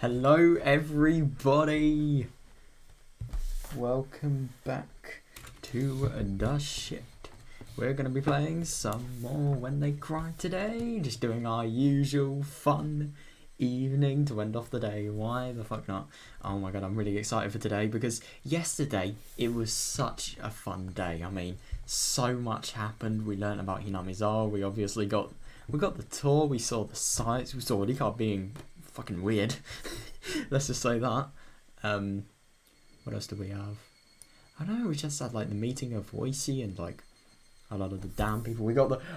Hello everybody! Welcome back to the shit. We're gonna be playing some more When They Cry today. Just doing our usual fun evening to end off the day. Why the fuck not? Oh my god, I'm really excited for today because yesterday it was such a fun day. I mean, so much happened. We learned about Hinamizawa. We obviously got the tour. We saw the sights. We saw Rika being fucking weird. Let's just say that. What else do we have? I don't know. We just had like the meeting of Oishi and like a lot of the damn people.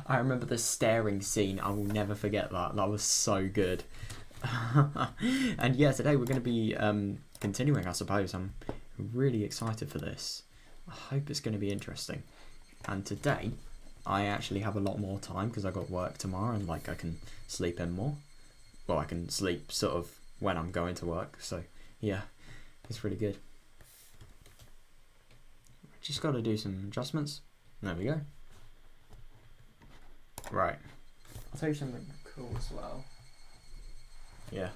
I remember the staring scene. I will never forget that. That was so good. And yeah, today we're going to be continuing, I suppose. I'm really excited for this. I hope it's going to be interesting. And today I actually have a lot more time because I got work tomorrow and like I can sleep in more. Well, I can sleep sort of when I'm going to work. So yeah, it's really good. Just got to do some adjustments. There we go. Right. I'll tell you something cool as well. Yeah.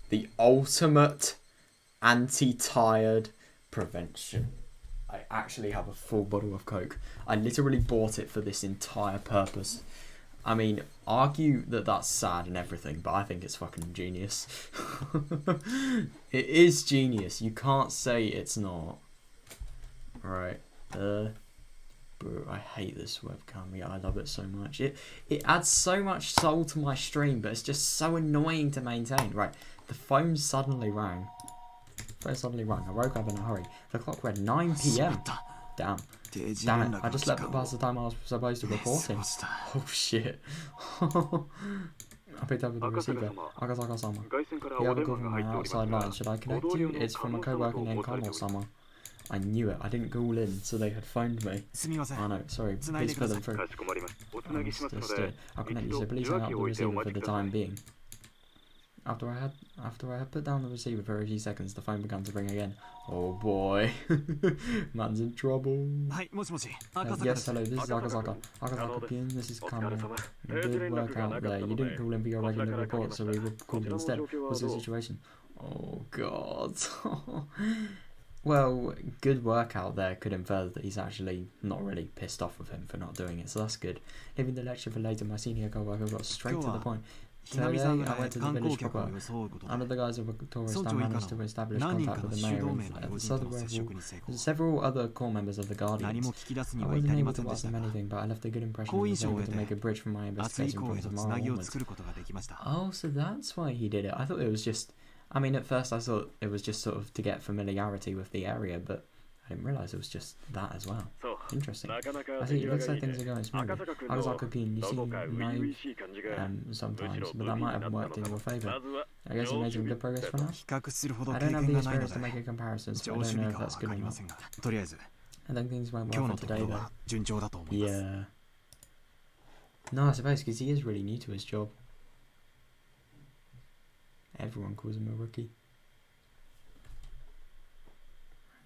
The ultimate anti-tired prevention. I actually have a full bottle of Coke. I literally bought it for this entire purpose. I mean, argue that that's sad and everything, but I think it's fucking genius. It is genius. You can't say it's not. Right. Bro, I hate this webcam. Yeah, I love it so much. It adds so much soul to my stream, but it's just so annoying to maintain. Right. The phone suddenly rang. I woke up in a hurry. The clock read 9 PM. Damn it. I just left it past the time I was supposed to report him. Oh shit. I picked up with the receiver. Akasaka-sama. You have a call from my outside line. Should I connect you? It's from a co-worker named Kono-sama. I knew it. I didn't call in, so they had phoned me. Oh no, sorry. Please put them through. Understood. I'll connect you, so please hang up the receiver for the time being. After I had put down the receiver for a few seconds, the phone began to ring again. Oh boy. Man's in trouble. Yes, hello, this is Akasaka. Akasaka-kun, this is Kamo. Good work out there. You didn't call in for your regular report, so we were called instead. What's the situation? Oh god. Well, good work out there could infer that he's actually not really pissed off with him for not doing it, so that's good. Leaving the lecture for later, my senior co-worker got straight to the point. Today, I went to the village proper. Under the guise of a tourist, I managed to establish contact with the mayor and several other core members of the Guardians. I wasn't able to ask them anything, but I left a good impression and was able to make a bridge from my investigation from tomorrow onwards. Oh, so that's why he did it. I thought it was just... I mean, at first I thought it was just sort of to get familiarity with the area, but I didn't realise it was just that as well. Interesting. I see, it looks like things are going smoothly. Akasaka-kun, you seem naive sometimes, but that might have worked in your favour. I guess you made some good progress for now? I don't have the experience to make a comparison, so I don't know if that's good or not. I think things went well for today, though. Yeah. No, I suppose, because he is really new to his job. Everyone calls him a rookie.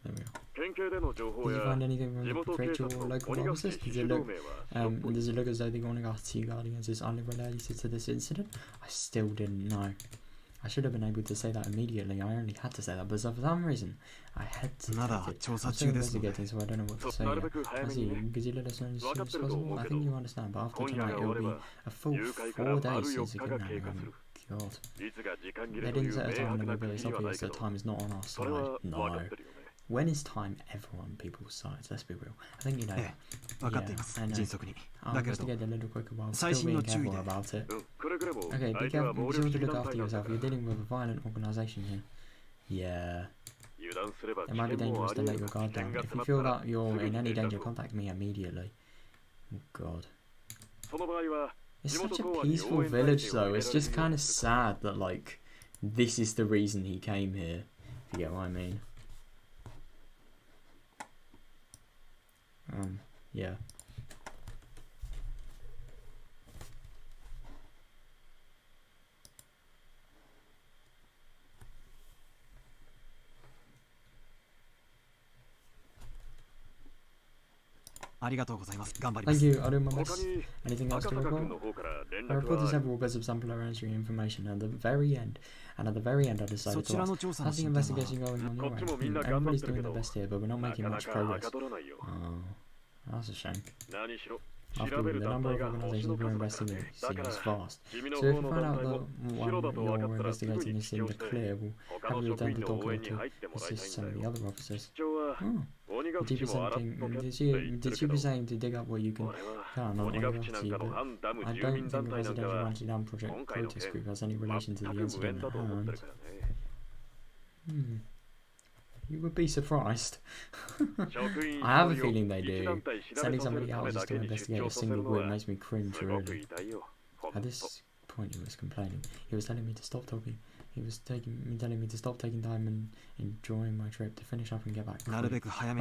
There we go. Did you find anything from the prefecture or local officers? Does it look as though the Guardians Guardians is unrelated to this incident? I still didn't know. I should have been able to say that immediately. I only had to say that, but for some reason, I hesitated. I'm still investigating, so I don't know what to say yet. I see. Could you let us know as soon as possible? I think you understand, but after tonight, it will be a full 4 days since the kidnapping. God. They didn't set a time limit, but it's obvious that time is not on our side. No. When is time ever on people's sides? Let's be real. I think you know that. Yeah, I know. I'll investigate a little quicker while still being careful about it. Okay, be careful. Be sure to look after yourself. You're dealing with a violent organisation here. Yeah. It might be dangerous to let your guard down. If you feel that you're in any danger, contact me immediately. Oh god. It's such a peaceful village though. It's just kind of sad that like this is the reason he came here. If you get what I mean. Yeah. Thank you, I'll do my best. Anything else to report? I reported several bits of sample arranging information at the very end, I decided to ask, how's the investigation going on your end? Everybody's doing their best here, but we're not making much progress. Oh, that's a shame. After all, the number of organizations we're investigating is vast. So if you find out that one you're investigating is in the clear, we'll have you return to Tokyo to assist some of the other officers. Oh. Did you be saying to dig up what you can? I'm not going to to you, but I don't think the residential Ranchi Dam project protest group has any relation to the incident at hand. You would be surprised. I have a feeling they do. Sending somebody out just to investigate a single group makes me cringe, really. At this point, he was complaining. He was telling me to stop talking. He was telling me to stop taking time and enjoying my trip, to finish up and get back. I'll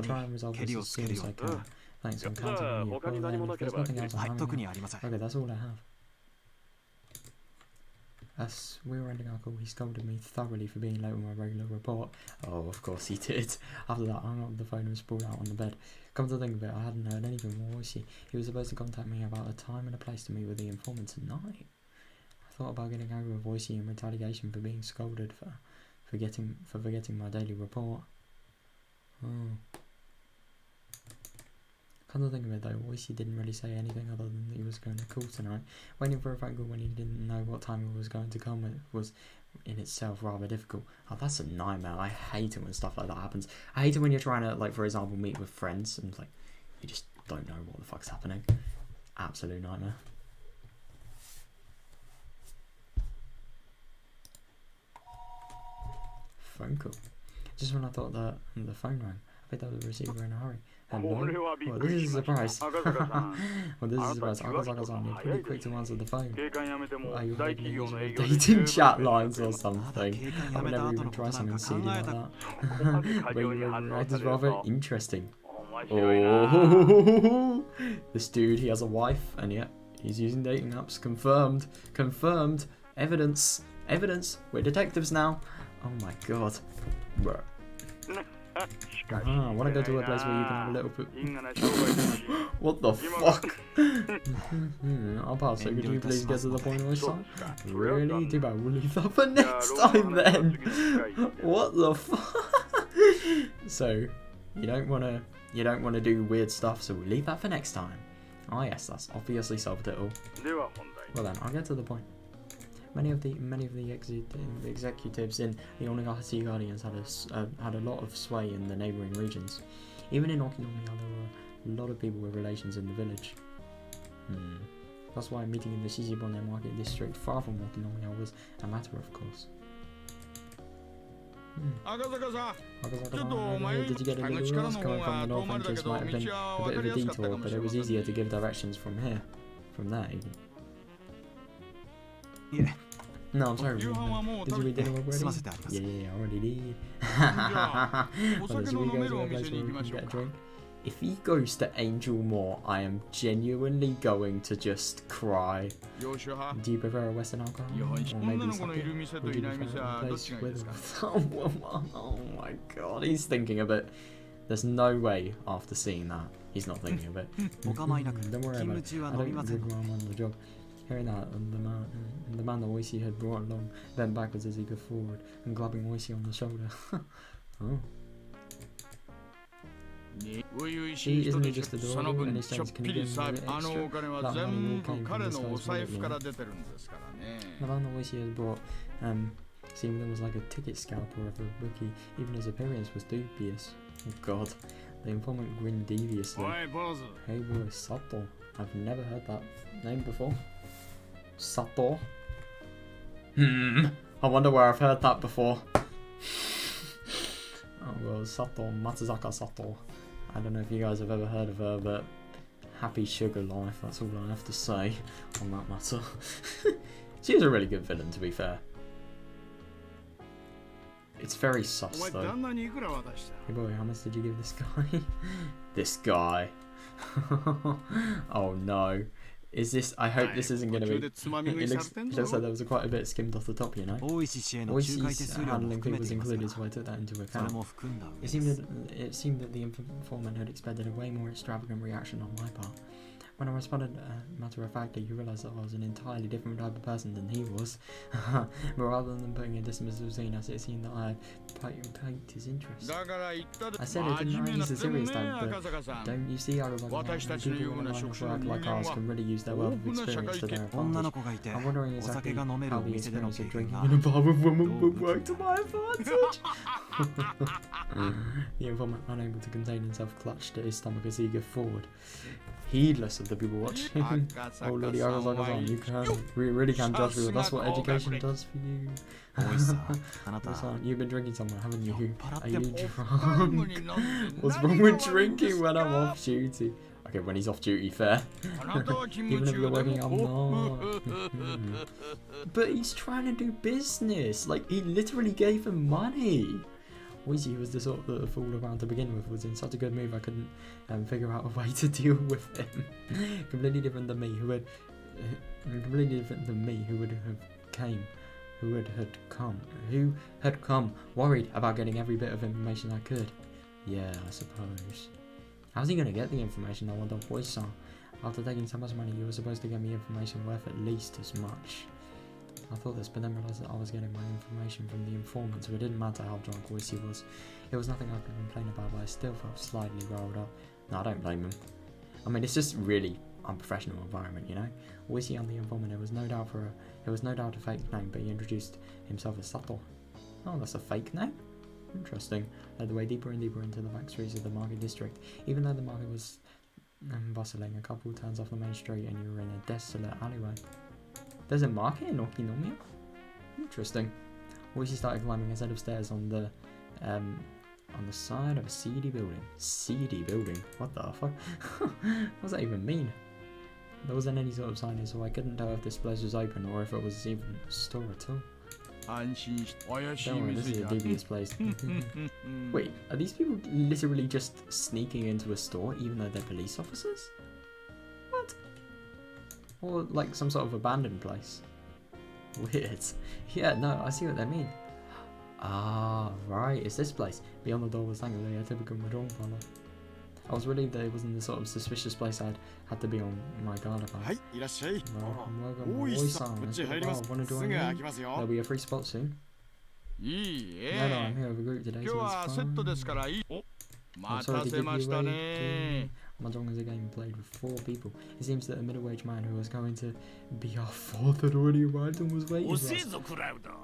try and resolve this as soon as I can. Thanks, I'm counting on you. Well, then, if there's nothing else, okay, that's all I have. As we were ending our call, he scolded me thoroughly for being late with my regular report. Oh, of course he did. After that, I hung up the phone and sprawled out on the bed. Come to think of it, I hadn't heard anything from Voicy. He was supposed to contact me about a time and a place to meet with the informant tonight. I thought about getting angry with Voicy in retaliation for being scolded for forgetting my daily report. Oh. Come to think of it though, Voicy didn't really say anything other than that he was going to call tonight. Waiting for a phone call when he didn't know what time it was going to come was in itself rather difficult. Oh, that's a nightmare. I hate it when stuff like that happens. I hate it when you're trying to, like, for example, meet with friends and, like, you just don't know what the fuck's happening. Absolute nightmare. Phone call. Just when I thought that the phone rang, I picked up the receiver in a hurry. Hello? Well, this is a surprise. Akazaka-san, you're pretty quick to answer the phone. Are you making dating chat lines or something? I would never even try something silly like that. But your react is rather interesting. Oh, this dude, he has a wife, and yet he's using dating apps. Confirmed. Confirmed. Evidence. Evidence. We're detectives now. Oh my god. I want to go to a place where you can have a little bit. What the fuck? I'll pass. So could you please get to the point of my song? Really? Too bad. We'll leave that for next time then. What the fuck? So you don't want to do weird stuff. So we'll leave that for next time. Oh yes, that's obviously solved it all. Well then, I'll get to the point. Many of the executives in the Onigashiki Guardians had a lot of sway in the neighbouring regions. Even in Okinomiya, there were a lot of people with relations in the village. That's why meeting in the Shishibone market district far from Okinomiya was a matter of course. Akazaka-san, did you get a little lost? Coming from the north entrance might have been a bit of a detour, but it was easier to give directions from here. From there even. Yeah. No, I'm sorry. Did you read dinner already? Yeah, I already did. Well, should we go to a place where we can get a drink? If he goes to Angel Moore, I am genuinely going to just cry. Do you prefer a Western alcohol? Or maybe something? Would you prefer a place with... Oh my god, he's thinking of it. There's no way, after seeing that, he's not thinking of it. Don't worry about it. I don't drink while I'm on the job. Hearing that, the man that Oishi had brought along bent backwards as he got forward and grabbing Oishi on the shoulder. Oh. She isn't he just adorable, and his sense can give him extra. That money all came from this guy's wallet. The man that Oishi had brought seemed there was like a ticket scalper of a bookie. Even his appearance was dubious. Oh god. The informant grinned deviously. Hey boy, Sato. I've never heard that name before. Sato. I wonder where I've heard that before. Oh well, Sato, Matsuzaka Sato. I don't know if you guys have ever heard of her, but happy sugar life, that's all I have to say on that matter. She was a really good villain, to be fair. It's very sus though. Hey boy, how much did you give this guy? This guy. Oh no. Is this? I hope this isn't going to be. It looks like there was quite a bit skimmed off the top, you know. Oishi's handling fee was included, so I took that into account. It seemed that the informant had expected a way more extravagant reaction on my part. When I responded matter of factly, you realised that I was an entirely different type of person than he was. But rather than putting a dismissive scene as it seemed that I had piqued his interest. I said it didn't use a serious type, but don't you see how people in a line of work like ours can really use their wealth of experience to their advantage? I'm wondering exactly how the experience of drinking in a bar with women would work to my advantage. The informant, unable to contain himself, clutched at his stomach as he got forward. Heedless of the people watching. Oh lordy, Arazaka-san, you really can't judge me, but that's what education does for you. You've been drinking somewhere, haven't you? Are you drunk? What's wrong with drinking when I'm off duty? Okay, when he's off duty, fair. Even if you're working, I'm not. But he's trying to do business. Like, he literally gave him money. Oishi was the sort that fool around to begin with, was in such a good mood I couldn't figure out a way to deal with him. Completely different than me, who would have come, worried about getting every bit of information I could. Yeah, I suppose. How's he gonna get the information I want off Oishi-san? After taking so much money, you were supposed to get me information worth at least as much. I thought this, but then realised that I was getting my information from the informant, so it didn't matter how drunk Oishi was. It was nothing I could complain about, but I still felt slightly riled up. No, I don't blame him. I mean, it's just really unprofessional environment, you know? Oishi and the informant, it was no doubt a fake name, but he introduced himself as Sato. Oh, that's a fake name? Interesting. Led the way deeper and deeper into the back streets of the market district. Even though the market was bustling, a couple turns off the main street and you were in a desolate alleyway. There's a market in Okinomiya? Interesting. Oishi started climbing a set of stairs on the side of a seedy building. Seedy building? What the fuck? What does that even mean? There wasn't any sort of signage, so I couldn't tell if this place was open or if it was even a store at all. Don't worry, this is a devious place. Wait, are these people literally just sneaking into a store even though they're police officers? What? Or like some sort of abandoned place. Weird. Yeah, no, I see what they mean. Ah, right, it's this place. Beyond the door was thankfully a typical Madron parlour. I was relieved that it wasn't the sort of suspicious place I'd had to be on my guard about. Welcome, Oishi-san. Want to join me? There'll be a free spot soon. No, I'm here with a group today, so it's fine. I'm sorry to give you away. Mahjong is a game played with 4 people. It seems that a middle-aged man who was going to be our 4th had already arrived and was waiting for us.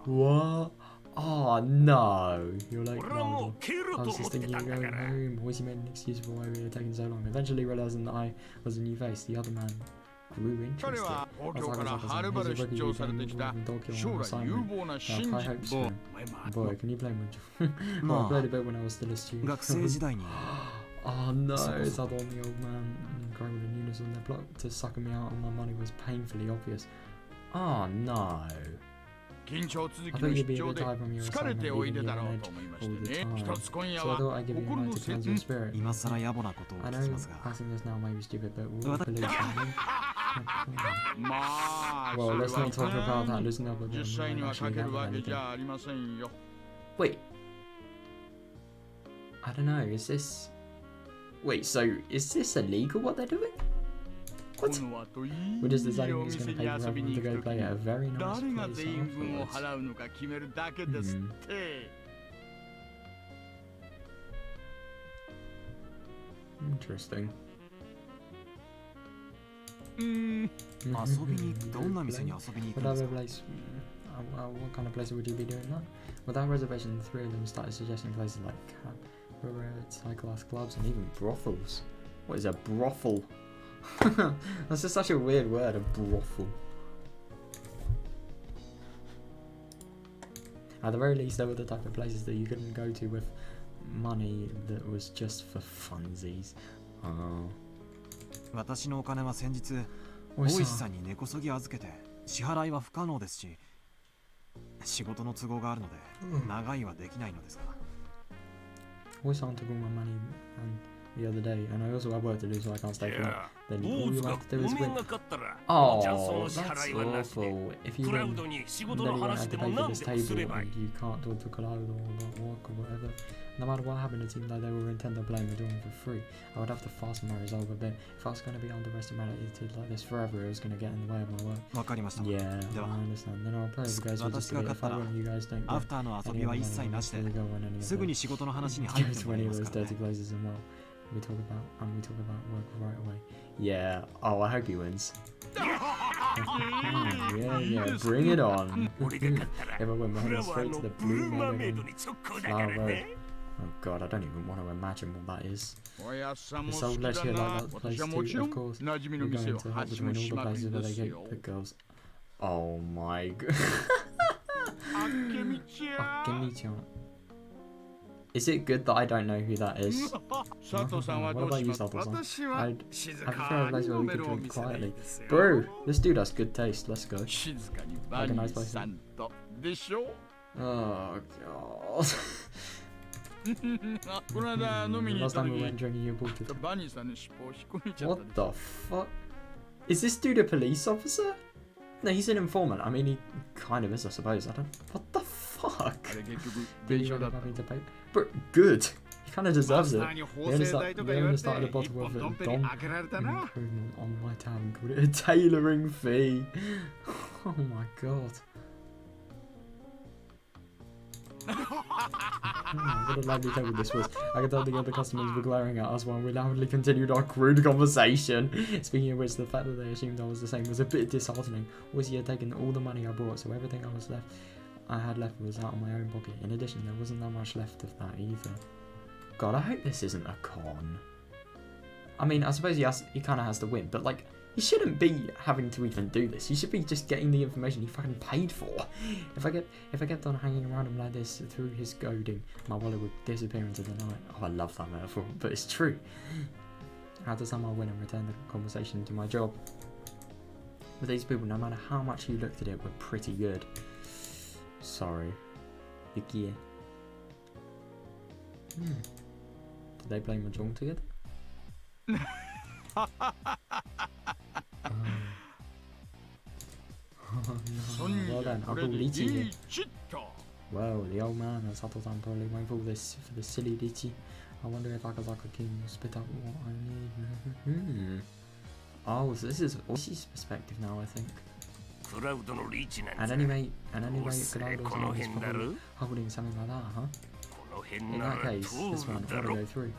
What? Oh no! You're like, no. I was just thinking of going home. Oishi made an excuse for why we were taking so long. Eventually realising that I was a new face, the other man grew interested. I was like, he's a rookie who came from Tokyo on assignment. I have high hopes for him. Boy, can you blame him? Well, I played a bit when I was still a student. Oh no, Sato and the old man growled in unison. Their plot to sucker me out on my money was painfully obvious. Oh no. I thought you'd be a bit tired from your assignment, leaving you on edge all the time. So I thought I'd give you a night to cleanse your spirit. I know passing this now may be stupid, but we'll believe in Well, let's not talk about that. Listen up a bit and actually gather anything. Wait. I don't know, is this... Wait, so is this illegal what they're doing? What? We're just deciding who's going to pay for everyone to go play at a very nice place afterwards. Interesting. Whatever place, what kind of place would you be doing that? Without reservation, the 3 of them started suggesting places like cabarets, high-class clubs, and even brothels. What is a brothel? That's just such a weird word, a brothel. At the very least, they were the type of places that you couldn't go to with money that was just for funsies. Oh. 私のお金は先日、大石さんに根こそぎ預けて支払いは不可能ですし、仕事の都合があるので長居はできないのですが。Oishi took all my money and the other day, and I also have work to do, so I can't stay for long. Then all you have to do is win. じゃあ Oh, その支 that's 払いはなしで awful. If you クラ win, ウドに仕 then 事 you の won't 話 have で to も pay for 何 this でもすれ table, ばいい and you can't talk to Cloud or work or whatever. No matter what happened, it seemed like they were intent on playing the game for free. I would have to fast my result a bit. If I was going to be underestimated like this forever, it was going to get in the way of my work. わかりました。 Yeah, I understand. Then I'll play with you guys for just a bit. If I win, you guys don't ア get フターの遊 any び of は the 一切 money なし unless で they go win any of すぐ them. に仕事の話に入って Goes も to らい any ま of す those からね dirty places and we talk about work right away. Yeah. Oh, I hope he wins. yeah. Bring it on. 俺が勝ったら If I win, we're フ heading ラワー straight の to the ブル Blue ーマーメイ Mermaid ドに直行だから Flower Road. ね Oh god, I don't even want to imagine what that is. おやっさんも It's 好 so き let's だ hear な like that place 私はもち too, ろ of ん course. 馴染みの We're 店 going を to は hop しご between all し the まく places り where で they す get よ the girls. Oh my god. あっけみちや Konnichiwa. Is it good that I don't know who that is? 佐藤さんはどう What about し you, ます Sato-san? 私は I'd 静 I prefer か a place に where 飲 we め could るお drink 店がいい quietly. ですよ Bro, this dude has good taste. Let's go. 静かにバニーさんとでしょ Oh god. この間飲みに行っ Last た time we 時 went drinking, you bought it. バニーさんの尻尾を引っこ抜いちゃった What でし the ょ fuck? Is this dude a police officer? No, he's an informant. I mean, he kind of is, I suppose. I don't. What the fuck? あれ結局 Did 弁 you 償 end だっ up た having to pay? But good. He kind of マ deserves ス it. ターに法 They only 制代 start, と they か言わ only れ started a て一 bottle 本 of ドン it. ペに Don 開けられたな improvement on my tab and called it a tailoring fee. Oh my god. What a lovely table this was. I could tell the other customers were glaring at us while we loudly continued our crude conversation. Speaking of which, the fact that they assumed I was the same was a bit disheartening. Was he had taken all the money I brought, so everything I had left was out of my own pocket. In addition, there wasn't that much left of that either. God, I hope this isn't a con. I mean, I suppose he kind of has to win, but like, he shouldn't be having to even do this. He should be just getting the information he fucking paid for. If I kept on hanging around him like this through his goading, my wallet would disappear into the night. Oh, I love that metaphor, but it's true. How to somehow win and return the conversation to my job. But these people, no matter how much you looked at it, were pretty good. Sorry. Yukie. Did they play Mahjong together? Oh, no. Well then, I'll こ go れでい Lychee then. いチッと Well, the old man and Sato-san probably went for this for the silly Lychee. I wonder if Akazaka-kin will spit out what I need. Oh, so this is Oshi's perspective now, I think. クラウドのリーチなん And ざ anyway, Oh, Cloud この is 辺だろ probably holding something like that, huh? この辺 In な that ら case, 通 this one るだ ought to ろ go through.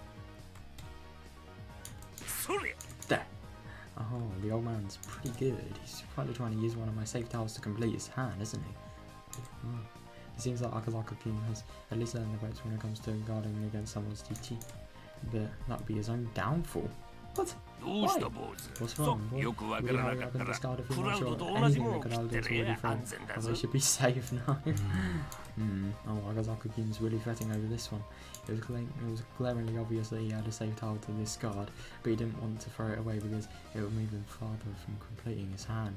それ There. Oh, the old man's pretty good. He's quietly trying to use one of my safe tiles to complete his hand, isn't he? Oh. It seems like Akazaka-kin has at least learned the ropes when it comes to guarding against someone's Lychee. But that would be his own downfall. What? どうした坊主 What's そ wrong? うよくわ Would か you ら hurry なか up った and ら discard if ク you're ラ not ウド sure と同じ anything もの that を Cloud 食って is る already 安 found? 全だ Well, ぞ they should be safe now. Akazaka-kin's really fretting over this one. It was glaringly obvious that he had a safe tile to discard, but he didn't want to throw it away because it would move him farther from completing his hand.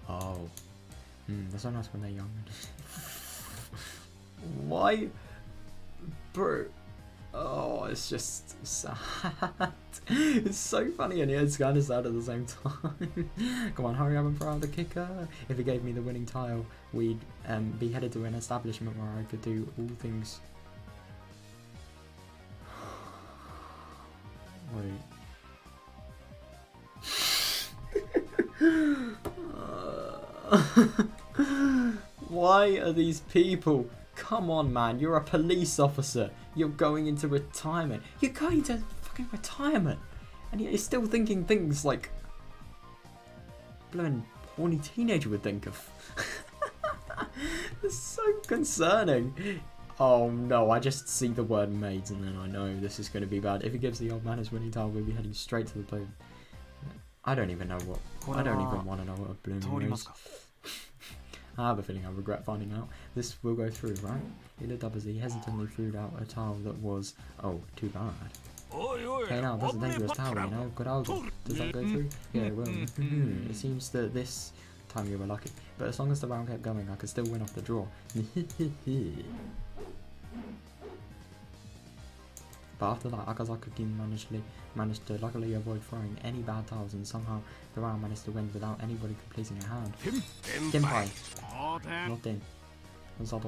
Oh. That's so nice when they're young. Why? Bro. Oh, it's just sad. It's so funny and it's kind of sad at the same time. Come on, hurry up and throw out the kicker. If he gave me the winning tile, we'd be headed to an establishment where I could do all things. Wait. Why are these people? Come on, man, you're a police officer. You're going into retirement. You're going to fucking retirement. And you're still thinking things like blooming horny teenager would think of. It's so concerning. Oh no, I just see the word maids and then I know this is going to be bad. If he gives the old man his winning tile, we'll be heading straight to the plane. I don't even know what. I don't even want to know what a blooming is. I have a feeling I regret finding out. This will go through, right? He looked up as he hesitantly threw out a tile that was, oh, too bad. Hey now, that's a dangerous tile, you know? Good old. Does that go through? Yeah, it will. It seems that this time you were lucky. But as long as the round kept going, I could still win off the draw. But after that, Akazaka-kin managed to luckily avoid throwing any bad tiles, and somehow the round managed to win without anybody completing a hand. Tenpai, not in. I'm sorry,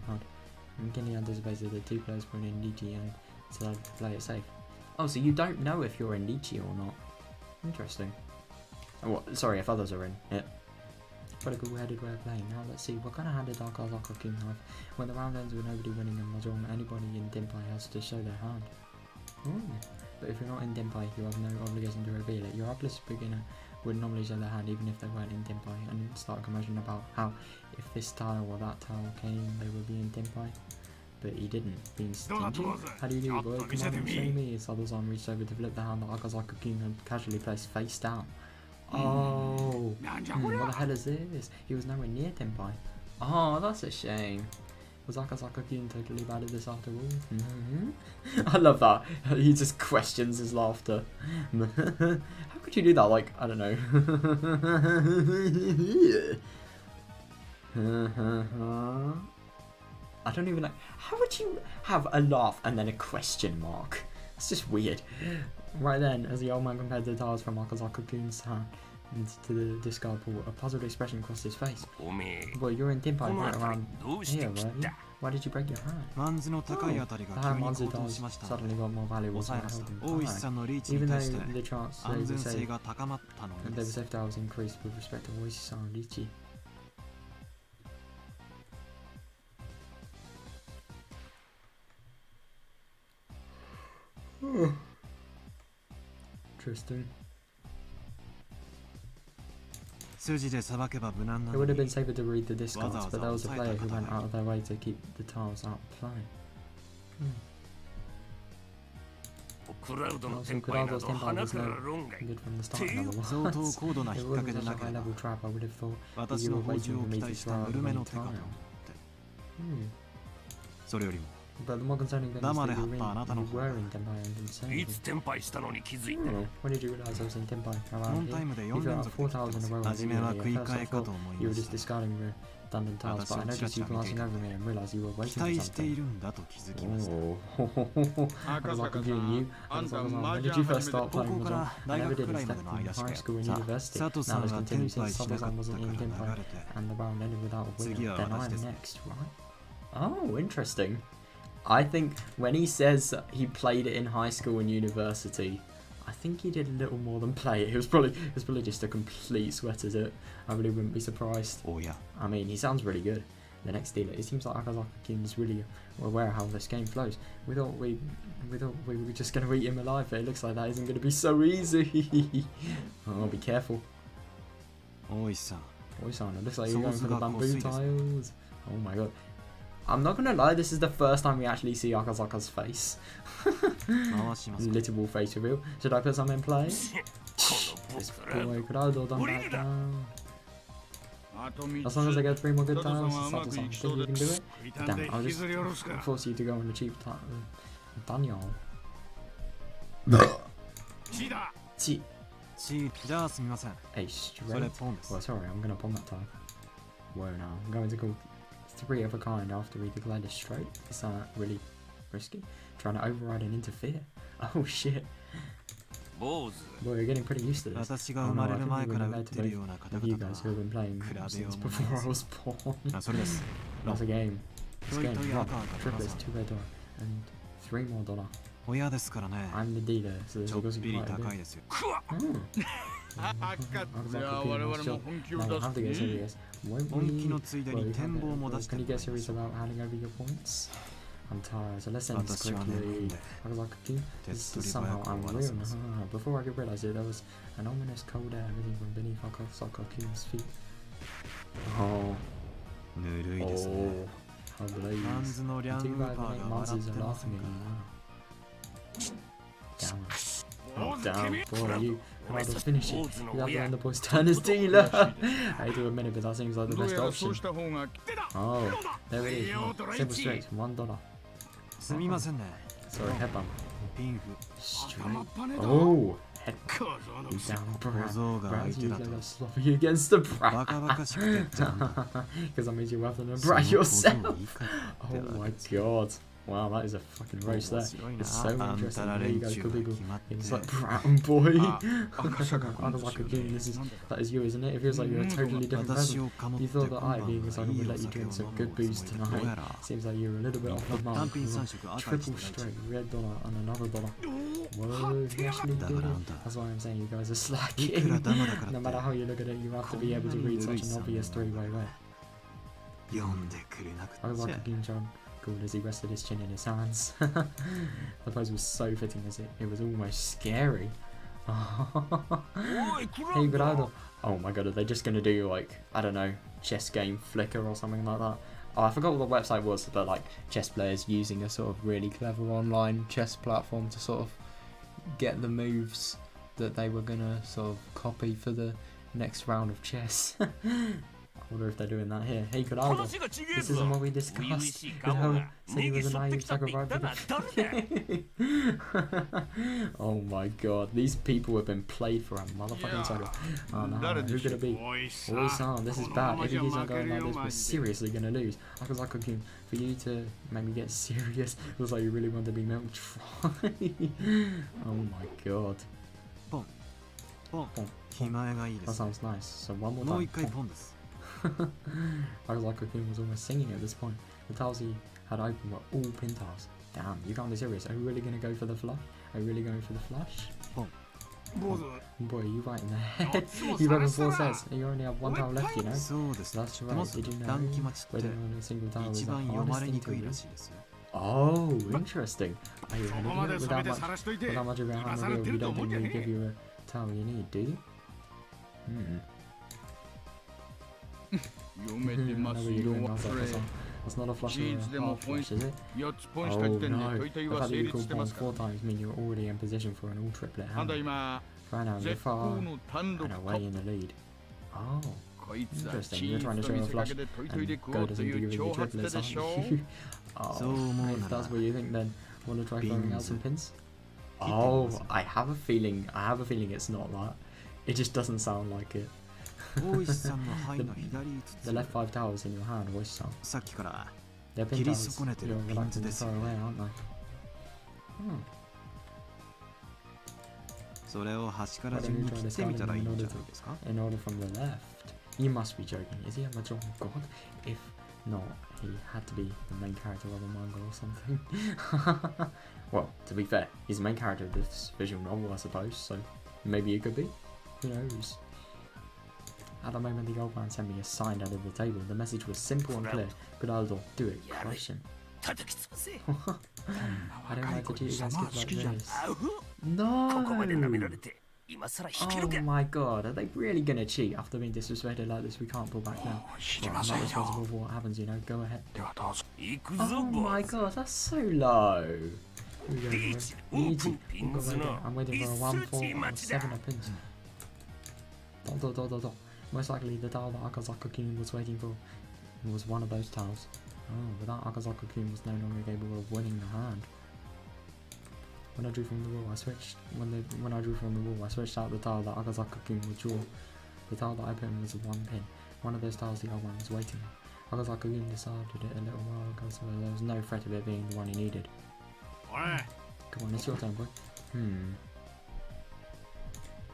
hard. Kenny anticipated that 2 players were in Nichi and decided to play it safe. Oh, so you don't know if you're in Nichi or not. Interesting. Oh, what? Sorry, if others are in. Yeah. Quite a cool-headed way of playing. Now let's see, what kind of hand did Akazaka-kin have? When the round ends with nobody winning a Mahjong, anybody in Tenpai has to show their hand. Ooh. But if you're not in Tenpai, you have no obligation to reveal it. Your upless beginner would normally show their hand even if they weren't in Tenpai, and start a conversation about how if this tile or that tile came, they would be in Tenpai. But he didn't, being stingy. How do you do, boy? Come on, show me. Sato-san reached over to flip the hand that Akazaka-kin had casually placed face down. Oh, what the hell is this? He was nowhere near Tenpai. Oh, that's a shame. Was Akazaka-kin totally bad at this after all? I love that. He just questions his laughter. How could you do that? Like, I don't know. I don't even know. How would you have a laugh and then a question mark? It's just weird. Right then, as the old man compared the tiles from Akazaka-kun's hand to the discard pool, a puzzled expression crossed his face. Well, you're in Tenpai right around here, weren't you? Why did you break your hand? The hand Manzu dies suddenly got more valuable, so I held him. Even though the chance they were safe tiles increased with respect to Oishi-san and Riichi. Interesting. It would have been safer to read the discards, but there was a player who went out of their way to keep the tiles out of play. Also, Kuraudo's Tenpai was no good from the start, in other words. If it wasn't such a high-level trap, I would have thought that you were waiting for me to throw out the main tile. But the more concerning thing is that you were in Tenpai and didn't say anything. When did you realise I was in Tenpai? Around here? You filled out 4 tiles in a row immediately. At first I thought you were just discarding redundant tiles, but I noticed you glancing over me and realised you were waiting for something. Akazaka-kin, when did you first start playing Mahjong? I never did, except from high school and university. Now this continues since Sato-san wasn't in Tenpai and the round ended without a winner. Then I'm next, right? Oh, interesting. I think when he says he played it in high school and university, I think he did a little more than play it. It was probably just a complete sweat at it. I really wouldn't be surprised. Oh yeah. I mean, he sounds really good. The next dealer. It seems like Akazaka-kin is really aware of how this game flows. We thought we were just gonna eat him alive, but it looks like that isn't gonna be so easy. Oh, be careful. Oi-san. It looks like you're going for the bamboo tiles. Oh my god. I'm not gonna lie, this is the first time we actually see Akazaka's face. Literal face reveal. Should I put some in play? This boy Kuraudo done back down. As long as I get 3 more good tiles, Sato-san, think you can do it? Damn, I'll just force you to go on the cheap tile. Danyo. Hey, straight. Well, sorry, I'm gonna pawn that tile. Whoa, now I'm going to call 3 of a kind after we declared it straight. Is that really risky? Trying to override and interfere? Oh shit. Boy, you're getting pretty used to this. Oh no, I think we were compared to both of you guys who have been playing since before I was born. That's a game. This game, rock, triplets, 2 red dollar, and 3 more dollar. I'm the dealer, so this equals you quite a bit. Now we'll have to get serious. Won't we? Well, can you get serious about handing over your points? I'm tired, so let's end this quickly. Akazaka-kin, this is somehow unreal. Before I could realise it, there was an ominous cold air everything from beneath Akazaka-kin's feet. Oh. How blaze. Too bad the main monsters are laughing at you now. Damn, boy, you might as well finish it. You have to end the boy's turn as dealer. I hate to admit it, but that seems like the best option. Oh, there it is. Simple straight, $1. Sorry, headbump. Straight. Oh, head. You down, brat. You got sloppy against the brat. Because that means you're worth than a brat yourself. Oh my god. Wow, that is a fucking race there. 面白いな。 It's so あん interesting. たら There you 連 go, 中 good が people. 決まって It's like Brown Boy. 赤坂君 Akazaka ですよ King, this is なんだ that is you, isn't it? It feels like you're a totally different 私 person. をかもって You thought that 今 I, 晩 being は Osaka, いい would お let you 酒を drink 飲 some む good おつも booze りだ。どう tonight. やら Seems like you're a little bit off the mark. 単品3食赤に Triple してない straight, $red and another $1. Whoa, he actually だ did から it. あんた That's why I'm saying you guys are いくら slacking. ダマだから No っ matter て how you look at it, you have to be able to read such an obvious three-way way. 読んでくれなく I っち like ゃ King-chan called as he rested his chin in his hands. The pose was so fitting as it was almost scary. おいクラ Hey, ウ but ド oh my god, are they just gonna do like, I don't know, chess game flicker or something like that? Oh, I forgot what the website was, but like chess players using a sort of really clever online chess platform to sort of get the moves that they were gonna sort of copy for the next round of chess. I wonder if they're doing that here. Hey, Coraldo, 話が違え this ぞ isn't what we 初々 discussed. しい This 顔 whole が said he 逃げ was a 沿って naive きたって言 samurai った for のは誰だ Oh my god, these people have been played for a motherfucking second. Oh no, 誰 who でし could ょ it be? おいさ Oi-san, this is bad. If he keeps on going like this, we're マジで seriously gonna lose. Akazaka-kun, for you to maybe get serious, looks like you really want to be milk dry. Oh my god. ポン Pon. 暇絵がいいで That す sounds nice. So one more もう time. 一回 Pon. ポンです Akazaka-kun was almost singing at this point. The tiles he had open were all pin tiles. Damn, you can't be serious. Are you really gonna go for the flush? Are you really going for the flush? 坊主 Boy, are you right in the head? You've opened 4 sets and you only have 1 tile left, you know? そうです That's 知ってま right. す Did you know? 短期待ちっ Whether て on a single tile is 一 the 番読ま hardest れ thing に to くいら read. しいです Oh, interesting. Are you そ an こまで idiot 全 without て much, 晒しといて without much of a 今 hand され reveal? て You ると don't 思う think んじゃ we ね give え you a towel you need, do you? Hmm. 読めて I ま know す what you're よ doing, 忘 Alpha. れ That's not a flush 事 or 実で a も half ポイン flush, is it? 4つポイントした Oh 時点で no. 解体 The は fact that 成 you 立 called してま pawn すから 4 times mean you're already in position for an all triplet ただ hand. 今 Right now, you're 絶 far 好の単独 and ト away ップ in the lead. Oh. こいつは Interesting. チ You're ー trying to ズと show a 見せか flush けてトイトイ and で食お go うと doesn't い give う you 挑発 triplets, 的でしょ aren't you? Oh, そう思う if なら that's what you think, then want to try throwing out some pins? 聞いてみ Oh, ます I have a feeling it's not that. It just doesn't sound like it. 大石さんの牌の左5 The つ left 5 towels in your hand, voice sound. さっきから They're pin 切り towels 損ねてる you're ピン reluctant ズ to です throw よ away, ね aren't they? Hmm. それを端から Why 順 don't you に try 切ってみたらいいんじゃないですか in order from the left? You must be joking. Is he a Mahjong god? If not, he had to be the main character of a manga or something. Well, to be fair, he's the main character of this visual novel, I suppose, so maybe it could be. Who knows? At the moment, the old man sent me a sign out of the table. The message was simple and clear. Good Aldo, do it, crush him. 叩き潰せ I don't like to cheat against kids like this. あうここ No! まで舐められて今さら引ける Oh か my god, are they really gonna cheat after being disrespected like this? We can't pull back now. 知り Well, ま I'm せ not んよ responsible for what happens, you know. Go ahead. ではどうぞ行くぞ Oh ボ my ーズ god, that's so low. Here we go, Reach, Reach. open pins We'll go no. right there. I'm waiting for a 1, 4, or It's 7 of pins. Dot. Most likely the tile that Akazaka-kun was waiting for was one of those tiles. Oh, but that Akazaka-kun was no longer capable of winning the hand. When I drew from the wall, I switched. When I drew from the wall, I switched out the tile that Akazaka-kun would draw. The tile that I put in was a 1 pin. One of those tiles the old man was waiting on. Akazaka-kun decided it a little while ago, so there was no threat of it being the one he needed. おい Come on, it's your turn, boy.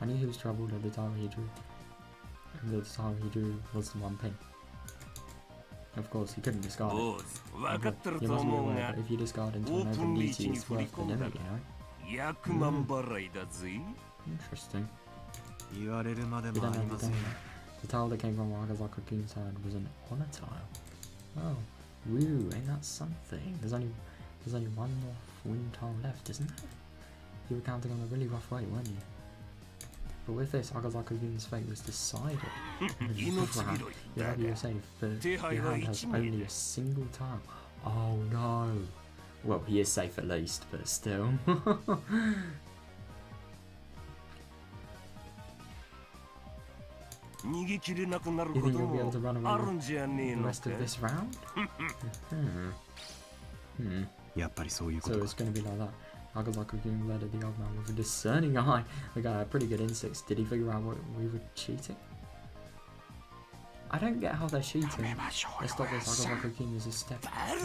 I knew he was troubled at the tile he drew. And the tile he drew was the 1 pin. Of course, he couldn't discard it. ボーズ分かってる You と must be 思う aware が that if you discard into an Open open reach DT,に it's 振り worth the 込んだ limit, ら you know? 100万払いだぜ Interesting. 言われるまで You も don't あり know ま the せん game. The tile that came from Akazaka-kun's hand was an honor tile. Oh, woo, ain't that something? There's only one more win tile left, isn't there? You were counting on a really rough way, weren't you? But with this, Akazaka-kun's fate was decided.命 Wow, 拾い you're だ lucky が you're safe, but 手 your 配は hand has 1名 only a single tile. Oh no. Well, he is safe at least, but still. 逃げきれなくなる You こ think と you'll be able to run もあ away るんじゃねえ the の rest か of this round? Hmm. やっぱりそういうこ So と it's か going to be like that. Akazaka-kun led the old man with a discerning eye. The guy had pretty good instincts. Did he figure out what we were cheating? I don't get how they're cheating. Let's stop this. Higurashi King is a step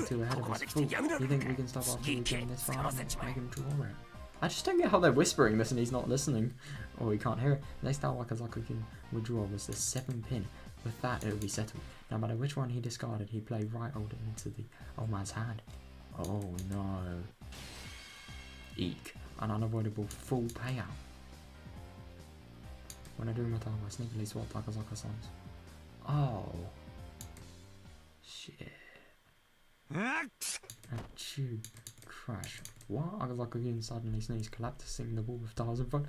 too ahead of us. Fool, you think we can stop after we get this far and make him draw it? I just don't get how they're whispering this and he's not listening. Or he can't hear it. Next time Higurashi King would draw was the 7 pin. With that, it would be settled. No matter which one he discarded, he played right older into the old man's hand. Oh no. Eek. An unavoidable full payout. When I do my time, I sneakily swap Takazaka-san's. Oh. Shit. Achoo. Crash. What? Takazaka suddenly sneezed, collapsing the ball with tiles in front.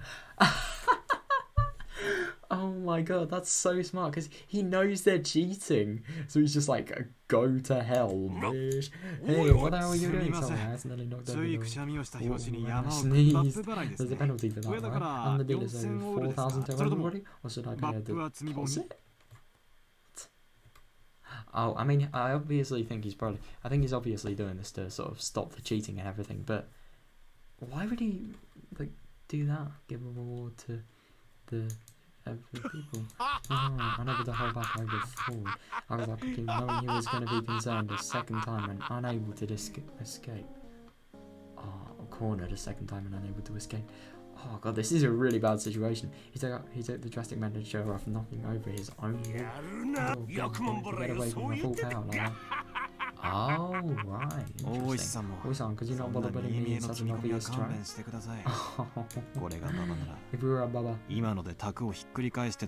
Oh my god, that's so smart because he knows they're cheating. So he's just like, go to hell, bitch. Hey, what the hell are you doing? Someone accidentally knocked over the sneeze. There's a penalty for that, right? And the deal is over 4,200 already? Or should I pay a deposit? Oh, I mean, I obviously think he's obviously doing this to sort of stop the cheating and everything, but why would he, like, do that? Give a reward to the people. Unable to hold back over forward. I was like, knowing he was going to be concerned a second time and unable to escape. Oh, cornered a second time and unable to escape. Oh god, this is a really bad situation. He took the drastic measure of knocking over his own wall. To get away from a full power like that. Oh, right. Interesting. Oi-san, could you not bother putting me in such an obvious trap? If we were a Baba, this would have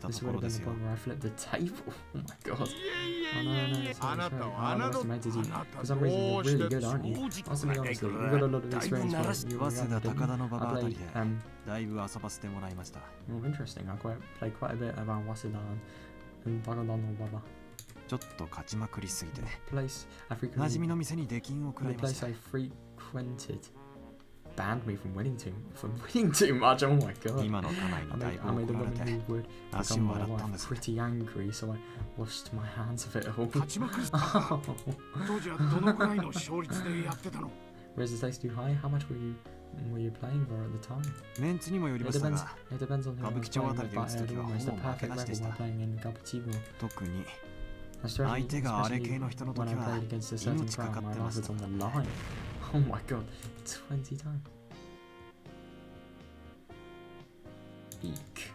been the point where I flipped the table. Oh my god. Oh no. I underestimated you. For some reason, you're really good, aren't you? Honestly, you've got a lot of experience for you. I played, oh, interesting. I played quite a bit around Waseda and Takada no Baba. ちょっと勝ちまくりすぎて Place I 馴染みの店に出禁を食ら the いまし place た I frequented banned me from winning too much. Oh my god. 今の家内 I にだい made, ぶ I made the 怒られ woman て who would 足 become を my 洗ったん wife です pretty angry, so I washed my hands of it all. 勝ちまくり当時はどのくらいの勝率でやってたの Was the stakes too high? How much were you playing for at the time? メンツにもよりま It した depends. が It depends on who I was playing with, but I had almost a perfect level while playing in Gabuchigo. 特に Especially 相手があれ系の人の when 時 I は played against a certain 命か crowd, かっ my てま life し was た on the line. Oh my god, 20 times. Eek.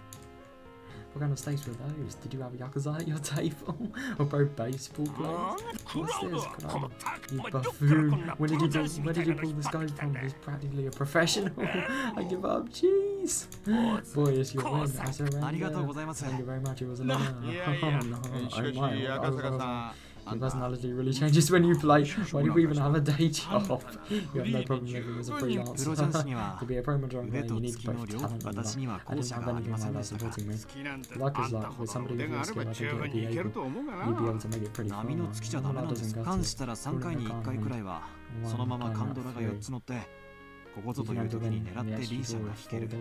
What kind of stakes were those? Did you have Yakuza at your table? Or pro baseball players? What's this? You buffoon. Where did you pull this guy from? He's practically a professional. I give up. Jeez. Boy, it's your win. I surrender. ありがとうございます Thank you very much. It was an honor. いやいや Oh no. しか Oh し my. 赤坂さ Your んあんた personality really changes when you play. Why do we even have a day job? You have no problem living as a プロ雀士に freelancer. は To be a pro major 腕 player, と you need 月の both 両 talent and 私 luck. には I 後 didn't 者 have があり anything ませ like ん that でしたが supporting me. 好きなんて Luck あ is んた luck. ほ With ど somebody 腕 who があ is れば skilled, I 十 think 分 you'd に be いける able, と思うが you'd be な able to make it pretty 波 far. の月じゃダメなんです All 感したら3回に1回くらいはそのままカンドラが4つ乗ってここぞという時に狙ってリーシャンが引ける $4.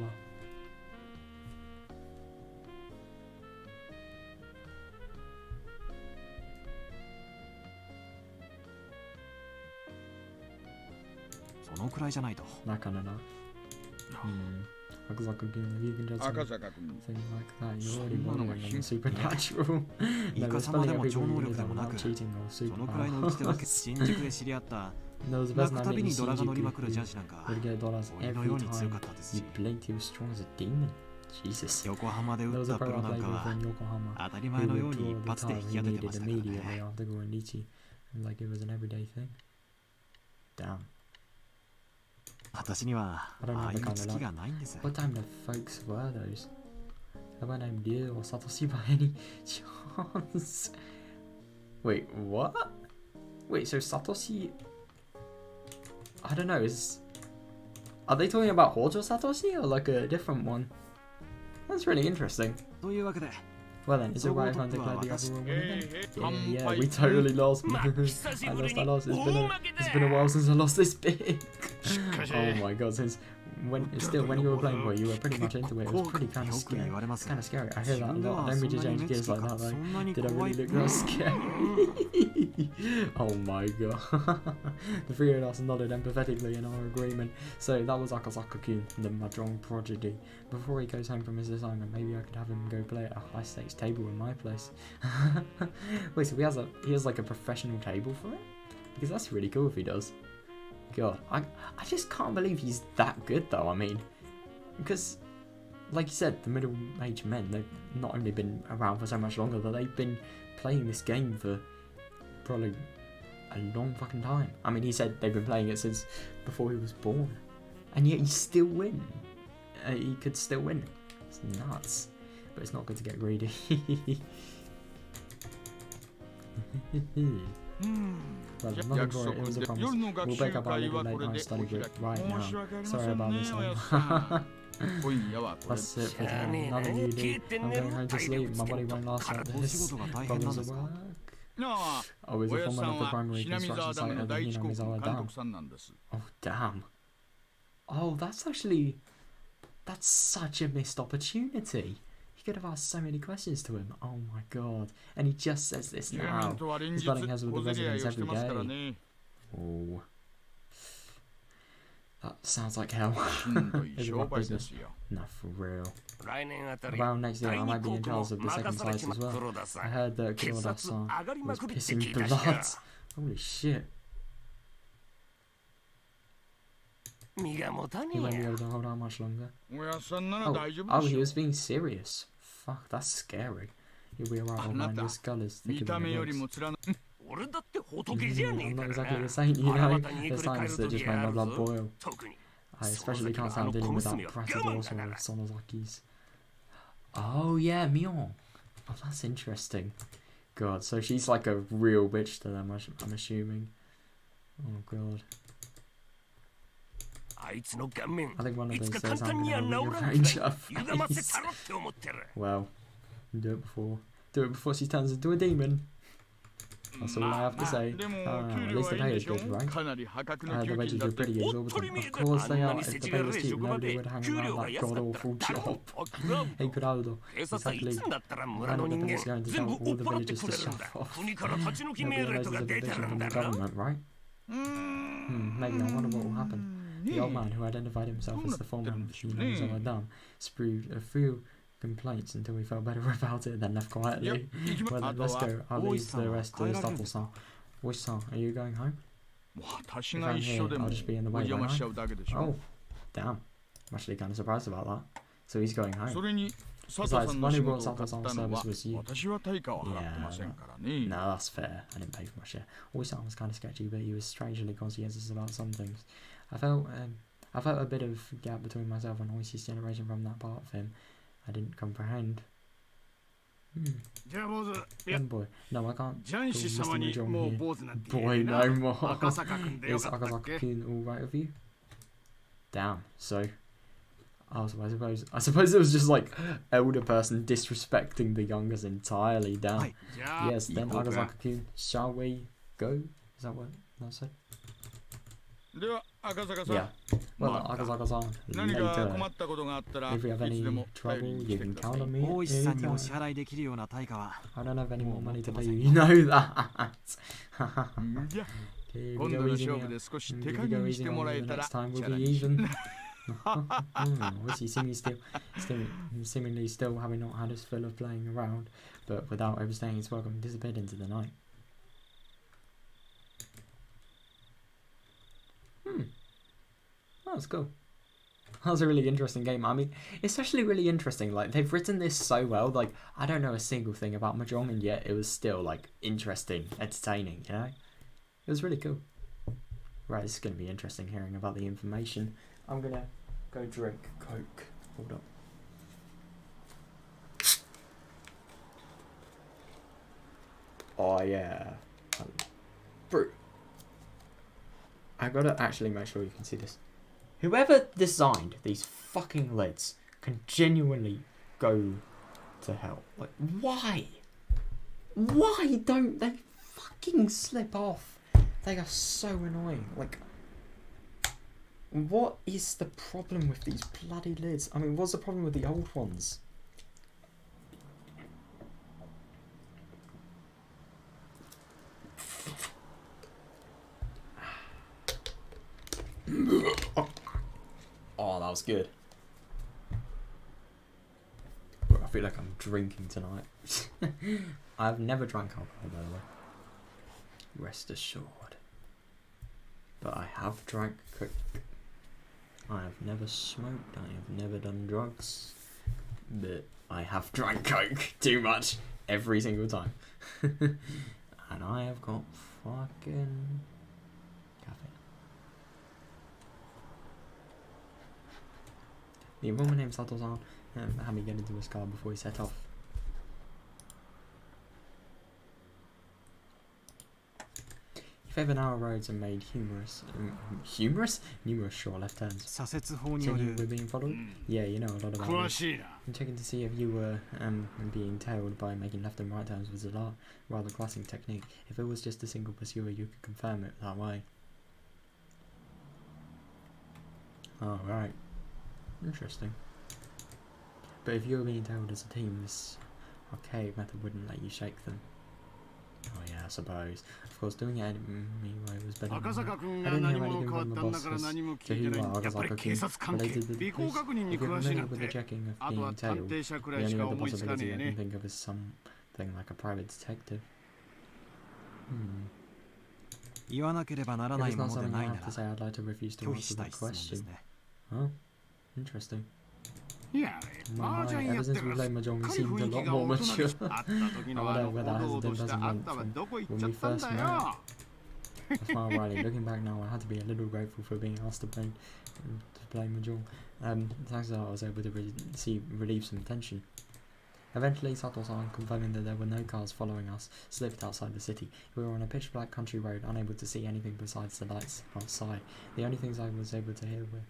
そのくらいじゃないと That kind of luck. Looks like a game that you can judge 赤 something 坂君 like that. You're already そんなの wondering は on ヒン the supernatural. イ No, カ there's 様 plenty で of も people 超 who 能 do 力で that もな without く cheating or そのくらいのうちでだけ superpowers. 新宿で知り合った No, the 泣 best く man たび in にドラが乗りま Shinjuku くるジャー who ジなんか would get dollars 鬼の every ように強 time かったです you し blinked. He was strong as a demon. Jesus. 横浜で There 打っ was a たプ pro ロ I なん played か with は in Yokohama 当たり who 前の would ように draw 一 the 発で tile 引き he 当てて needed ましたから immediately ね after going Ichi, like it was an everyday thing. Damn. 私には I don't あ have あい the う kind of 月 luck. がないんです What time the folks were those? They weren't named Yu or Satoshi by any chance. Wait, what? Wait, so Satoshi... I don't know, are they talking about Hojo Satoshi or like a different one? That's really interesting. というわけで Well then, is it right if I declare the overall winner then? Yeah, we totally lost. I lost. It's been a while since I lost this big. Oh my god, since when you were playing boy, you were pretty much into it. It was pretty kind of scary. Kind of scary. I hear that a lot. I don't mean to change gears like that though. Did I really look that scary? Oh my god. The three of us nodded empathetically in our agreement. So that was Akazaka-kun, the Mahjong prodigy. Before he goes home from his assignment, maybe I could have him go play at a high stakes table in my place. Wait, so he has like a professional table for it? Because that's really cool if he does. God, I just can't believe he's that good though. I mean, because like you said, the middle-aged men, they've not only been around for so much longer, but they've been playing this game for probably a long fucking time. I mean, he said they've been playing it since before he was born, and yet he still win. He could still win. It's nuts, but it's not good to get greedy. Well, nothing for it, it was a promise. We'll break up our little late night study group right now. Sorry about this. That's it for today. Nothing you do. I'm going home to sleep. My body won't last like this. Problems at work. I was a foreman of the primary construction site at the Himatsubushi Dam. Oh, damn. Oh, that's such a missed opportunity. He could have asked so many questions to him. Oh my god. And he just says this now. He's butting heads with the residents every day. Oh. That sounds like hell. Is it rough business? No, for real. Around next year, I might be in charge of the second slice as well. I heard that Kuroda-san was pissing blood. Holy shit. He won't be able to hold out much longer. Oh, he was being serious. Fuck, that's scary. He'll be alright, old man. Your skull is thicker than it looks. I'm not exactly a saint, you know. There's times that just make my blood boil. I especially can't stand dealing with that Pratidors or Sonozakis. Oh yeah, Mion. Oh, that's interesting. God, so she's like a real bitch to them, I'm assuming. Oh god. I think one of these days I'm gonna rearrange her face. Well, do it before she turns into a demon. That's all I have to say. At least the pay is good, right? The wages are pretty exorbitant. Of course they are. If the pay was cheap, nobody would hang around that god-awful job. Hey, Kurado. Exactly. When the police going to tell all the villagers to shut off. Nobody realizes a division from the government, right? Maybe. I wonder what will happen. The old man, who identified himself as the foreman of the Himatsubushi Dam, spewed a few complaints until we felt better about it, then left quietly. Well, then, let's go. I'll leave the rest to Stoffel-san. Wish-san, are you going home? If I'm here, I'll just be in the way, won't I? Oh, damn. I'm actually kind of surprised about that. So he's going home. Besides, the one who brought Sato-san's service was you. Yeah, no, that's fair. I didn't pay for my share. Wish-san was kind of sketchy, but he was strangely conscientious about some things. I felt a bit of gap between myself and Oishi's generation from that part of him I didn't comprehend. Boy, no, I can't. Boy, no more. Is Akazaka-kun alright with you? Damn. So, I suppose it was just like elder person disrespecting the youngers entirely. Damn. Yes, then Akazaka-kun, shall we go? Is that what I said? Yeah. Well, Akazaka-san, later. If we have any trouble, you can count on me anytime. I don't have any more money to pay you. You know that. If you go easy on me the next time, we'll be even. Seemingly still having not had his fill of playing around, but without overstaying his welcome, disappeared into the night. Oh, that's cool. That was a really interesting game. I mean, it's actually really interesting. Like, they've written this so well. Like, I don't know a single thing about Mahjong, and yet it was still, like, interesting, entertaining, you know? It was really cool. Right, this is going to be interesting hearing about the information. I'm going to go drink Coke. Hold up. Oh, yeah. Brew. I gotta actually make sure you can see this. Whoever designed these fucking lids can genuinely go to hell. Like, why? Why don't they fucking slip off? They are so annoying. Like, What is the problem with these bloody lids? I mean, what's the problem with the old ones? Oh, that was good. I feel like I'm drinking tonight. I've never drank alcohol, by the way. Rest assured. But I have drank Coke. I have never smoked, I have never done drugs. But I have drank Coke too much every single time. And I have got fucking caffeine. The woman named Sato-san had me get into his car before he set off. He favored narrow roads and made numerous short left turns. 左折法に So よ you る were being followed? Yeah, you know a lot about 詳 this. しいな。 I'm checking to see if you were being tailed by making left and right turns was a rather classic technique. If it was just a single pursuer, you could confirm it that way. Oh, right. Interesting. But if you were being tailed as a team, this archaic method wouldn't let you shake them. Oh yeah, I suppose. Of course, doing it anyway was better 赤 than 坂 that. 君 I が didn't 何 hear 者 anything かわ from っ the たんだから bosses. 何も So 聞いて who ない。 are やっぱり Agasaka 警 King 察関係 related to the 尾行確認に If you're 詳しいな familiar ん with the て checking of あとは being 探 tailed, 偵者く the らいし only か other 思いつかね possibility え I can ね。 think of is something like a private detective. 言わなければなら If ない it's も not ので something な I いな have ら to say, I'd like to refuse to 拒否 answer したい that 質問です question. ね。 Oh, interesting. いや、 My, 麻雀 ever やって か since we らす played っ Mahjong, we かり seemed 雰 a 囲気 lot が more 大人び mature. て会った時のあ I の wonder お whether どお it ど has した been あ doesn't んたは from どこ行っ when ちゃ we ったん first だ met. よ。 I smiled wryly. Looking back now, I had to be a little grateful for being asked to play Mahjong. Thanks to that, I was able to relieve some tension. Eventually, Sato-san, confirming that there were no cars following us, slipped outside the city. We were on a pitch-black country road, unable to see anything besides the lights outside. The only things I was able to hear were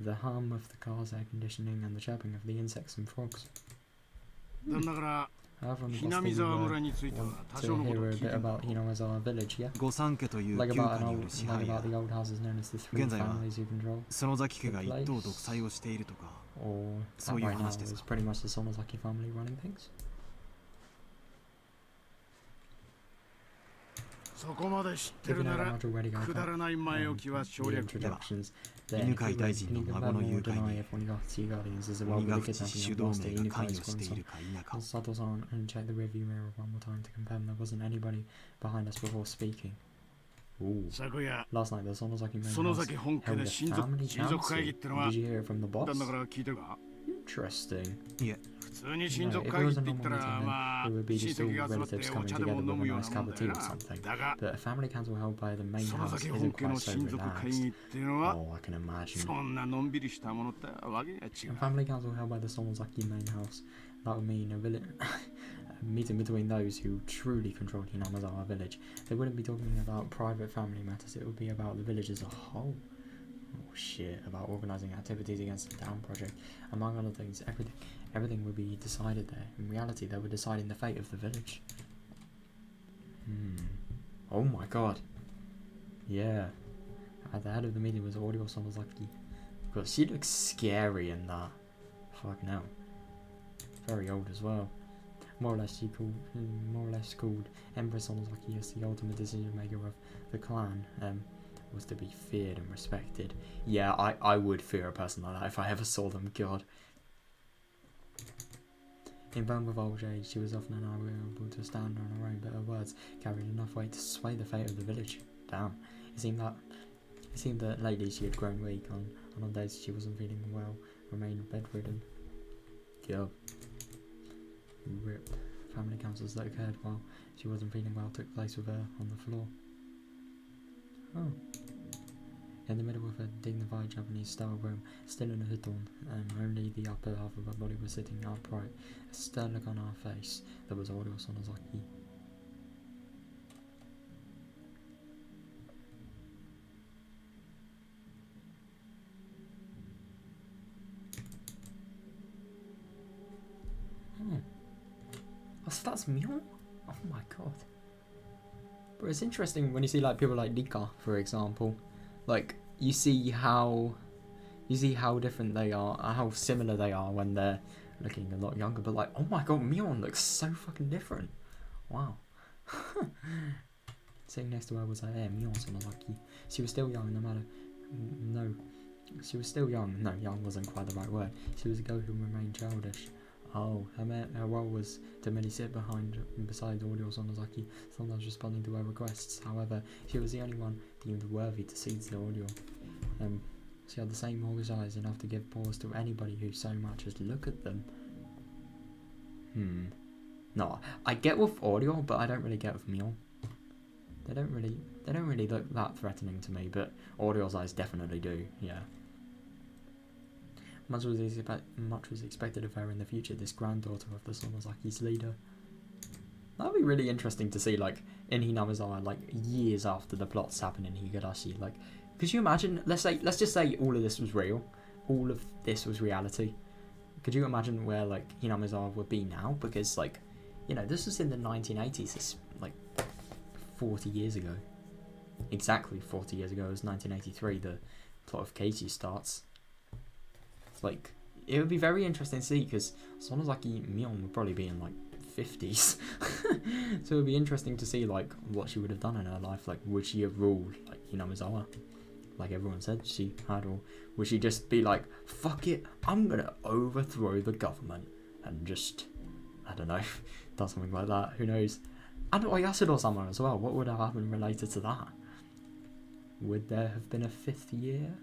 the hum of the car's air conditioning and the chirping of the insects and frogs. だから However, on the ひ bus な they み沢 were 村については want 多 to 少のこと hear を a 聞いて bit みた about Hinawazawa village, yeah? 御三家という Like 旧 about 家 an によ old, る支 like 配 about や the old houses known as the three 現在は families you control. 園崎家が一党独裁をしているとか Or So that you right now honest as is pretty much the Sonozaki family running things. そこまで知って If る you know な that ら much already, I くだらない前置きは the 省略。 introductions. Then, if 犬 you 飼 would, 大臣 can の you 孫 confirm の or 誘拐 deny に if Onigashii Guardians is involved 鬼 with ヶ the 淵 kidnapping 主 of 導 Master 名が Inukai 関与してい grandson? るか否か Sato-san and check the rearview mirror one more time to confirm there wasn't anybody behind us before speaking. Ooh. 昨夜 Last night, the Sonozaki main 園 house 崎本家 held で a 親 family 族会議 council. ってのは Did you hear it from the だ boss? んだから聞いたか。 Interesting. いえ普通に親族会議って言ったらまあ It would be 親 just all 戚が集まって relatives お coming 茶でも together 飲 with む a よう nice なもん cup of だ tea よ or な。 something. だが But a family council held by the main 園 house 崎 isn't 本家 quite の so 親族会議 relaxed. っていうのは Oh, I can imagine. そんなのんびりしたものってわけが違 A う。 family council held by the Sonozaki main house. That would mean a meeting between those who truly controlled Hinamazawa village. They wouldn't be talking about private family matters, it would be about the village as a whole. Oh shit, about organising activities against the town project. Among other things, everything would be decided there. In reality, they were deciding the fate of the village. Oh my god. Yeah. At the head of the meeting was Audio Sonozaki. God, she looks scary in that. Fuck no. Very old as well. More or less called Empress Sonozaki as the ultimate decision maker of the clan. Was to be feared and respected. Yeah, I would fear a person like that if I ever saw them. God. Infirm with old age, she was often unable to stand on her own, but her words carried enough weight to sway the fate of the village. Damn. It seemed that lately she had grown weak. On days she wasn't feeling well, remained bedridden. God. Rip. Family councils that occurred while she wasn't feeling well took place with her on the floor. Oh. In the middle of a dignified Japanese-style room, still in a futon, only the upper half of her body was sitting upright. A stern look on her face. There was Audio Sonozaki. Oh, so that's Mule? Oh my god. But it's interesting when you see like people like Nika, for example. Like, you see how You see how different they are, how similar they are when they're looking a lot younger. But like, oh my god, Mion looks so fucking different. Wow. Sitting next to her was Mion Sonozaki. She was still young, no matter. No. She was still young. No, young wasn't quite the right word. She was a girl who remained childish. Oh, her role was to merely sit beside Audio Sonozaki, sometimes responding to her requests. However, she was the only one deemed worthy to seize the audio. She had the same hawkish eyes enough to give pause to anybody who so much as look at them. No, I get with audio, but I don't really get with Mion. They don't really look that threatening to me, but Audio's eyes definitely do, yeah. Much was expected of her in the future, this granddaughter of the Sonozaki's leader. That'd be really interesting to see, like, in Hinamizawa, like, years after the plots happen in Higurashi. Like, could you imagine, let's just say all of this was real, all of this was reality. Could you imagine where, like, Hinamizawa would be now? Because, like, you know, this was in the 1980s, it's, like, 40 years ago. Exactly 40 years ago, it was 1983, the plot of Keiji starts. It's like, it would be very interesting to see, because Sonozaki Mion would probably be in, like, 50s. So it would be interesting to see, like, what she would have done in her life. Like, would she have ruled, like, Hinamizawa, like everyone said she had, or would she just be like, fuck it, I'm gonna overthrow the government, and just, I don't know, done something like that, who knows. And Oyasudo-sama as well, what would have happened related to that? Would there have been a 5th year?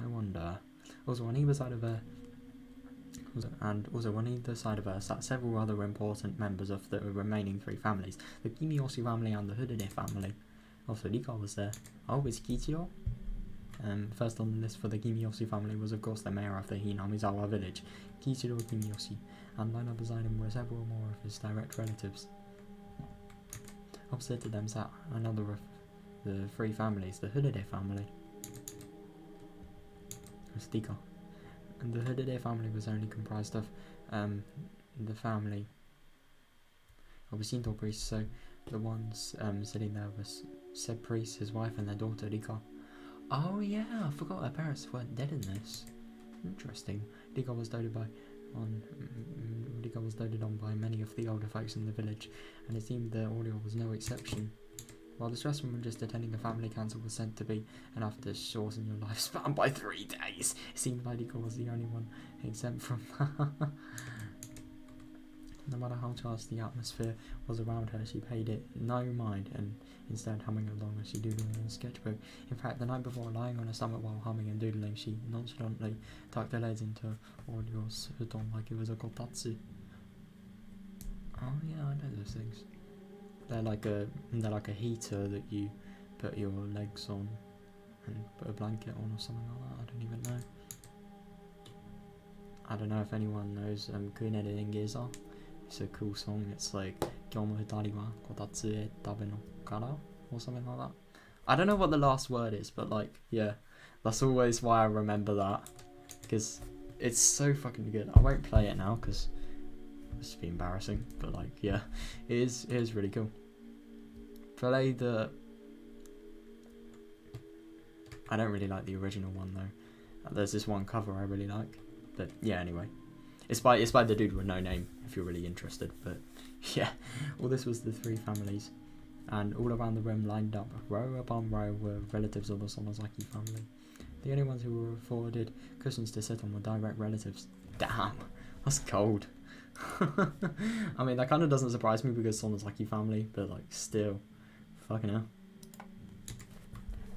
I wonder. Also, on either side of her, sat several other important members of the remaining 3 families, the Kimiyoshi family and the Hudede family. Also, Rika was there. Oh, is Kiichiro? First on the list for the Kimiyoshi family was, of course, the mayor of the Hinamizawa village, Kiichiro Kimiyoshi, and line up beside him were several more of his direct relatives. Opposite to them sat another of the 3 families, the Hudede family. Stika. And the Hudede family was only comprised of the family of a Shinto priest, so the ones sitting there was said priest, his wife, and their daughter Rika. Oh yeah, I forgot her parents weren't dead in this. Interesting. Rika was doted on by many of the older folks in the village, and it seemed the audio was no exception. While the stress from just attending a family council was said to be enough to shorten your lifespan by 3 days, it seemed like Rika was the only one exempt from that. No matter how charged the atmosphere was around her, she paid it no mind, and instead humming along as she doodled in a sketchbook. In fact, the night before, lying on her stomach while humming and doodling, she nonchalantly tucked her legs into Audio's futon like it was a kotatsu. Oh yeah, I know those things. They're like a heater that you put your legs on and put a blanket on or something like that. I don't even know. I don't know if anyone knows Kunere Ingeza. It's a cool song. It's like Kyomo Hitari wa Kotatsu e Tabe no Kara or something like that. I don't know what the last word is, but like, yeah, that's always why I remember that, because it's so fucking good. I won't play it now because it's be embarrassing, but like, yeah, it is really cool. Play the. I don't really like the original one though. There's this one cover I really like, but yeah, anyway. It's by the dude with no name, if you're really interested. But yeah, all this was the 3 families, and all around the room, lined up row upon row, were relatives of the Sonozaki family. The only ones who were afforded cushions to sit on were direct relatives. Damn, that's cold. I mean, that kind of doesn't surprise me because Sonozaki family, but like, still, fucking hell.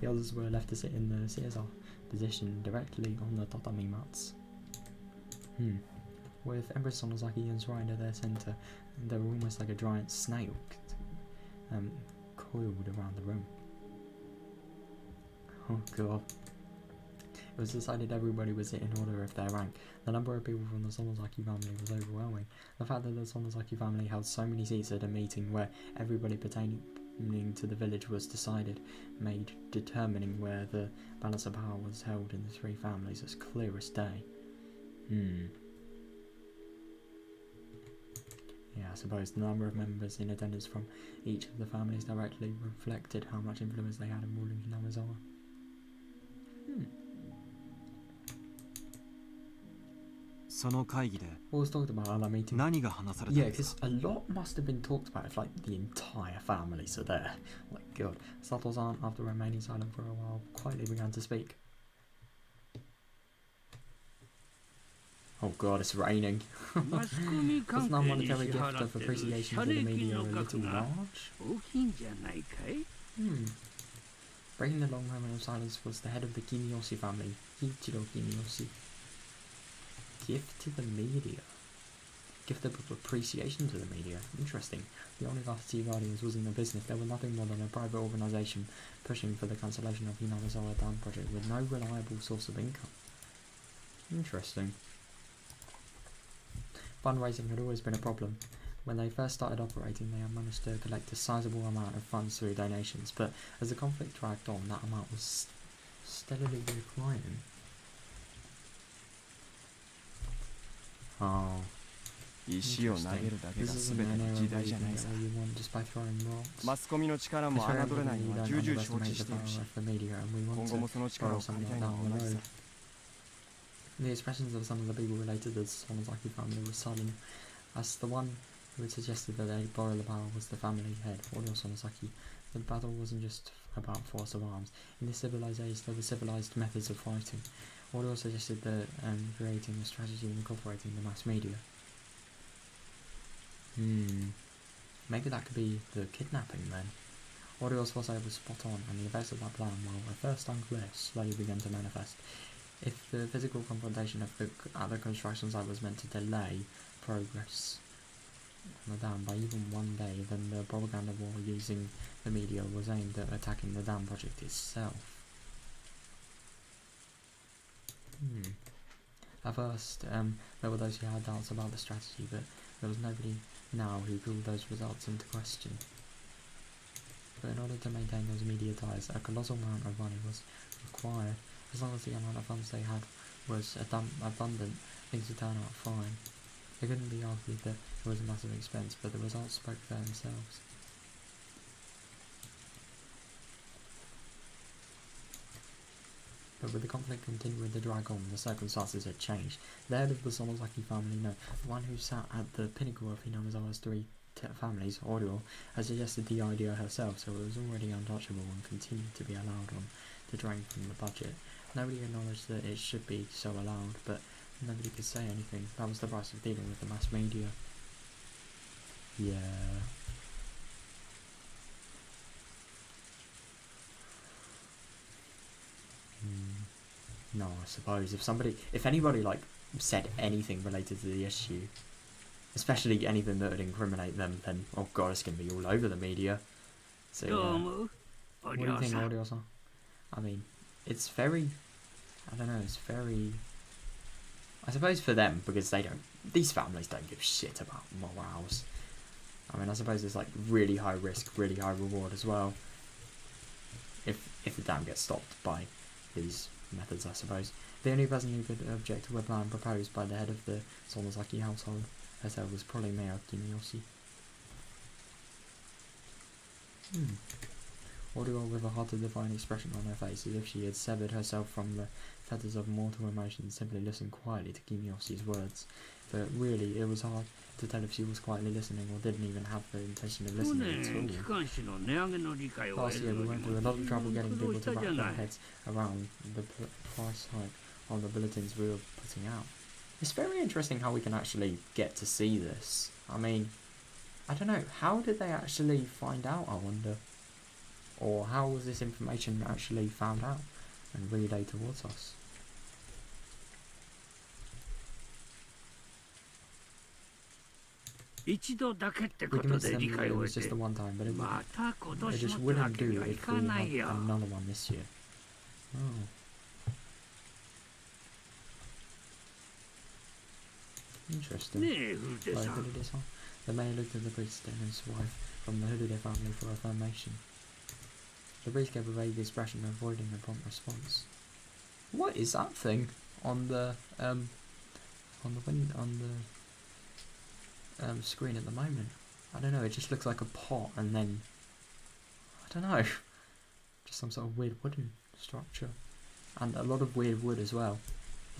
The others were left to sit in the Caesar position directly on the tatami mats. With Empress Sonozaki enshrined at their centre, they were almost like a giant snail coiled around the room. Oh god. It was decided everybody was in order of their rank. The number of people from the Sonozaki family was overwhelming. The fact that the Sonozaki family held so many seats at a meeting where everybody pertaining to the village was decided made determining where the balance of power was held in the 3 families as clear as day. Yeah, I suppose the number of members in attendance from each of the families directly reflected how much influence they had in ruling Hinamizawa. その会議で What was talked about at that meeting? 何が話されたん Yeah, です because か a lot must have been talked about if like the entire families are there. Like, God. Sato's aunt, after remaining silent for a while, quietly began to speak. Oh God, it's raining. マスコミ Does 関 an 係に unmonetary 支 gift 払 of ってる appreciation 謝 to the 礼 media 金 a の little 額が large? 大きいんじゃないかい？ Breaking the long moment of silence was the head of the Kimiyoshi family, Ichiro Kimiyoshi. Gift to the media. Gift of appreciation to the media. Interesting. The only Tea Guardians was in the business. They were nothing more than a private organisation pushing for the cancellation of Hinamizawa Dam project with no reliable source of income. Interesting. Fundraising had always been a problem. When they first started operating, they had managed to collect a sizable amount of funds through donations, but as the conflict dragged on, that amount was steadily declining. Oh. 石を投げるだけが This 全 isn't て an の era 時 where 代 you じゃ can ない get さ where you want just by throwing rocks. マスコミの力も It's very 侮れない evident の you は don't 重々承 underestimate 知 the している power し of the media, and we 今 want 後も to その力 borrow を借 some り of た that いのは down 同 the じ road. さ The expressions of some of the people related to the Sonozaki family were sudden, as the one who had suggested that they borrow the power was the family head, Oryo Sonozaki. The battle wasn't just about force of arms. In this civilized age, there were civilized methods of fighting. Oryo suggested that creating a strategy incorporating the mass media. Maybe that could be the kidnapping then. Orio's foresight was spot on, and the effects of that plan, while at first unclear, slowly began to manifest. If the physical confrontation at the construction site was meant to delay progress on the dam by even one day, then the propaganda war using the media was aimed at attacking the dam project itself. At first, there were those who had doubts about the strategy, but there was nobody now who called those results into question. But in order to maintain those media ties, a colossal amount of money was required. As long as the amount of funds they had was abundant, things would turn out fine. It couldn't be argued that it was a massive expense, but the results spoke for themselves. But with the conflict continuing to drag on, the circumstances had changed. The head of the Sonozaki family, no, the one who sat at the pinnacle of Hinamizawa's three families, Oryo, had suggested the idea herself, so it was already untouchable and continued to be allowed on to drain from the budget. Nobody acknowledged that it should be so allowed, but nobody could say anything. That was the price of dealing with the mass media. Yeah. No, I suppose if anybody like said anything related to the issue, especially anything that would incriminate them, then oh god, it's gonna be all over the media. So what do you think, Audio-san? I mean, it's very, I don't know, it's very, I suppose for them, because these families don't give shit about morals. I mean, I suppose it's like really high risk, really high reward as well. If the dam gets stopped by these methods, I suppose. The only person who could object to a plan proposed by the head of the Sonozaki household herself was probably Mayor Kimiyoshi. Audio with a hard-to-define expression on her face, as if she had severed herself from the fetters of mortal emotion, simply listened quietly to Kimiyoshi's words. But really, it was hard to tell if she was quietly listening or didn't even have the intention of listening at all. Last year, we went through a lot of trouble getting people to wrap their heads around the price hike on the bulletins we were putting out. It's very interesting how we can actually get to see this. I mean, I don't know, how did they actually find out, I wonder? Or how was this information actually found out and relayed towards us? We convinced them that it was just the one time, but it just wouldn't do if we had another one this year. Oh. Interesting. The mayor looked at the priest and his wife from the Hulude family for affirmation. The priest gave a vague expression, avoiding a prompt response. What is that thing on the screen at the moment? I don't know. It just looks like a pot, and then I don't know, just some sort of weird wooden structure, and a lot of weird wood as well.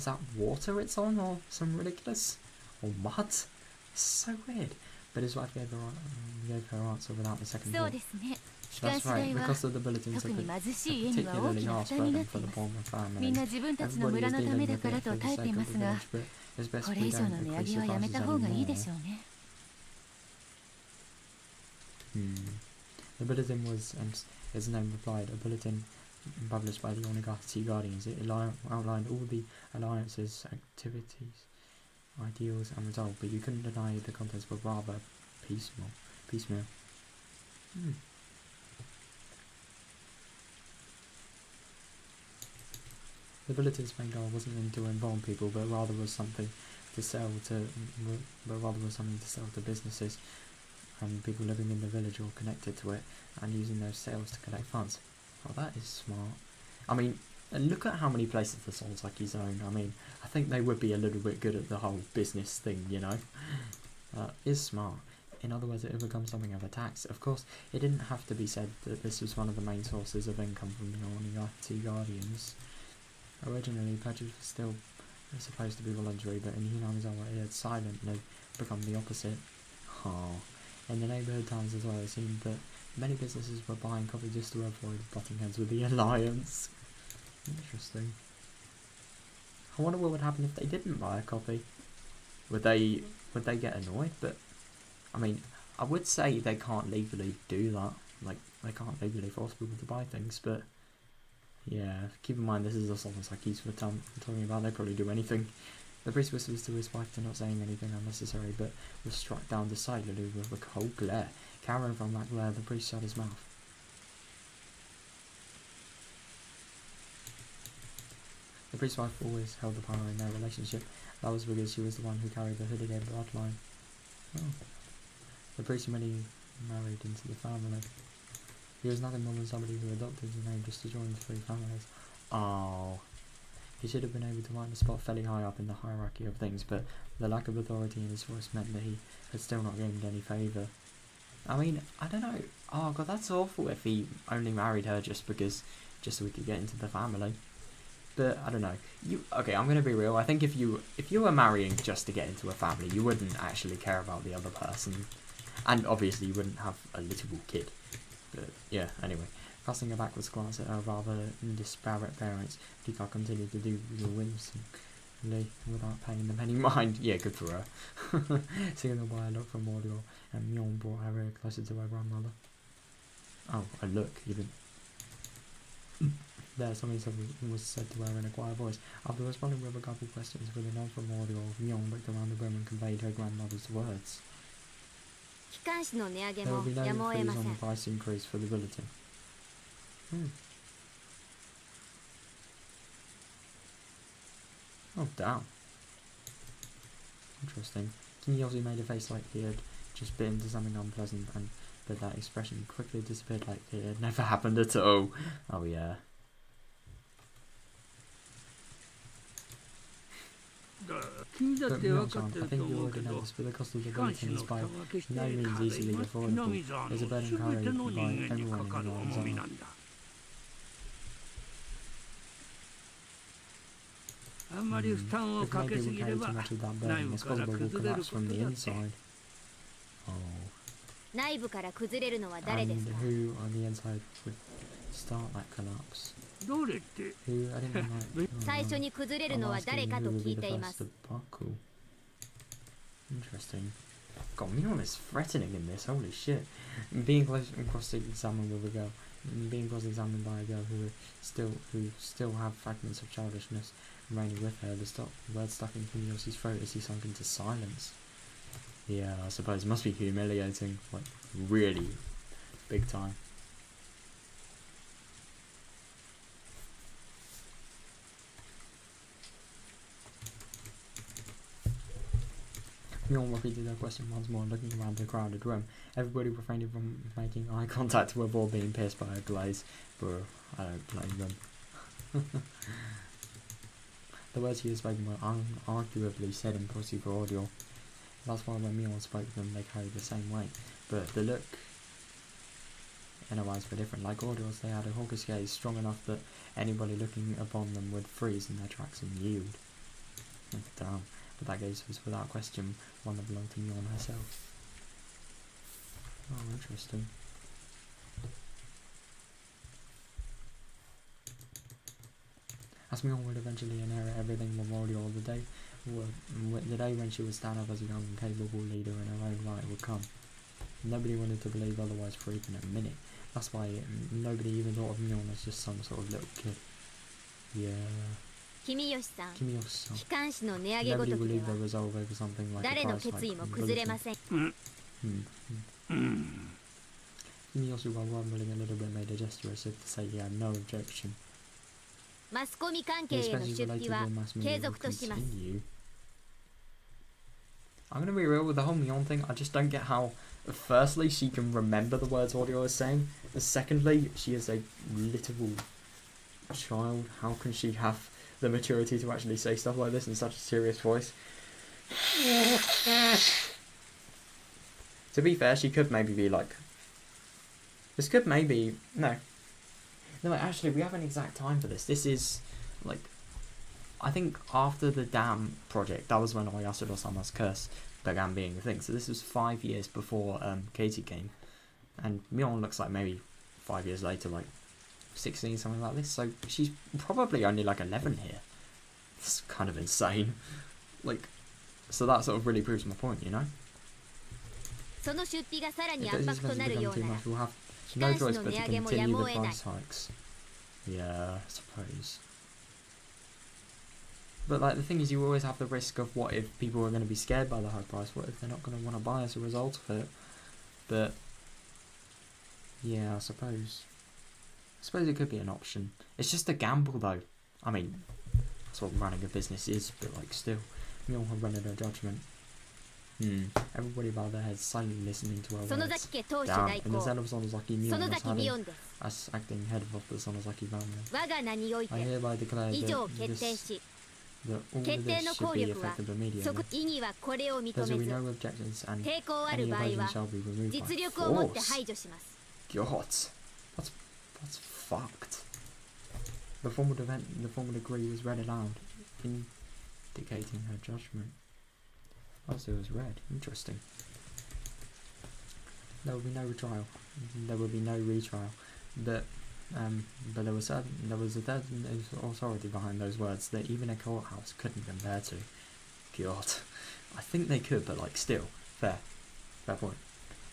Is that water it's on, or some ridiculous, or mud? It's so weird. But his wife gave her answer without a second そう thought. ですね。機 That's 関 right. 士代は Because of the bulletins, 特 it に could 貧しい家には大 particularly きな harsh 負担にな burden って for い the ます。 Pullman family. みんな自分たちの Everybody 村 is のため dealing だ with から it と for the 耐えて sake い of ま the すが、 village, but it's best こ we れ以上 don't の値上 increase げ the はやめ prices た方がいいで anymore. しょうね。The bulletin was, and its name replied, a bulletin published by the Higurashi Guardians. It outlined all the alliance's activities, ideals, and results, but you couldn't deny the contents were rather piecemeal. The bulletin's main goal wasn't meant to involve people, but rather was something to sell to businesses and people living in the village or connected to it, and using those sales to collect funds. Oh, that is smart. I mean, and look at how many places the Solsaki's own. I mean, I think they would be a little bit good at the whole business thing, you know. Is smart. In other words, it would become something of a tax. Of course, it didn't have to be said that this was one of the main sources of income from the Onigashiki Guardians. Originally, purchase was still supposed to be voluntary, but in Hinamizawa it had silently become the opposite. Oh. In the neighbourhood towns as well, it seemed that many businesses were buying coffee just to avoid butting heads with the Alliance. Interesting. I wonder what would happen if they didn't buy a copy. Would they get annoyed? But I mean, I would say they can't legally do that. Like, they can't legally force people to buy things, but yeah, keep in mind this is a Solsaki's we're talking about. They probably do anything. The priest whispers to his wife to not saying anything unnecessary, but was struck down decidedly with a cold glare. Cowering from that glare, the priest shut his mouth. The priest's wife always held the power in their relationship. That was because she was the one who carried the Hidegate bloodline. Oh. The priest merely married into the family. He was nothing more than somebody who adopted the name just to join the three families. Oh. He should have been able to find a spot fairly high up in the hierarchy of things, but the lack of authority in his voice meant that he had still not gained any favour. I mean, I don't know. Oh god, that's awful if he only married her just so we could get into the family. But I don't know. Okay, I'm gonna be real. I think if you were marrying just to get into a family, you wouldn't actually care about the other person, and obviously you wouldn't have a little kid. But yeah, anyway. Casting a backwards glance at her rather disparate parents, Tika continued to do the whimsically without paying them any mind. Yeah, good for her. Signaled by a look from Mordial, and Myon brought her very closer to her grandmother. Oh, a look, even. There, something was said to her in a quiet voice. After responding with a couple questions with a nod from Mordial, Myon looked around the room and conveyed her grandmother's words. There will be no freeze on the price increase for the bulletin. Oh, damn. Interesting. Kiyoshi made a face like he had just bit into something unpleasant, but that expression quickly disappeared like it had never happened at all. Oh, yeah. But Myon-san, I think you already know this, but the cost of the bulletin is by no means easily affordable. There's a burden carried by everyone in Hinamizawa. If maybe we carry too much of that burden, it's possible we'll collapse from the inside. Oh. And who on the inside would start that collapse? Who? I didn't like. I'm asking who would be the first to buckle. Interesting. God, Myon is threatening in this. Holy shit! Being cross-examined with a girl, being cross-examined by a girl who still have fragments of childishness remaining with her. The word stuck in Kiyoshi's throat as he sunk into silence. Yeah, I suppose it must be humiliating, like really big time. Myon repeated her question once more, looking around the crowded room. Everybody refrained from making eye contact to avoid being pierced by her glaze. Bro, I don't blame them. The words he had spoken were unarguably said in procedure. That's why when Myon spoke them, they carried the same weight. But the look in their eyes were different. Like Audios, they had a hawkish gaze strong enough that anybody looking upon them would freeze in their tracks and yield. Damn. But that gaze was without question one that belonged to Mion herself. Oh, interesting. As Mion would eventually inherit everything Memorial the day when she would stand up as a young and capable leader in her own right would come. Nobody wanted to believe otherwise for even a minute. That's why nobody even thought of Mion as just some sort of little kid. Yeah. Kimiyoshi-san, Kimiyoshi-san. 機関士の値上げご Nobody と will きで leave は their resolve over something like 誰 a の price 決意 hike も from 崩れま bulletin. せん。 Kimiyoshi, while rumbling a little bit, made a gesture as if to say he had no objection. マスコミ関 The 係への especially 出 related 費は to mass 継 media will 続とします。 continue. I'm gonna be real with the whole Mion thing. I just don't get how, firstly, she can remember the words audio is saying. And secondly, she is a literal child. How can she have the maturity to actually say stuff like this in such a serious voice? To be fair, she could maybe be like... This could maybe... No, actually, we have an exact time for this. This is, like... I think after the dam project, that was when Oyasuro-sama's curse began being a thing. So this was 5 years before Katie came. And Mion looks like maybe 5 years later, like 16, something like this. So she's probably only like 11 here. It's kind of insane. Like, so that sort of really proves my point, you know? その出費がさら If に this 圧 is 迫と going な to るよ become う too なら much, we'll have 機 no 関士 choice の but 値 to 上げもや continue むを the 得ない。 price hikes. Yeah, I suppose. But like the thing is, you always have the risk of what if people are going to be scared by the high price? What if they're not going to want to buy as a result of it? But yeah, I suppose it could be an option. It's just a gamble, though. I mean, that's what running a business is. But like, still, we all have rendered a judgment. Everybody bowed their heads, silently listening to her 園 words. 崎家当主 Damn, 代 in the 行 zen of Sonozaki Mion 園 as 崎美 having 音です。 as acting head of the Sonozaki family. 我が名におい I て hereby declare 以 that 上決定 this し、 that all of 決定 this の should 効 be 力は effective immediately. 即意義はこれを認 There め will be ず、 no objections and 抵抗あ any る場合 evasion は shall be removed by 実力をもって force. 排除します。 God, that's fucked. The formal decree was read aloud, indicating her judgment. Oh, so it was read. Interesting. There will be no retrial. There will be no retrial. But there was a certain authority behind those words that even a courthouse couldn't compare to. God, I think they could, but like still, fair point.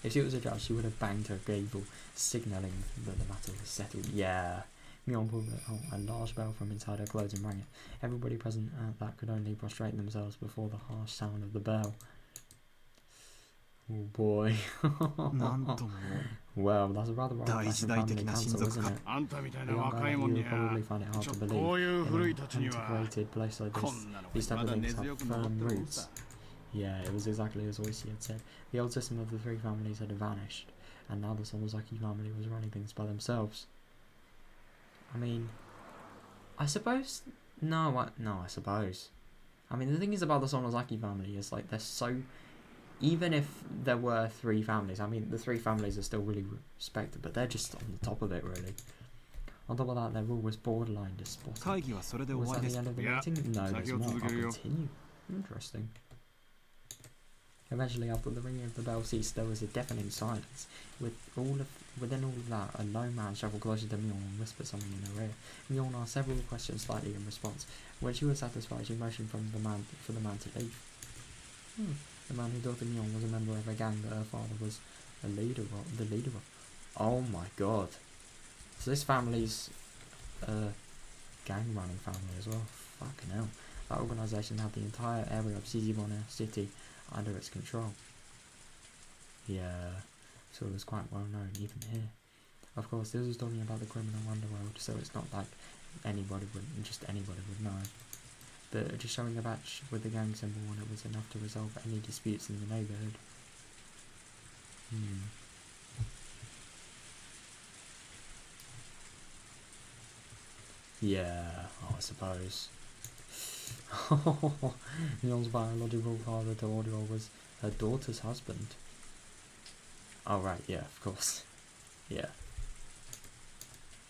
If she was a judge, she would have banged her gavel, signalling that the matter was settled. Yeah. Mion pulled a large bell from inside her clothes and rang it. Everybody present at that could only prostrate themselves before the harsh sound of the bell. Oh boy. なんとも Well, that's a rather old 大時代的 family な親 council, 族 isn't か it? あんたみたい A な young 若い guy も you んに would は probably find it hard ちょ to っと believe. こういう古い In た an ちには integrated place like こ this, んなの these type ま of だ things 根 have 強く残っ firm てるもん roots. さ Yeah, it was exactly as Oishi had said. The old system of the three families had vanished, and now the Sonozaki family was running things by themselves. I mean, I suppose... No, I suppose. I mean, the thing is about the Sonozaki family is, like, they're so... Even if there were three families, I mean, the three families are still really respected, but they're just on the top of it, really. On top of that, their rule was borderline despotic. 会議はそれで終 Was わ that り the です end of the Yeah. meeting? No, there's more. I'll 先を続けるよ。 continue. Interesting. Eventually, after the ringing of the bell ceased, there was a deafening silence. Within all of that, a low man shuffled closer to Mion and whispered something in her ear. Mion asked several questions slightly in response. When she was satisfied, she motioned for the man to leave. The man who thought that Mion was a member of a gang that her father was the leader of. Oh my god. So this family's gang running family as well. Fucking hell. That organisation had the entire area of Shizibone city under its control. Yeah, so it was quite well known even here. Of course, this was talking about the criminal underworld, so it's not like anybody would know. But just showing a badge with the gang symbol on it was enough to resolve any disputes in the neighbourhood. Yeah, I suppose. Mion's biological father to Audio was her daughter's husband. Oh right, yeah, of course. Yeah.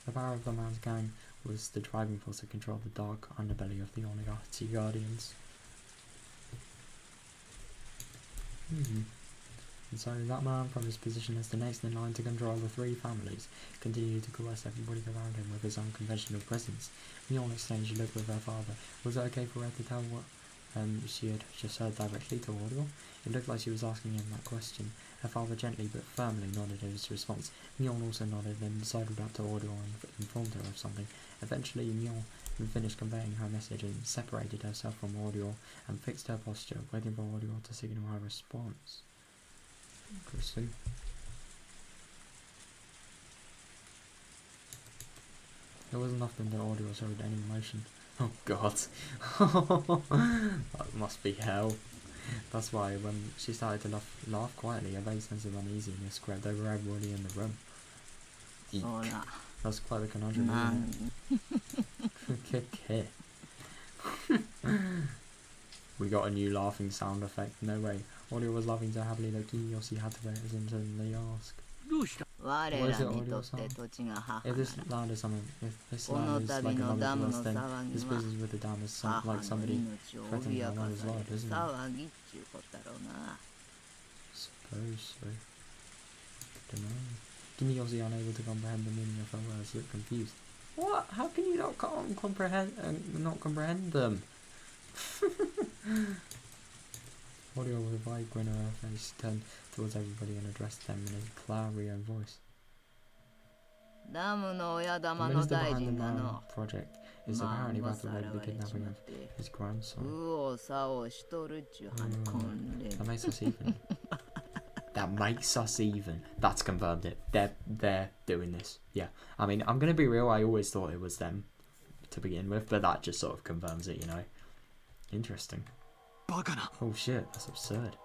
The power of the man's gang was the driving force that controlled the dark underbelly of the Onigashima Guardians. And so that man, from his position as the next in line to control the three families, continued to caress everybody around him with his unconventional presence. Mignon exchanged a look with her father. Was it okay for her to tell what she had just heard directly to Audible? It looked like she was asking him that question. Her father gently but firmly nodded at his response. Mignon also nodded and sidled up to Audible and informed her of something. Eventually, Mignon finished conveying her message and separated herself from Audible and fixed her posture, waiting for Audible to signal her response. Interesting. It wasn't often that Audible showed any emotion. Oh god. That must be hell. That's why when she started to laugh quietly, a vague sense of uneasiness crept over everybody in the room. Eek. That's quite the conundrum, isn't it? We got a new laughing sound effect. No way. Audio was laughing so happily that Kiyoshi had to hesitantly ask. What is it, Audio sound? If this land is something, if this land is like another to us, then this business with the dam is like somebody threatening our mother's life, isn't it? Suppose so. Don't know. Kiyoshi, unable to comprehend the meaning of her words, looked confused. What? How can you not comprehend them? Audio with a wide grin on her face turned towards everybody and addressed them in a clarion voice. The minister behind the Marin project is apparently about to raid the kidnapping of his grandson. That makes us even. That makes us even. That's confirmed it. They're doing this. Yeah. I mean, I'm gonna be real, I always thought it was them to begin with, but that just sort of confirms it, you know. Interesting. Oh shit, that's absurd.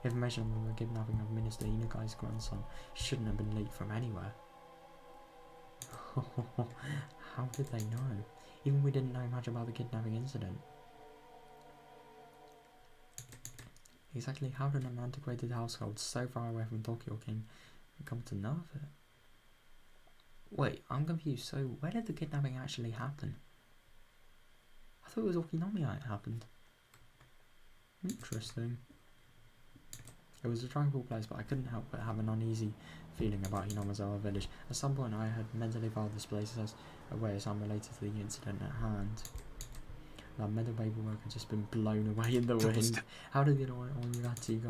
Information on the kidnapping of Minister Inagai's grandson shouldn't have been leaked from anywhere. How did they know? Even we didn't know much about the kidnapping incident. Exactly how did an antiquated household so far away from Tokyo King come to know of it? Wait, I'm confused. So where did the kidnapping actually happen? I thought it was Okinomiya it happened. Interesting. It was a tranquil place, but I couldn't help but have an uneasy feeling about Hinamazawa village. At some point I had mentally filed this place as a way as unrelated to the incident at hand. That metal paperwork had just been blown away in the wind. How did the Onigachi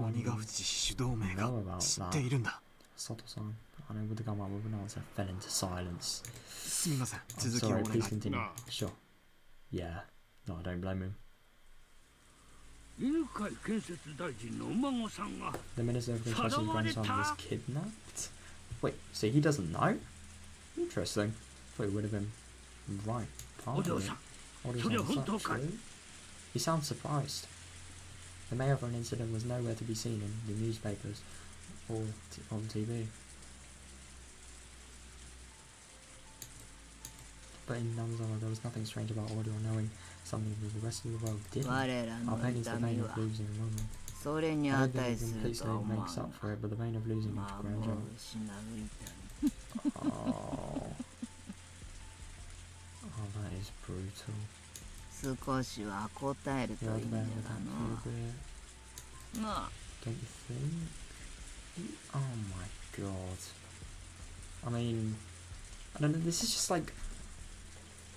know about that? Soto-san, unable to come up with an answer, fell into silence. I'm sorry, please continue. Sure. Yeah. No, I don't blame him. The Minister of Construction's grandson was kidnapped? Wait, so he doesn't know? Interesting. Thought he would have been right. He sounds surprised. The mayor of an incident was nowhere to be seen in the newspapers or on TV. But in Namazawa there was nothing strange about Audio knowing something that the rest of the world didn't. Our pain is the pain of losing a woman. I don't think it completely makes up for it, but the pain of losing each grandchild. Oh, that is brutal. Yeah, the man with that bit. Don't you think? Oh my god. I mean, I don't know, this is just like,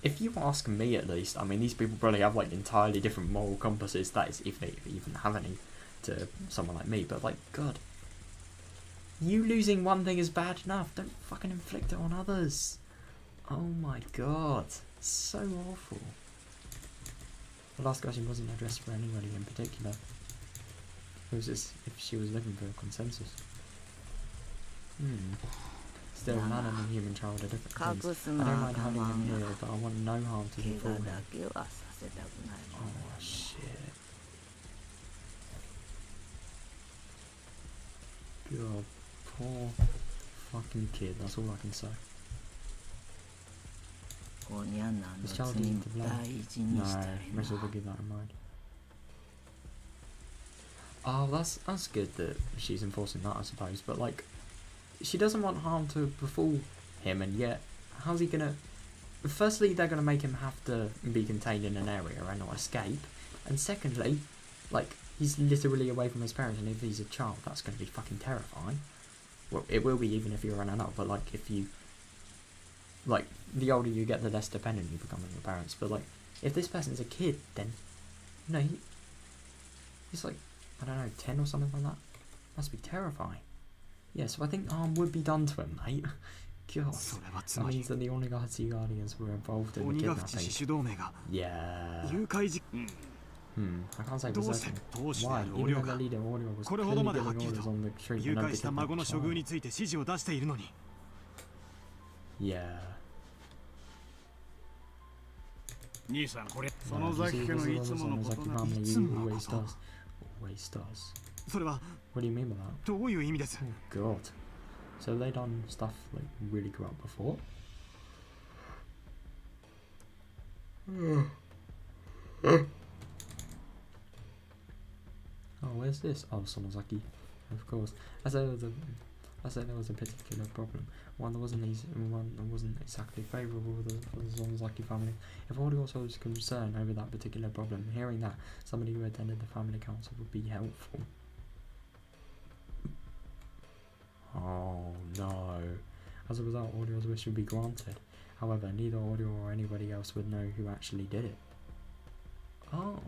if you ask me at least, I mean, these people probably have like entirely different moral compasses, that is, if they even have any, to someone like me, but like, god. You losing one thing is bad enough, don't fucking inflict it on others. Oh my god. So awful. The last question wasn't addressed for anybody in particular. It was just if she was looking for a consensus. Still, man and a human child are different things. I don't mind having him here, but I want no harm to befall him. Oh shit. God, poor fucking kid, that's all I can say. This child isn't to blame. No, Rachel will keep that in mind. Oh, that's good that she's enforcing that, I suppose, but like, she doesn't want harm to befall him, and yet, how's he gonna... Firstly, they're gonna make him have to be contained in an area and not escape, and secondly, like, He's literally away from his parents, and if he's a child, that's going to be fucking terrifying. Well, it will be even if you're an adult, but like if you, like, the older you get, the less dependent you become on your parents. But like, if this person's a kid, then, you know, he's like, I don't know, 10 or something like that. Must be terrifying. Yeah, so I think harm would be done to him, mate. God, that means that the Onigachi Guardians were involved in the kidnapping. Yeah. I can't say for certain. Why? Even though the leader Oreo was clearly giving orders on the treatment of the kidnapped child. Yeah. 兄さんこれ園崎家のいつものことなん Always does. Always does. それは What do you mean by that? どういう意味です Oh god. So they done stuff like really corrupt before? Oh, where's this? Oh, Sonozaki. Of course. I said there was a particular problem. One that wasn't exactly favourable for the Sonozaki family. If all also was concerned over that particular problem, hearing that somebody who attended the family council would be helpful. Oh no. As a result, Audio's wish would be granted. However, neither Audio or anybody else would know who actually did it. Oh.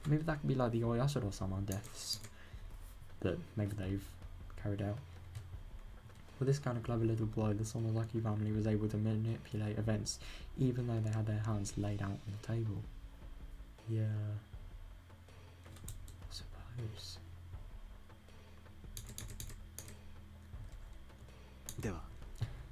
Maybe that could be like the Oyashiro-sama deaths that maybe they've carried out. With this kind of clever little ploy, the Sonozaki family was able to manipulate events even though they had their hands laid out on the table. Yeah. I suppose. では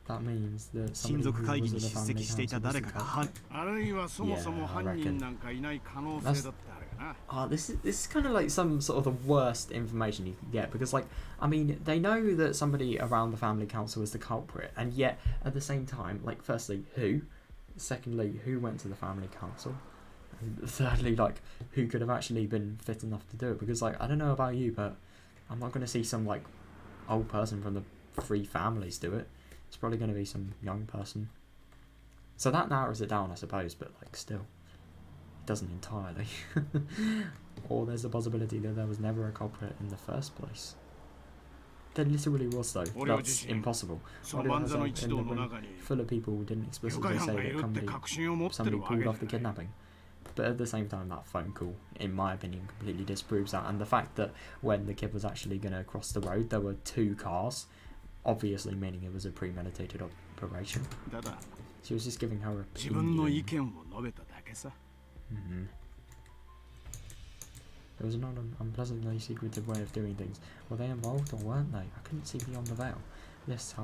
That means that 親 somebody 族 who 会議 was に at the 出席 family していた council 誰 was か the が犯 cult. あるいはそもそも犯人なんかいない可能性だってあるよな This is kind of like some sort of the worst information you can get, because like, I mean, they know that somebody around the family council is the culprit, and yet at the same time, like, firstly, who? Secondly, who went to the family council? And thirdly, like, who could have actually been fit enough to do it? Because like, I don't know about you, but I'm not going to see some like old person from the three families do it. It's probably going to be some young person. So that narrows it down, I suppose, but like still, it doesn't entirely. Or there's the possibility that there was never a culprit in the first place. There literally was though. That's impossible. Audio has in the room full of people who didn't explicitly say that somebody pulled off the kidnapping. But at the same time, that phone call, in my opinion, completely disproves that. And the fact that when the kid was actually going to cross the road, there were two cars, obviously meaning it was a premeditated operation. She was just giving her opinion. It was not an unpleasantly secretive way of doing things. Were they involved or weren't they? I couldn't see beyond the veil. This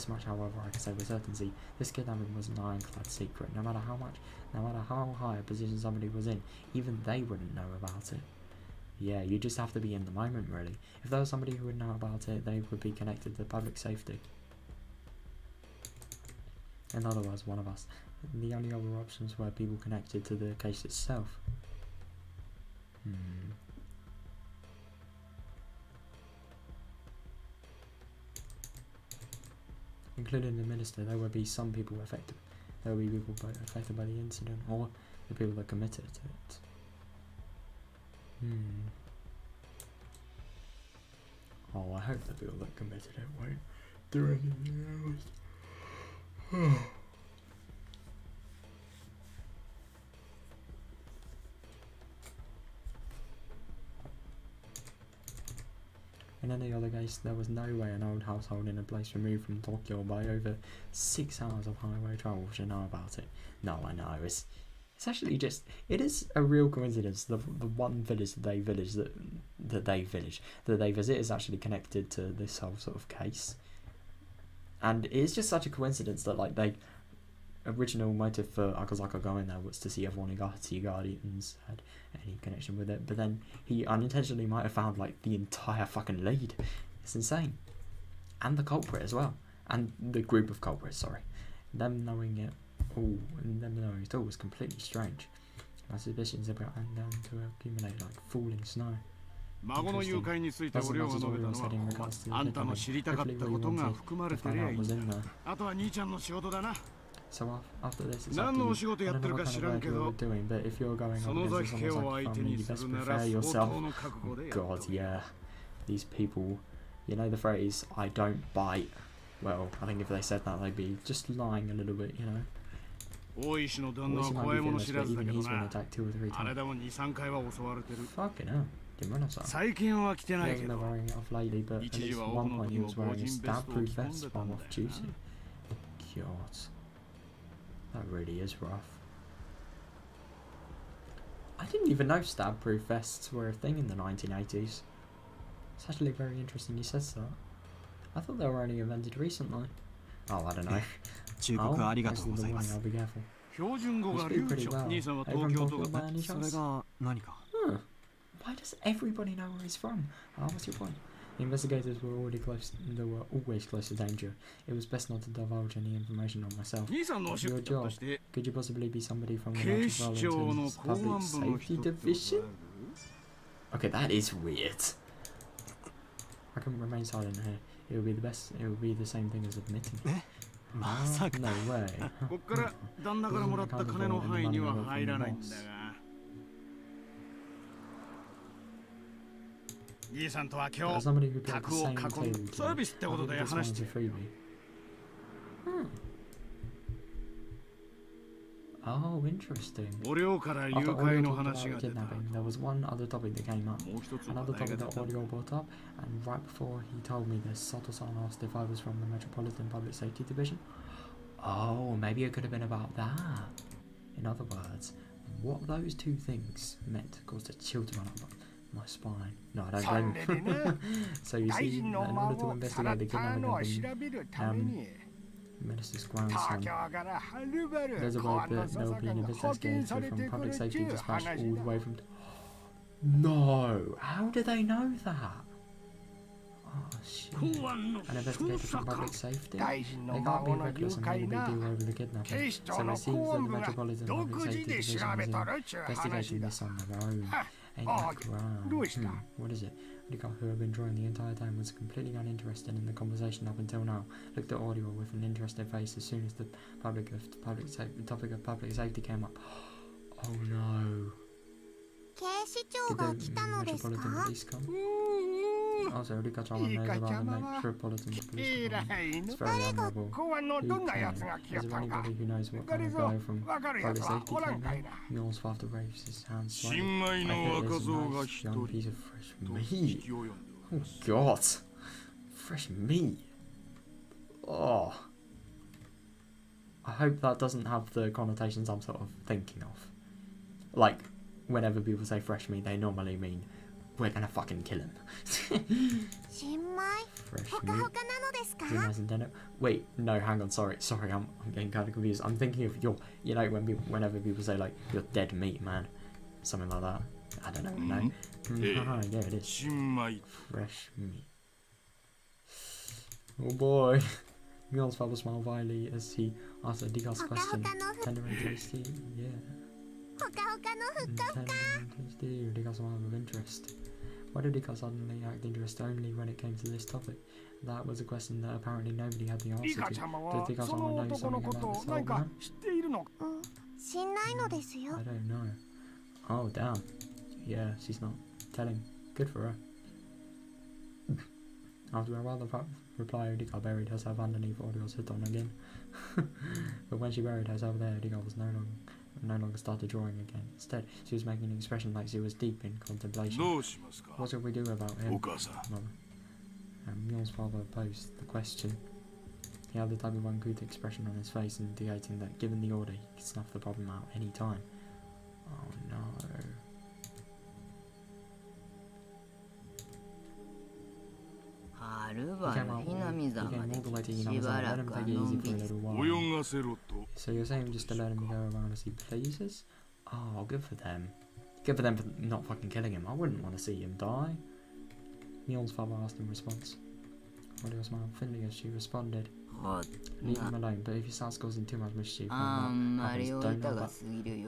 much, however, I can say with certainty. This kidnapping was an ironclad secret. No matter how high a position somebody was in, even they wouldn't know about it. Yeah, you just have to be in the moment, really. If there was somebody who would know about it, they would be connected to public safety. In other words, one of us. The only other options were people connected to the case itself. Including the minister, there would be some people affected. There would be people affected by the incident, or the people that committed to it. Oh, I hope the people that committed it won't do anything else. In any other case, there was no way an old household in a place removed from Tokyo by over 6 hours of highway travel should know about it. No, I know, it's actually just, it is a real coincidence. The one village that they visit is actually connected to this whole sort of case. And it's just such a coincidence that like they original motive for Akazaka going there was to see if Onigachi Guardians had any connection with it, but then he unintentionally might have found like the entire fucking lead. It's insane. And the culprit as well. And the group of culprits, sorry. Them knowing it all, and them knowing it all was completely strange. My suspicions about and down to accumulate like falling snow. 孫の誘拐について俺を述べたのはあんたの知りたかったことが含まれてりゃいいんだ。あとは兄ちゃんの仕事だな。So after this, it's 何 up to の you. お仕事 I やっ don't て know る what か kind 知 of らん work け you're ど doing, but if you're going そ up の against 崎家 someone を like 相 your 手 family, に you す best るなら prepare 相 yourself. 当の覚悟でやった God, 方がいい yeah. These people, you know the phrase, I don't bite. Well, I think if they said that, they'd be just lying a little bit, you know. 大石の旦那 Voice は might 怖 be いもの famous, 知ら but ずだ even けど he's been な attacked 2 or 3あれ times. でも 2,3 回は襲われてる Fucking hell. Didn't realize that. 最近は来てない He け hasn't ど been wearing it off lately, but at 一時 least は at オフ one の point 時 he も was 防 wearing a 塵ベストを stab-proof 着込ん vest でた while んだ off よ duty. な God. That really is rough. I didn't even know stab-proof vests were a thing in the 1980s. It's actually very interesting you said that. I thought they were only invented recently. Oh, I don't know. 忠 Oh, 告ありが thanks と to うご the ざいま warning, す I'll be careful. 標準語 You が speak 流 pretty 暢 well. 兄さんは Everyone 東京 talk と your か by any それ chance? が何か Huh. Why does everybody know where he's from? Oh, what's your point? The investigators were already close. They were always close to danger. It was best not to divulge any information on myself. 兄さんのお仕 Your 事と job. して Could you possibly be somebody from the 警視庁の Metropolitan 公安 Public 部の人 Safety ってこと Division? ある Okay, that is weird. I can remain silent here. It would be the best. It would be the same thing as admitting. ま Ah, さか no way. こっから旦那からもらった金の範囲には入らないんだが兄さんとは But 今 as 日 somebody who played the 卓を same 囲 table む to サー me, ビスって I こと think で this 話し one's て a る freebie. Oh, interesting. お寮から誘 After 拐 Audio の talked 話 about が出た kidnapping, there was one other topic that came up. もう一つ Another 話題 topic が出 that た Audio brought up, and right before he told me this, Sato-san asked if I was from the Metropolitan Public Safety Division. Oh, maybe it could have been about that. In other words, what those two things meant caused a chill to run up my spine. No, I don't blame him. So you 大 see, 臣 in の order 孫 to をさら investigate っ the た kidnapping のは of 調 the べるために minister's 東 grandson, 京からはるばる there's a 公 word 安の that 捜 there will 査 be 官 an が派遣さ investigator れ from てく public るっ safety ちゅう dispatched 話 all the だ way from... No! How do they know that? Oh, shit. 公安の An 捜 investigator 査 from 官 public safety? 大臣の They can't be 孫の誘 reckless and make 拐 a big な deal over the kidnapping. 警視 So 庁の it seems 公 that 安 the 部が Metropolitan 独 Public 自 Safety で調 Division べ is とるっちゅう話 investigating だ this on their own. Ain't Oh, that grand? どうした What is it? Rika, who had been drawing the entire time, was completely uninterested in the conversation up until now. Looked at Audio with an interested face as soon as the topic of public safety came up. Oh no. 警視 Did 庁が the 来たのですか Metropolitan Police come? うーん Also, Rika-chan knows about the リカちゃんは Metropolitan え Police ら Department. い It's の very admirable. 公安の Who どんな can? やつが来や Is っ there たんか anybody who knows what が kind り of ぞ guy from わかるや public つは safety おらん came か there? いな Mule's father raised his hand 新 slightly. 米 I の bet 若 there's 造 a が nice 一 young 人 piece of fresh と meat. 聞き及んでおり Oh ます god. Fresh meat. Oh. I hope that doesn't have the connotations I'm sort of thinking of. Like, whenever people say fresh meat, they normally mean we're gonna fucking kill him. 新米 Fresh ほか meat. ほかなのですか Is it nice and tender? Wait, no, hang on, sorry, I'm getting kind of confused. I'm thinking of your, you know, whenever people say like, you're dead meat, man. Something like that. I don't know, no? Yeah, it is. 新米 Fresh meat. Oh boy. Mjolnir's father smiled wryly as he answered Digar's question. Tender and tasty, yeah. ほかほかのふっか Tender and tasty. Digar smiled with interest. Why did Digar suddenly act interested only when it came to this topic? That was a question that apparently nobody had the リ answer カ to. ちゃま Does は Digar そ someone の know 男の something こ about と this 何 old か man? 知っているのうん知んないのですよ I don't know. Oh, damn. Yeah, she's not telling. Good for her. After a rather fast reply, Digar buried herself underneath Audio's hood on again. But when she buried herself there, Digar was no longer started drawing again. Instead, she was making an expression like she was deep in contemplation. どうしますか What should we do about him? お母さん Mother. Mjolnir's father posed the question. He had the type of uncouth expression on his face, indicating that given the order, he could snuff the problem out any time. Oh no. He came all the way to Hinamiza. Let him take it easy for a little while. 泳がせろと So you're saying just to let him go around as he pleases? Oh, good for them. Good for them for not fucking killing him. I wouldn't want to see him die. Mjolnir's father asked in response. Audio smiled thinly as she responded. Leave him alone, but if he starts causing too much mischief, then that happens. Don't know that.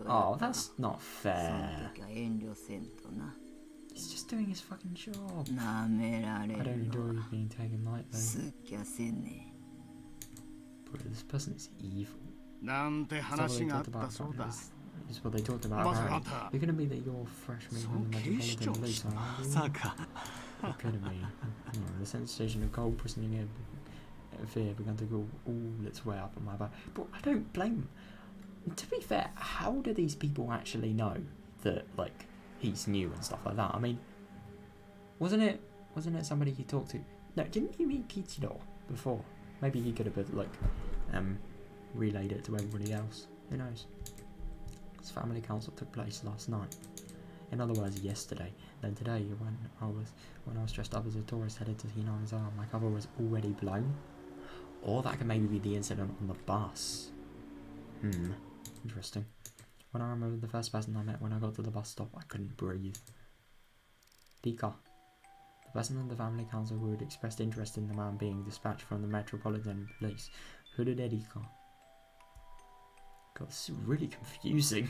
Oh, that's not fair. He's just doing his fucking job. I don't enjoy being taken lightly. But this person is evil. なんて So what 話 they があっ talked た about そうだ。 is what they talked about. まさかあ Right? んた You're gonna be that you're freshman from the Metropolitan Police, aren't you? さか It could have been. The sensation of cold prisoning in fear began to go all its way up on my back. But I don't blame them. To be fair, how do these people actually know that, like, he's new and stuff like that? I mean, wasn't it somebody he talked to? No, didn't you meet Kichiro before? Maybe he could have, like, relayed it to everybody else. Who knows? This family council took place last night. In other words, yesterday. Then today, when I was dressed up as a tourist headed to Hinamizawa, my cover was already blown. Or that could maybe be the incident on the bus. Interesting. When I remembered the first person I met when I got to the bus stop, I couldn't breathe. Dika. The person in the family council who had expressed interest in the man being dispatched from the Metropolitan Police. Who did Dika? God, this is really confusing.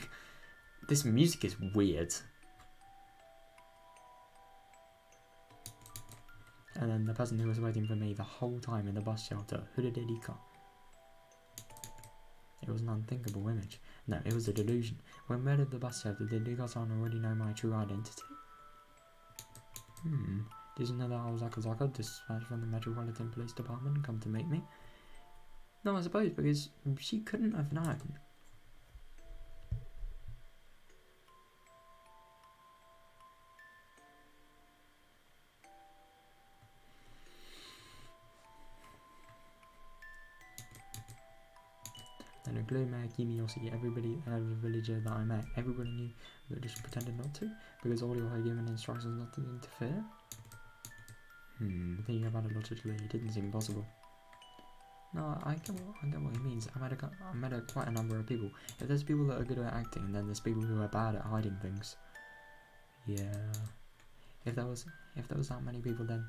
This music is weird. And then the person who was waiting for me the whole time in the bus shelter. Who did Dika? It was an unthinkable image. No, it was a delusion. When we entered the bus shelter, did Dika-san already know my true identity? Did you know that I was Akazaka, dispatched from the Metropolitan Police Department, and come to meet me? No, I suppose, because she couldn't have known. Then a gloom Kimi-yoshi, everybody, every villager that I met, everybody knew, but just pretended not to, because Audio had given instructions not to interfere. Thinking about it logically, it didn't seem possible. No, I get what he means. I met quite a number of people. If there's people that are good at acting, then there's people who are bad at hiding things. Yeah. If there was that many people, then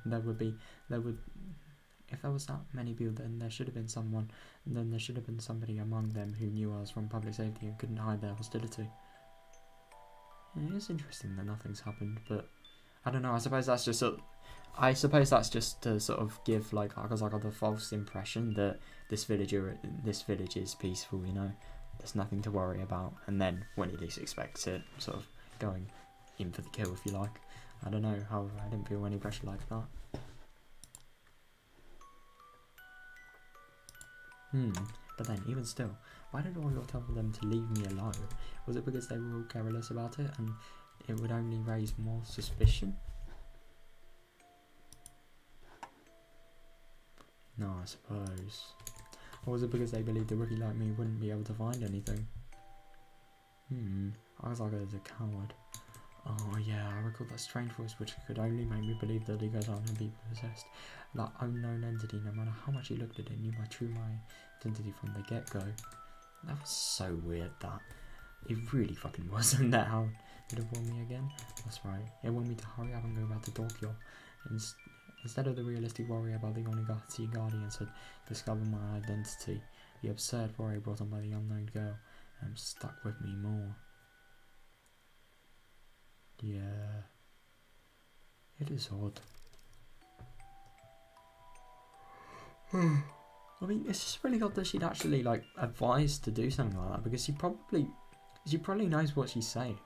if there was that many people, then there should have been someone. Then there should have been somebody among them who knew I was from public safety and couldn't hide their hostility. Yeah, it's interesting that nothing's happened, but I don't know. I suppose that's just to sort of give like Akazaka the false impression that this village is peaceful. You know, there's nothing to worry about, and then when he least expects it, sort of going in for the kill, if you like. I don't know. However, I didn't feel any pressure like that. But then, even still, why did Oreo tell them to leave me alone? Was it because they were all careless about it and it would only raise more suspicion? No, I suppose. Or was it because they believed a rookie like me wouldn't be able to find anything? I was like a coward. Oh yeah, I recall that strange voice which could only make me believe that he goes on and be possessed. That unknown entity, no matter how much he looked at it, knew my identity from the get-go. That was so weird, that. It really fucking was. And that how did it warn me again? That's right. It wanted me to hurry up and go back to Tokyo. Instead of the realistic worry about the Onigashiki Guardians had discovered my identity, the absurd worry brought on by the unknown girl stuck with me more. Yeah. It is odd. I mean, it's just really odd that she'd actually, like, advised to do something like that, because she probably knows what she's saying.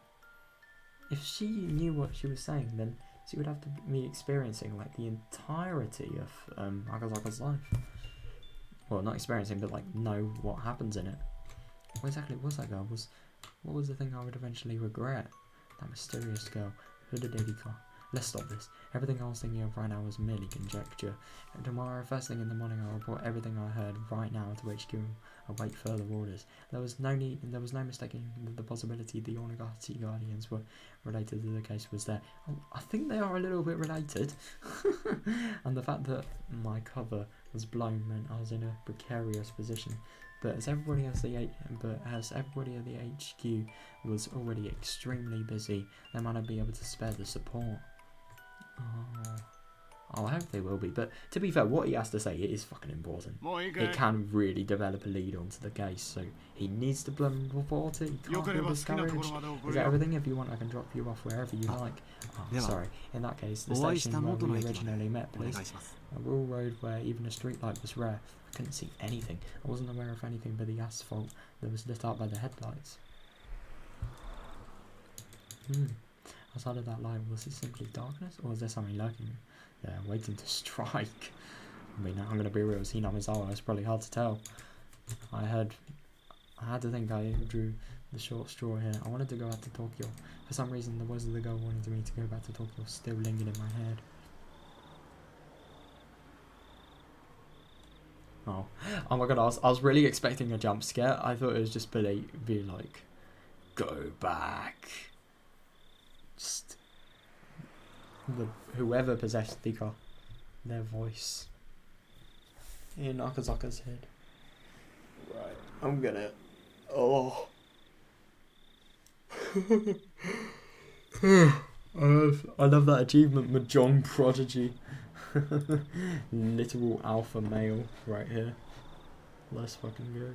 If she knew what she was saying, then she would have to be experiencing, like, the entirety of Akazaka's life. Well, not experiencing, but, like, know what happens in it. What exactly was that girl? What was the thing I would eventually regret? That mysterious girl, Hidedeka. Let's stop this. Everything I was thinking of right now was merely conjecture. And tomorrow, first thing in the morning, I'll report everything I heard right now to HQ and await further orders. There was no mistaking the possibility the Onigashiki Guardians were related to the case was there. Oh, I think they are a little bit related. And the fact that my cover was blown meant I was in a precarious position. But as everybody at the HQ was already extremely busy, they might not be able to spare the support. Oh, I hope they will be. But to be fair, what he has to say is fucking important. It can really develop a lead onto the case, so he needs to report it. He can't feel discouraged. Is that everything? If you want, I can drop you off wherever you like. Oh, sorry. In that case, the station where we originally met, please. A rural road where even a street light was rare. I couldn't see anything. I wasn't aware of anything but the asphalt that was lit up by the headlights. Outside of that light, was it simply darkness, or was there something lurking there, waiting to strike? I mean, I'm gonna be real, it's Hinamizawa, it's probably hard to tell. I had to think I drew the short straw here. I wanted to go back to Tokyo. For some reason, the words of the girl wanting me to go back to Tokyo still lingered in my head. Oh my god, I was really expecting a jump scare. I thought it was just be like, go back. Just whoever possessed the car, their voice in Akazaka's head. Right, I'm gonna. Oh. I love that achievement, Mahjong Prodigy. Literal alpha male right here. Let's fucking go.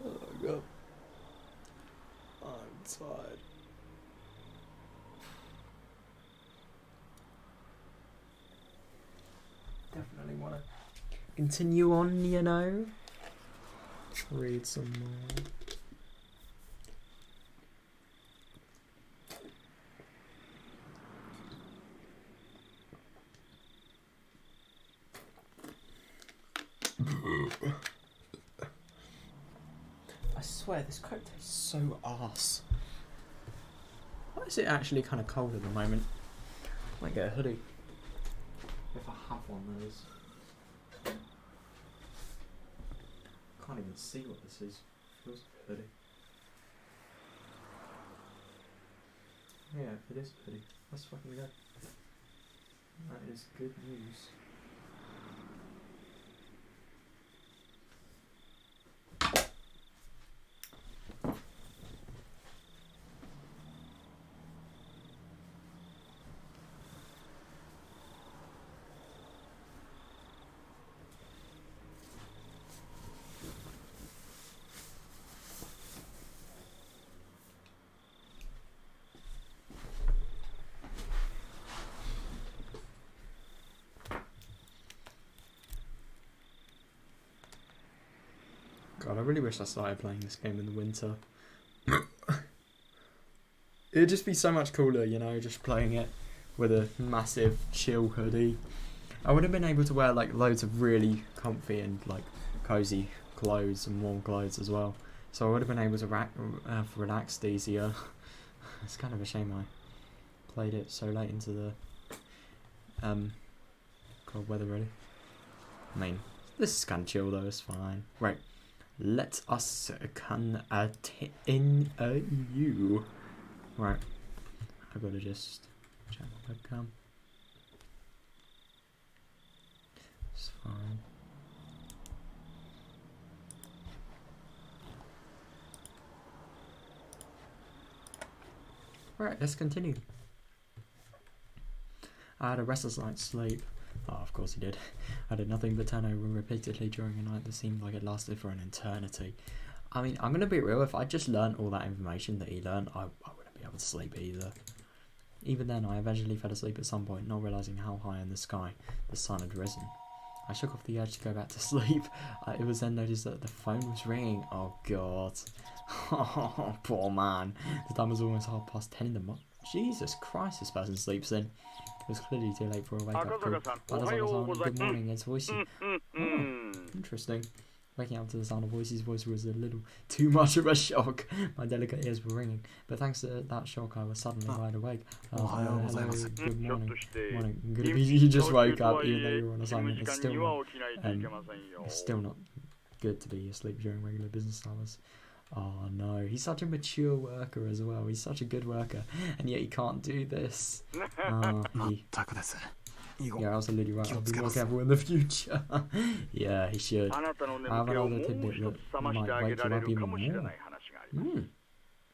Oh my god. I'm tired. Definitely want to continue on, you know. Read some more. I swear, this coat tastes so arse. Why is it actually kind of cold at the moment? I might get a hoodie. If I have one, that is. Can't even see what this is. Feels like a hoodie. Yeah, it is a hoodie. Let's fucking go. That is good news. God, I really wish I started playing this game in the winter. It'd just be so much cooler, you know, just playing it with a massive chill hoodie. I would have been able to wear like loads of really comfy and like cozy clothes and warm clothes as well. So I would have been able to relax easier. It's kind of a shame I played it so late into the cold weather really. I mean, this is kind of chill though, it's fine. Right. Let us continue. Right, I gotta just check my webcam. It's fine. Alright, let's continue. I had a restless night's sleep. Oh, of course he did. I did nothing but turn over repeatedly during a night that seemed like it lasted for an eternity. I mean, I'm going to be real, if I just learned all that information that he learned, I wouldn't be able to sleep either. Even then, I eventually fell asleep at some point, not realising how high in the sky the sun had risen. I shook off the urge to go back to sleep. It was then noticed that the phone was ringing. Oh god. Oh, poor man. The time was almost 10:30 in the morning. Jesus Christ, this person sleeps in. It was clearly too late for a wake-up call. Good morning, it's Voicey. Oh, interesting. Waking up to the sound of Voicey's voice was a little too much of a shock. My delicate ears were ringing, but thanks to that shock, I was suddenly wide awake. Hello, good morning. Good. You just woke up, even though you were on assignment. It's still not good to be asleep during regular business hours. Oh no, he's such a mature worker as well. He's such a good worker, and yet he can't do this. Yeah, absolutely right. I'll be more careful in the future. Yeah, he should. I have another tidbit that might wake you up even more.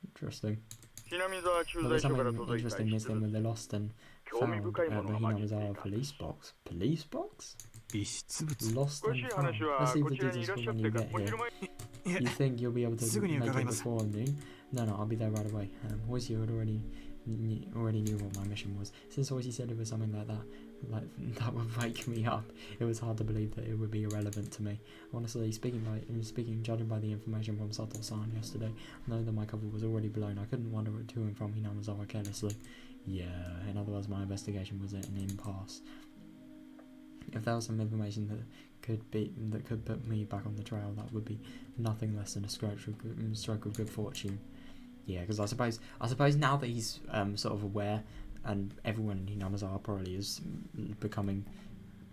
Interesting. There was something interesting missing when they lost and found at the Hinamizawa police box. Police box? Lost and found. Let's leave the details for when you get here. You think you'll be able to make it before noon? No, I'll be there right away. Hoisey already knew what my mission was. Since Hoisey said it was something like that would wake me up, it was hard to believe that it would be irrelevant to me. Honestly, judging by the information from Sato-san yesterday, knowing that my cover was already blown, I couldn't wander to and from Hinamizawa carelessly. Yeah, in other words, my investigation was at an impasse. If there was some information that could put me back on the trail, that would be nothing less than a stroke of good fortune. Yeah, because I suppose now that he's sort of aware, and everyone in Hinamizawa probably is becoming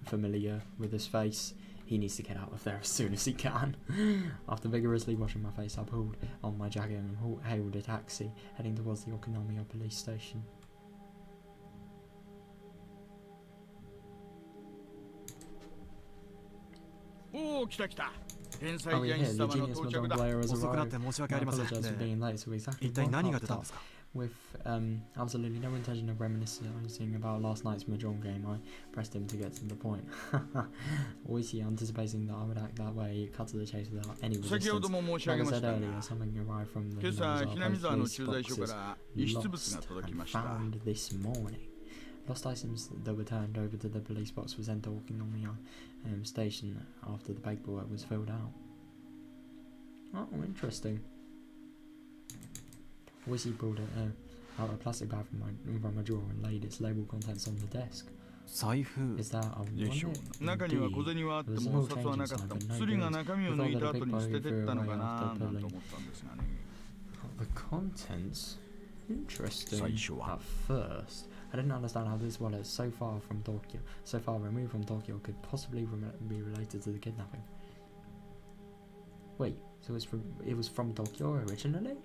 familiar with his face, he needs to get out of there as soon as he can. After vigorously washing my face, I pulled on my jacket and hailed a taxi, heading towards the Okinomiya police station. Oh, yeah, the genius Madame Blair has arrived. I apologise for being late, so exactly what popped up. With absolutely no intention of reminiscing about last night's Mahjong game, I pressed him to get to the point. Oishi, anticipating that I would act that way, he cut to the chase without any resistance. Like I said earlier, something arrived from the Hinamizawa police boxes, lost and found this morning. Lost items that were turned over to the police box was sent to Okinomiya station after the paperwork was filled out. Oh, interesting. Wizzy pulled out a plastic bag from my drawer and laid its label contents on the desk. Is that a wallet? Indeed. There was a small change inside, but no goods. We thought that a pickpocket threw it away after pulling the contents. Interesting. At first, I didn't understand how this wallet, so far removed from Tokyo, could possibly be related to the kidnapping. Wait, so it was from Tokyo originally?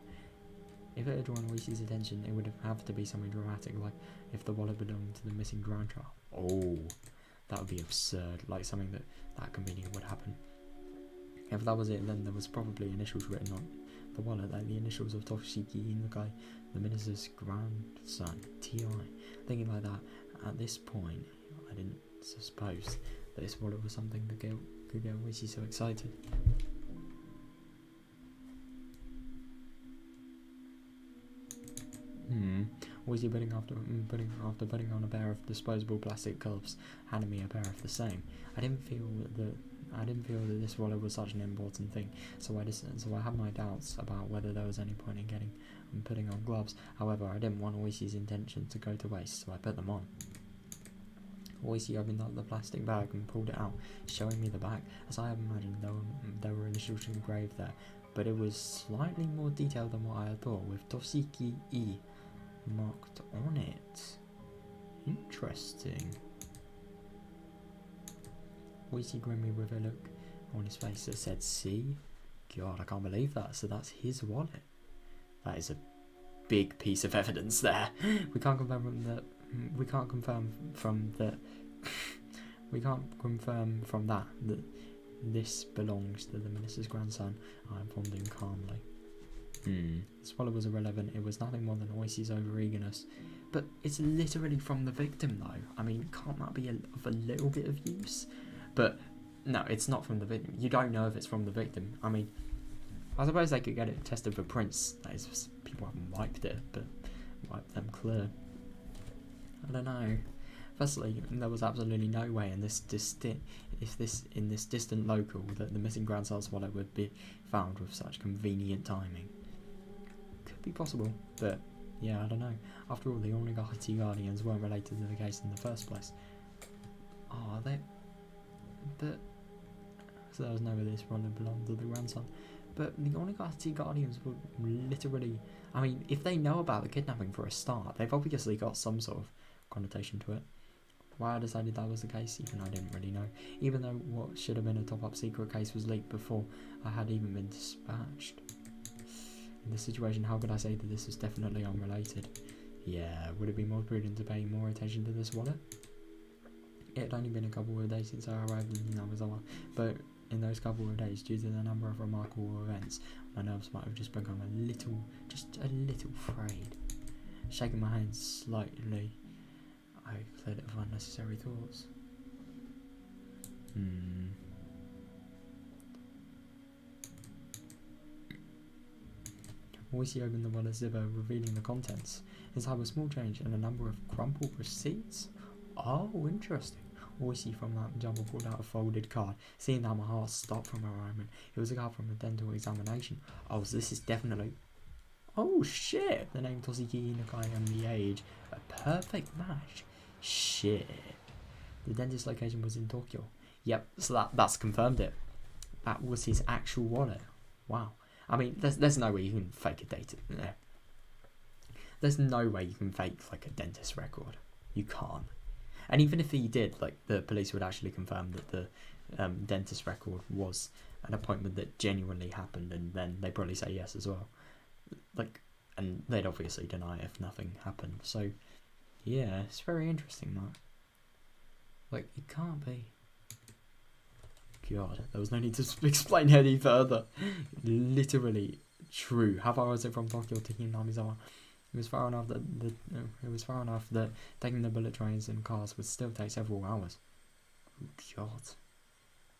If it had drawn Oishi's attention, it would have to be something dramatic, like if the wallet belonged to the missing grandchild. Oh, that would be absurd, like something that convenient would happen. If that was it, then there was probably initials written on the wallet, like the initials of Toshiki Inukai, the minister's grandson, T.I. Thinking like that, at this point, I didn't suppose that this wallet was something that could get Oishi so excited. Oishi putting on a pair of disposable plastic gloves, handed me a pair of the same. I didn't feel that this wallet was such an important thing, so I had my doubts about whether there was any point in putting on gloves. However, I didn't want Oishi's intention to go to waste, so I put them on. Oishi opened up the plastic bag and pulled it out, showing me the back. As I had imagined, there were initials engraved there, but it was slightly more detailed than what I had thought, with Toshiki E marked on it. Interesting. Oishi grinned me with a look on his face that said, "See? God, I can't believe that. So that's his wallet." That is a big piece of evidence there. We can't confirm from that this belongs to the minister's grandson. I informed him calmly. This wallet was irrelevant. It was nothing more than Oishi's over-eagerness. But it's literally from the victim, though. I mean, can't that be of a little bit of use? But no, it's not from the victim. You don't know if it's from the victim. I mean, I suppose they could get it tested for prints. That is, people haven't wiped it, but wiped them clear. I don't know. Firstly, there was absolutely no way in this distant local that the missing grandson's wallet would be found with such convenient timing. Could be possible, but yeah, I don't know. After all, the Onigashiki Guardians weren't related to the case in the first place. Oh, they... But... So there was no way this wallet belonged to the grandson. But the Onigashiki Guardians were literally... I mean, if they know about the kidnapping for a start, they've obviously got some sort of connotation to it. Why I decided that was the case, even I didn't really know. Even though what should have been a top-up secret case was leaked before I had even been dispatched. In this situation, how could I say that this was definitely unrelated? Yeah, would it be more prudent to pay more attention to this wallet? It had only been a couple of days since I arrived in Himatsubushi, but in those couple of days, due to the number of remarkable events, my nerves might have just become just a little frayed. Shaking my hands slightly, I cleared it of unnecessary thoughts. Oishi opened the wallet zipper, revealing the contents. Inside was small change and a number of crumpled receipts. Oh, interesting. Oishi from that jumble pulled out a folded card. Seeing that, my heart stopped from a moment. It was a card from a dental examination. Oh, so this is definitely... Oh, shit! The name Toshiki Inakai and the age. A perfect match. Shit. The dentist location was in Tokyo. Yep, so that's confirmed it. That was his actual wallet. Wow. I mean, there's no way you can fake a data. There's no way you can fake like a dentist record. You can't. And even if he did, like the police would actually confirm that the dentist record was an appointment that genuinely happened, and then they probably say yes as well. Like, and they'd obviously deny if nothing happened. So, yeah, it's very interesting that. Like, it can't be. God, there was no need to explain any further. Literally true. How far was it from Tokyo to Hinamizawa? It was far enough that taking the bullet trains and cars would still take several hours. Oh God.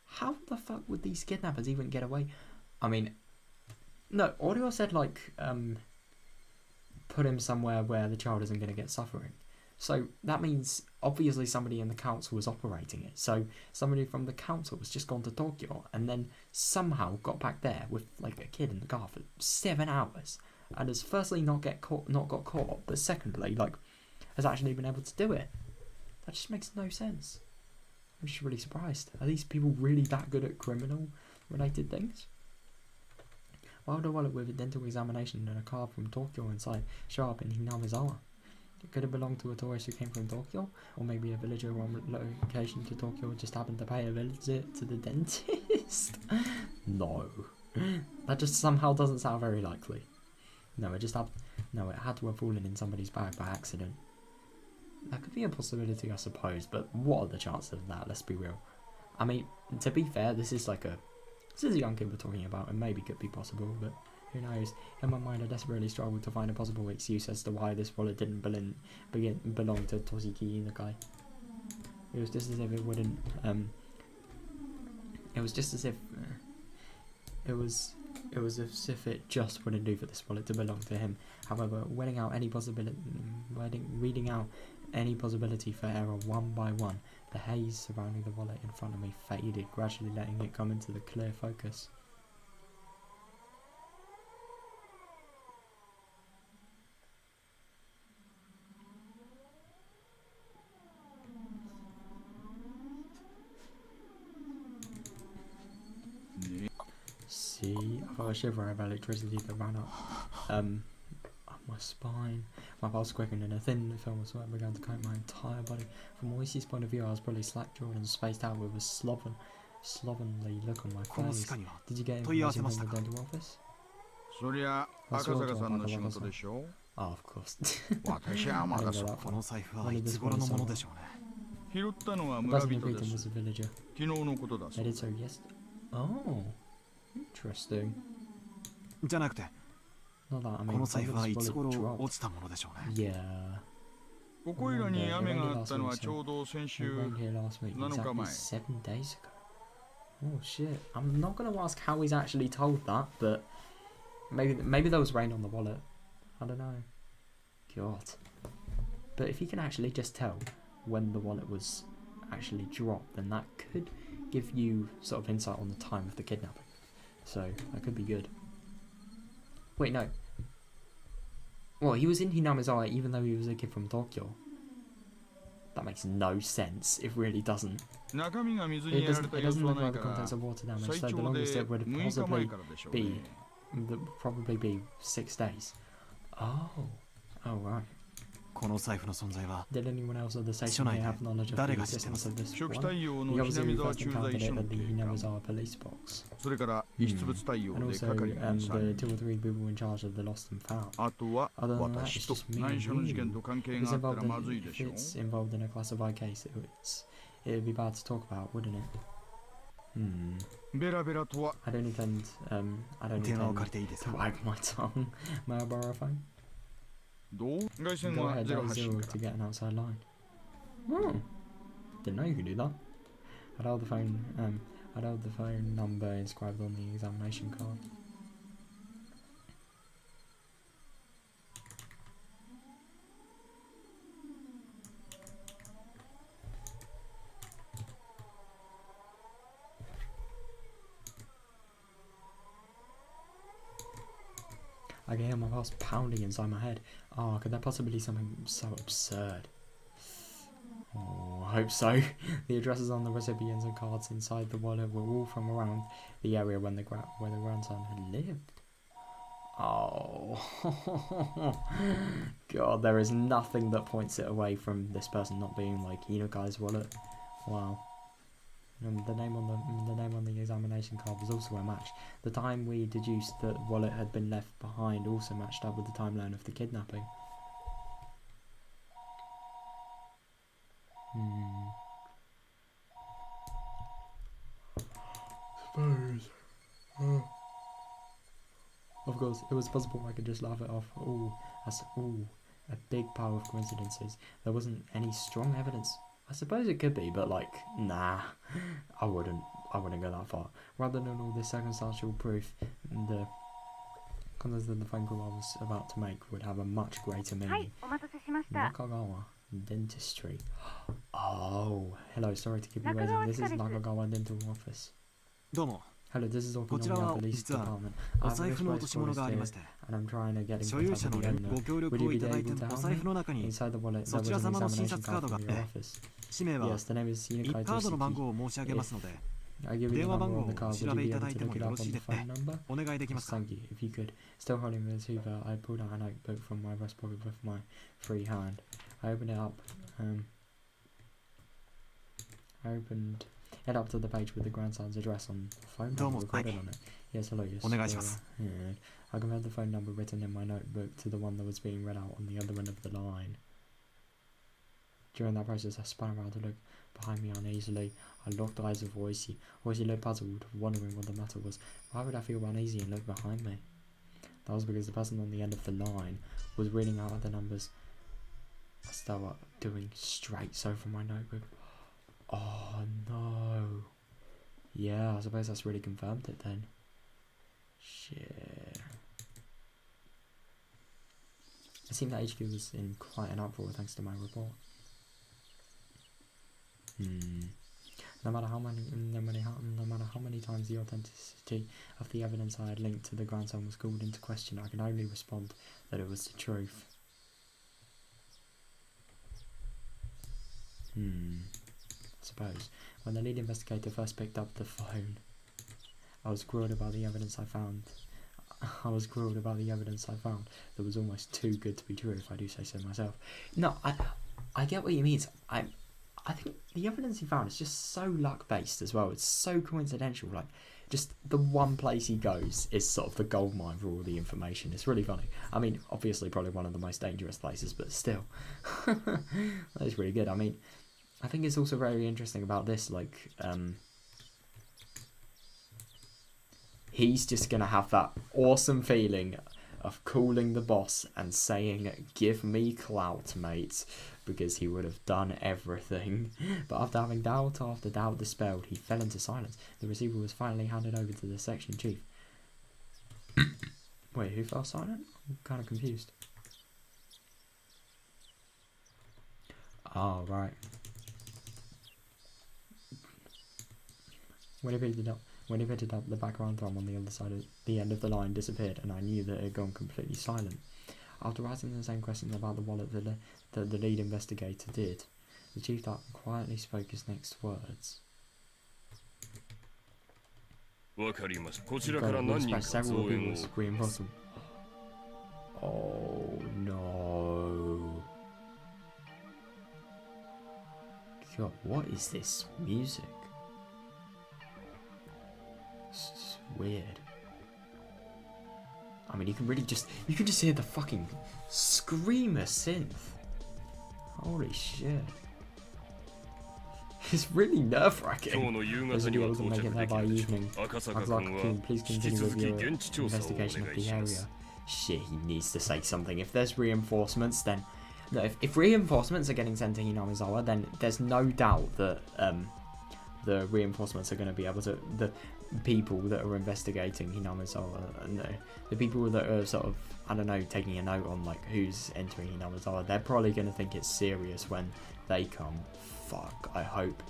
How the fuck would these kidnappers even get away? I mean, no, audio said like put him somewhere where the child isn't gonna get suffering. So that means obviously somebody in the council was operating it. So somebody from the council was just gone to Tokyo and then somehow got back there with like a kid in the car for 7 hours, and has firstly not got caught, but secondly like has actually been able to do it. That just makes no sense. I'm just really surprised. Are these people really that good at criminal related things? Why would a wallet with a dental examination and a card from Tokyo inside show up in Hinamizawa? It could have belonged to a tourist who came from Tokyo, or maybe a villager on location to Tokyo just happened to pay a visit to the dentist. No, that just somehow doesn't sound very likely. No, it had to have fallen in somebody's bag by accident. That could be a possibility, I suppose, but what are the chances of that? Let's be real. I mean, to be fair, this is a young kid we're talking about, and maybe could be possible, but who knows? In my mind, I desperately struggled to find a possible excuse as to why this wallet didn't belong to Toshiki Inakai. It was just as if it wouldn't. It was just as if. It was as if it just wouldn't do for this wallet to belong to him. However, reading out any possibility for error one by one, the haze surrounding the wallet in front of me faded, gradually letting it come into the clear focus. See, I felt a shiver of electricity that ran up my spine. My pulse quickened and a thin film of sweat began to coat my entire body. From Oishi's point of view, I was probably slack-jawed and spaced out with a slovenly look on my face. Did you get information from the dental office? Oh, of course. The person who beat him was a villager. They did so yesterday. Oh, interesting. じゃなくて、Not that, I こ mean, の財布はいつ when 頃 this wallet 落ちたものでしょうね。 dropped. Yeah. ここいらに雨があったのはちょうど先 It 週 rained here last week, 7日 exactly 前。 7 days ago. Oh shit. I'm not gonna ask how he's actually told that, but maybe there was rain on the wallet. I don't know. God. But if he can actually just tell when the wallet was actually dropped, then that could give you sort of insight on the time of the kidnapping. So that could be good. Wait, no. Well, he was in Hinamizawa even though he was a kid from Tokyo. That makes no sense. It really doesn't. 中身が水に It やられ doesn't, た it 様 doesn't 子は look ない like か the ら contents of water damage, 最 so the 長 longest で it would 6日前 possibly からでしょう be ね。probably be 6 days. Oh. Oh, right. この財布の存在は Did anyone else of the 署 station 内 may で have knowledge of the 誰が知ってま existence す？ of this 初期 one? 対応 He の obviously 南沢 first 駐 encountered 在 it 所の at the 警官、 Hinamizawa police box. それから遺失物対応 And で also 係が the 3 2 or 3 people in charge of the lost and found. あとは Other than that, 私 it's と just me 内 and 緒の事件 you. と関係 If が it's あったら involved まずい in, で if しょう。 it's involved in a classified case, it would be bad to talk about, wouldn't it? Hmm. ベラベラとは I don't intend 電話を借りていいです to か？ wag my tongue. May I borrow a phone? どう外線 Go は ahead, ゼロ dial 発信 0か to ら。 get an outside line. Hmm. Didn't know you could do that. I'd hold the phone number inscribed on the examination card. I can hear my pulse pounding inside my head. Oh, could there possibly be something so absurd? Oh, I hope so. The addresses on the recipients and cards inside the wallet were all from around the area where the grandson had lived. Oh, God, there is nothing that points it away from this person not being like Hinokai's wallet. Wow. The name on the examination card was also a match. The time we deduced that the wallet had been left behind also matched up with the timeline of the kidnapping. Suppose. Of course, it was possible I could just laugh it off. A big pile of coincidences. There wasn't any strong evidence. I suppose it could be, but like, nah, I wouldn't go that far. Rather than all this circumstantial proof, the contents of the phone call I was about to make would have a much greater はい meaning. お待たせしました Nakagawa Dentistry. Oh, hello, sorry to keep you Nakagawa waiting. This is です Nakagawa Dental Office. どうも。 Hello, this is こちら Okinawa は Police 実は Department. お I have 財 a 布の落と misplaced し物がありま police して here, and I'm trying to get in 所有 contact 者 with の the owner. ご協 Would 力 you を be いただい able て to お help 財布 me? の中に Inside the wallet, there そ was ちら an 様の診 examination 察カー card ド from が your office. 氏名は Yes, the name is 一 Hinukai カードの番号 Toshiki. を申し上げますので I give you the 電話 number 番号 on を the card. 調 Would べ you い be た able だい to ても look it よ up ろし on い the ですね phone number? お願いできま Yes, すか？ thank you. If you could. Still holding the receiver, I pulled out a notebook from my vest pocket with my free hand. I opened it up. I opened it up to the page with the grandson's address on the phone number recorded on it. Yes, hello, yes. お願いします。 Yeah. I compared the phone number written in my notebook to the one that was being read out on the other end of the line. During that process, I spun around to look behind me uneasily. I locked eyes with Oishi. Oishi looked puzzled, wondering what the matter was. Why would I feel uneasy and look behind me? That was because the person on the end of the line was reading out the numbers as they were doing straight so from my notebook. Oh no. Yeah, I suppose that's really confirmed it then. Shit. It seemed that HQ was in quite an uproar thanks to my report. No matter how many times the authenticity of the evidence I had linked to the grandson was called into question, I could only respond that it was the truth. I suppose. When the lead investigator first picked up the phone, I was grilled about the evidence I found. That was almost too good to be true, if I do say so myself. No, I get what you mean. I think the evidence he found is just so luck-based as well. It's so coincidental. Like, just the one place he goes is sort of the goldmine for all the information. It's really funny. I mean, obviously probably one of the most dangerous places, but still. That is really good. I mean, I think it's also very interesting about this, like, he's just going to have that awesome feeling of calling the boss and saying, "Give me clout, mate," because he would have done everything. But after having doubt after doubt dispelled, he fell into silence. The receiver was finally handed over to the section chief. Wait, who fell silent? I'm kind of confused. Oh, right. When he picked it up, the background thrum on the other side of the end of the line disappeared, and I knew that it had gone completely silent. After asking the same questions about the wallet that the lead investigator did, the chief quietly spoke his next words. God, we dispatched several people with reinforcement. Oh no. God, what is this music? It's weird. I mean, you can just hear the fucking screamer synth. Holy shit. It's really nerve-wracking. Those video wasn't make it there by evening. Akazaki-kun, please continue with your investigation of the area. Shit, he needs to say something. If there's reinforcements, then... No, if reinforcements are getting sent to Hinamizawa, then there's no doubt that the reinforcements are going to be able to... The people that are investigating Hinamizawa, and the people that are sort of, I don't know, taking a note on like who's entering Hinamizawa, they're probably going to think it's serious when they come. Fuck, I hope.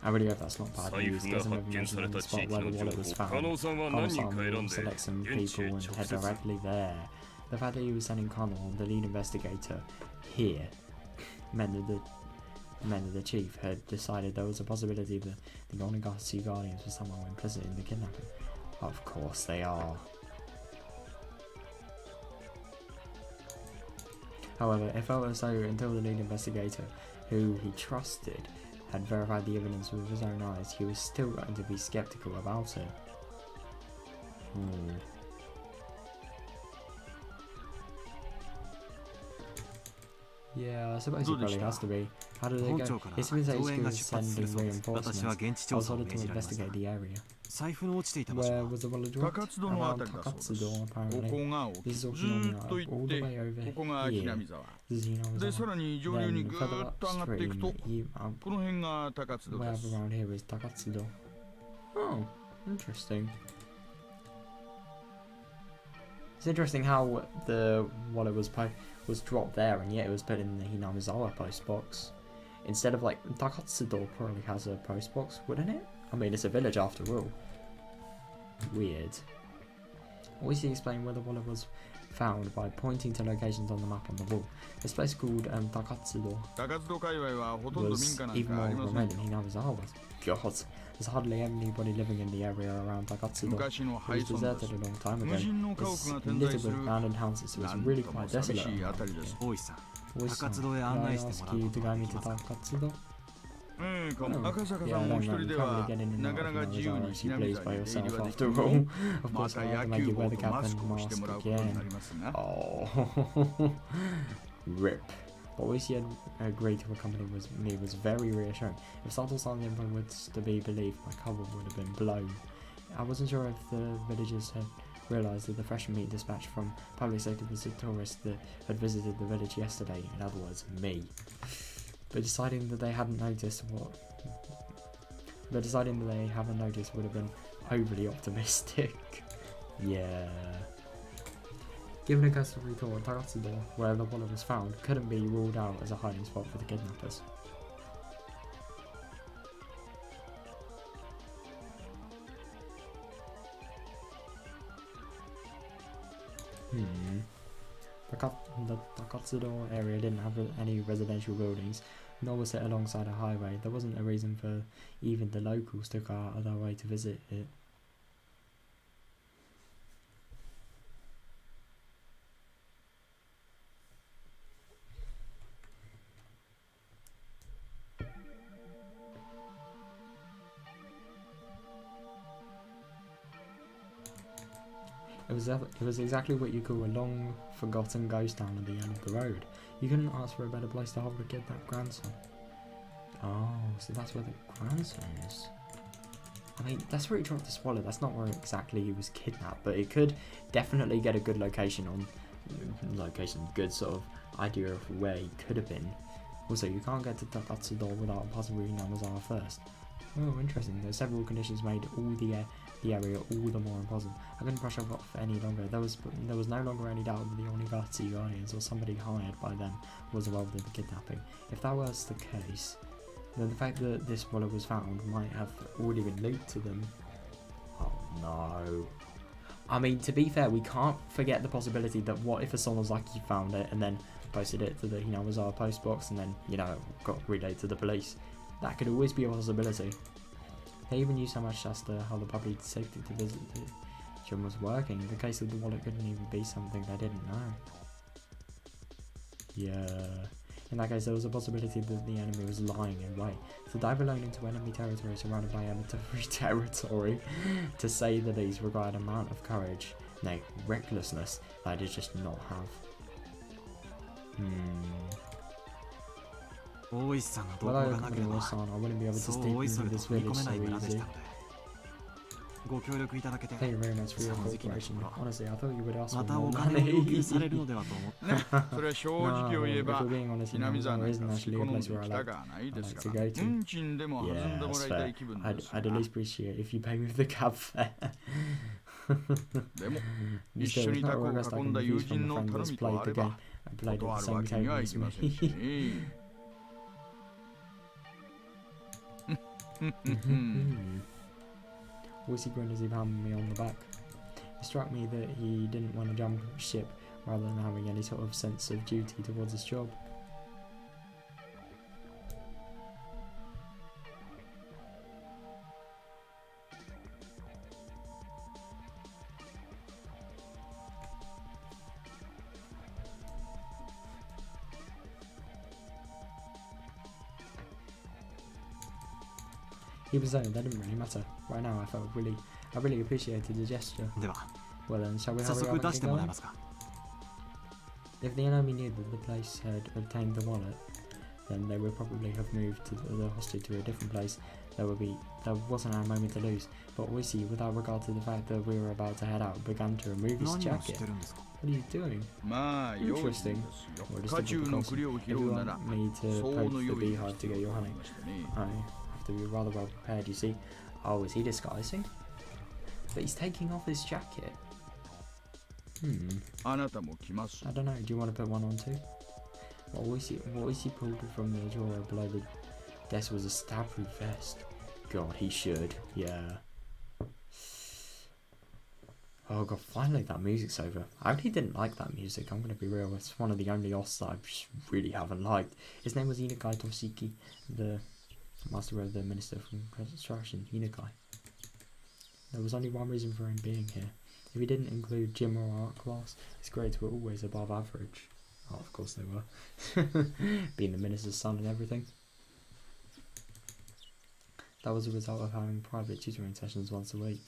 I really hope that's not bad news. There's an information on the spot where the wallet was found. Kano-san will select some people and head directly there. The fact that he was sending Kano, the lead investigator, here meant that the chief had decided there was a possibility that the Higurashi Guardians were somehow implicit in the kidnapping. Of course they are. However, it felt as though until the lead investigator, who he trusted, had verified the evidence with his own eyes, he was still going to be skeptical about it. Yeah, I suppose it probably has to be. How did it go? His Himatsubushi was sending reinforcements. I was ordered to investigate the area. Where was the wallet dropped? Around Takatsudo, apparently. This is all the way over here. This is Hinamizawa. Then further upstream, where around here is Takatsudo. Oh, interesting. It's interesting how the wallet was dropped there, and yet it was put in the Hinamizawa post box. Instead of like, Takatsudo probably has a post box, wouldn't it? I mean, it's a village after all. Weird. Always explain where the wallet was found by pointing to locations on the map on the wall. This place called Takatsudo was even more remote than Hinamizawa was. God, there's hardly anybody living in the area around Takatsudo. It was deserted a long time ago. It's littered with abandoned houses, so it's really quite desolate. Oi-san, can I ask you to guide me to Takatsudo? Oh, yeah, I don't know, you can't really get in and out of Hinamizawa if you please by yourself after all. Of course, I have to make you wear the cap and mask again. Oh, rip. But always he had agreed to accompany me was very reassuring. If Sato-san was to be believed, my cover would have been blown. I wasn't sure if the villagers had realised that the fresh meat dispatched from public safety was a tourist that had visited the village yesterday, in other words, me. But deciding that they hadn't noticed would have been overly optimistic. Yeah. Given a cursory tour of Takatsudo, where the wallet was found, couldn't be ruled out as a hiding spot for the kidnappers. The Takatsudo area didn't have any residential buildings, nor was it alongside a highway. There wasn't a reason for even the locals to go out of their way to visit it. It was exactly what you call a long, forgotten ghost town at the end of the road. You couldn't ask for a better place to hold a kidnapped grandson. Oh, so that's where the grandson is. I mean, that's where he dropped the swallow. That's not where exactly he was kidnapped, but it could definitely get a good location good sort of idea of where he could have been. Also, you can't get to Takatsudou without passing through Hinamazawa first. Oh, interesting. There's several conditions made all the area all the more impossible. I couldn't brush off any longer. There was no longer any doubt that the Onigatsu Guardians or somebody hired by them was involved in the kidnapping. If that was the case, then the fact that this wallet was found might have already been linked to them. Oh no. I mean, to be fair, we can't forget the possibility that what if a Sonozaki found it and then posted it to the Hinamazawa post box and then, you know, got relayed to the police. That could always be a possibility. They even knew so much as to how the public safety to visit the gym was working. The case of the wallet couldn't even be something they didn't know. Yeah. In that case, there was a possibility that the enemy was lying in wait. To dive alone into enemy territory surrounded by enemy territory, to say the least, required an amount of courage, nay, recklessness, that I did just not have. Well, I wouldn't be able to sneak into this village so easy. Thank you very much for your cooperation. Honestly, I thought you would ask for more money. No, if we're being honest, Hinamazawa isn't actually a place where I like to go to. Yeah, that's fair. I'd at least appreciate if you pay me for the cab fare. Still, it's not a request I can refuse from a friend that's played the game and played at the same table as me. Wissy grinned as he pounded me on the back. It struck me that he didn't want to jump ship rather than having any sort of sense of duty towards his job. He was saying that didn't really matter. Right now, I really appreciated the gesture. Well then, shall we hurry up and get going? If the enemy knew that the place had obtained the wallet, then they would probably have moved the hostage to a different place. There wasn't a moment to lose. But Wissy, without regard to the fact that we were about to head out, began to remove his jacket. What are you doing? Interesting. Well, just if you want me to poke the beehive to get your honey, I have to be rather well prepared, you see. Oh, is he disguising? But he's taking off his jacket. I don't know, do you want to put one on too? What Wissy pulled from the drawer below the desk was a stab-proof vest. God, he should, yeah. Oh god, finally that music's over. I really didn't like that music, I'm gonna be real. It's one of the only OSTs I just really haven't liked. His name was Inukai Toshiki, the master of the Minister of Construction, Inukai. There was only one reason for him being here. If he didn't include gym or art class, his grades were always above average. Oh, of course they were. Being the minister's son and everything. That was a result of having private tutoring sessions once a week.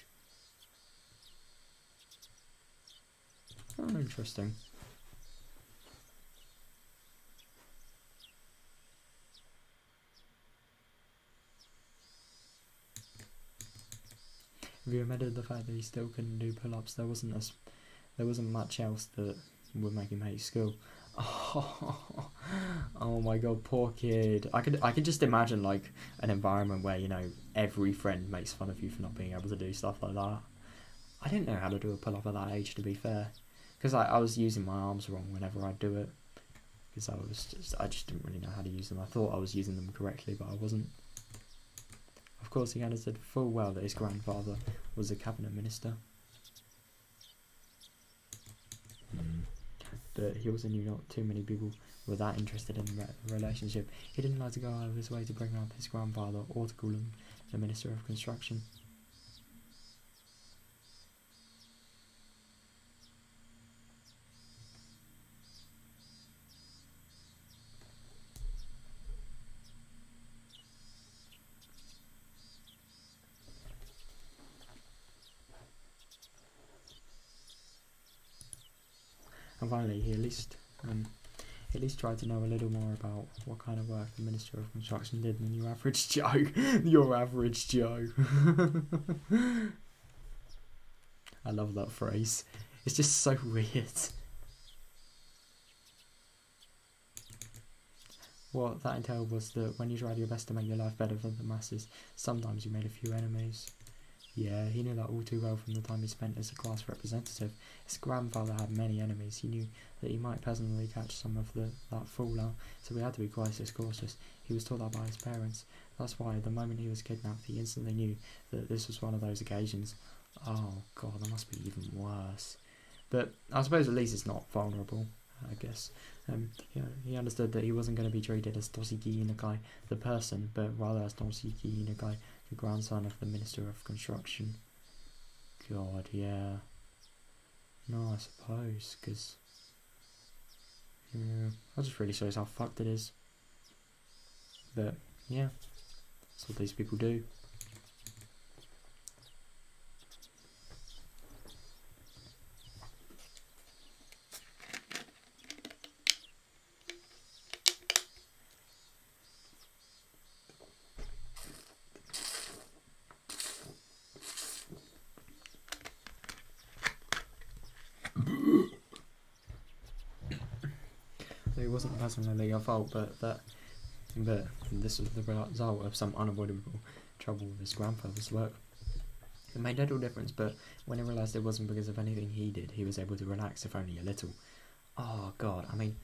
Oh, interesting. If you omitted the fact that he still couldn't do pull-ups, there wasn't much else that would make him hate school. Oh my god, poor kid. I could just imagine like an environment where, you know, every friend makes fun of you for not being able to do stuff like that. I didn't know how to do a pull-up at that age, to be fair, because I was using my arms wrong whenever I'd do it, because I just didn't really know how to use them. I thought I was using them correctly, but I wasn't. Of course, he understood full well that his grandfather was a cabinet minister. But he also knew not too many people were that interested in the relationship. He didn't like to go out of his way to bring up his grandfather or to call him the Minister of Construction. And finally, he at least at least tried to know a little more about what kind of work the Minister of Construction did than your average Joe. Your average Joe. I love that phrase. It's just so weird. What that entailed was that when you tried your best to make your life better for the masses, sometimes you made a few enemies. Yeah, he knew that all too well from the time he spent as a class representative. His grandfather had many enemies. He knew that he might personally catch some of that fallout, so he had to be quite as cautious. He was taught that by his parents. That's why, the moment he was kidnapped, he instantly knew that this was one of those occasions. Oh god, that must be even worse. But I suppose at least it's not vulnerable, I guess. Yeah, he understood that he wasn't going to be treated as Toshiki Inakai, the person, but rather as Toshiki Inakai, the grandson of the Minister of Construction. God, yeah. No, I suppose, because... yeah, that just really shows how fucked it is. But, yeah, that's what these people do. It wasn't personally your fault, but this was the result of some unavoidable trouble with his grandfather's work. It made little difference, but when he realised it wasn't because of anything he did, he was able to relax, if only a little. Oh god, I mean,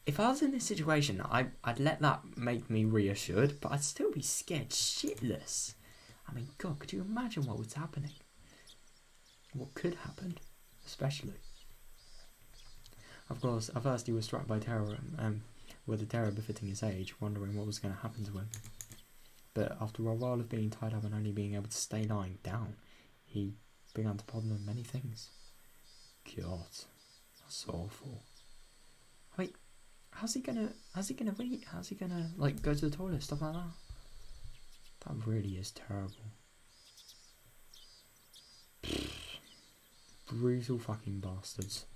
if I was in this situation, I'd let that make me reassured, but I'd still be scared shitless. I mean, god, could you imagine what was happening? What could happen, especially? Of course, at first he was struck by terror, with a terror befitting his age, wondering what was going to happen to him. But after a while of being tied up and only being able to stay lying down, he began to ponder many things. God, that's awful. Wait, how's he gonna eat? How's he gonna, like, go to the toilet, stuff like that? That really is terrible. Brutal fucking bastards.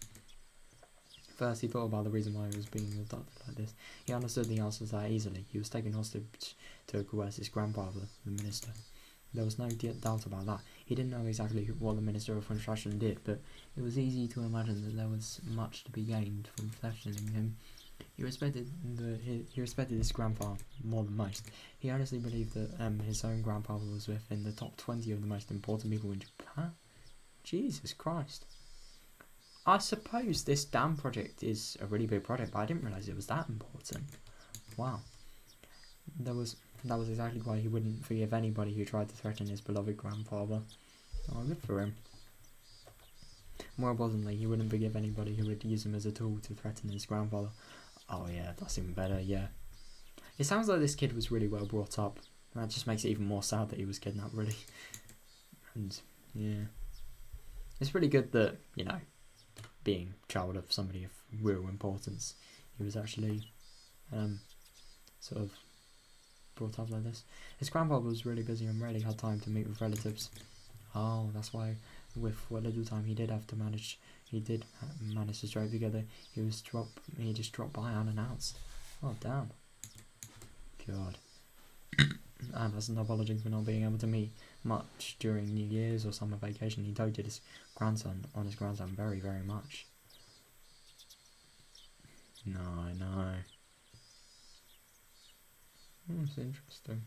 First, he thought about the reason why he was being abducted like this. He understood the answers that easily. He was taken hostage to coerce his grandfather, the minister. There was no doubt about that. He didn't know exactly what the Minister of Construction did, but it was easy to imagine that there was much to be gained from questioning him. He respected his grandfather more than most. He honestly believed that his own grandfather was within the top 20 of the most important people in Japan. Jesus Christ. I suppose this dam project is a really big project, but I didn't realise it was that important. Wow. That was exactly why he wouldn't forgive anybody who tried to threaten his beloved grandfather. Oh, good for him. More importantly, he wouldn't forgive anybody who would use him as a tool to threaten his grandfather. Oh yeah, that's even better, yeah. It sounds like this kid was really well brought up. That just makes it even more sad that he was kidnapped, really. And, yeah. It's really good that, you know, being child of somebody of real importance, he was actually sort of brought up like this. His grandfather was really busy and rarely had time to meet with relatives. Oh, that's why with what little time he did manage to drive together, he just dropped by unannounced. Oh damn. God. And as an apology for not being able to meet much during New Year's or summer vacation, he doted his grandson very, very much. No, I know. It's interesting.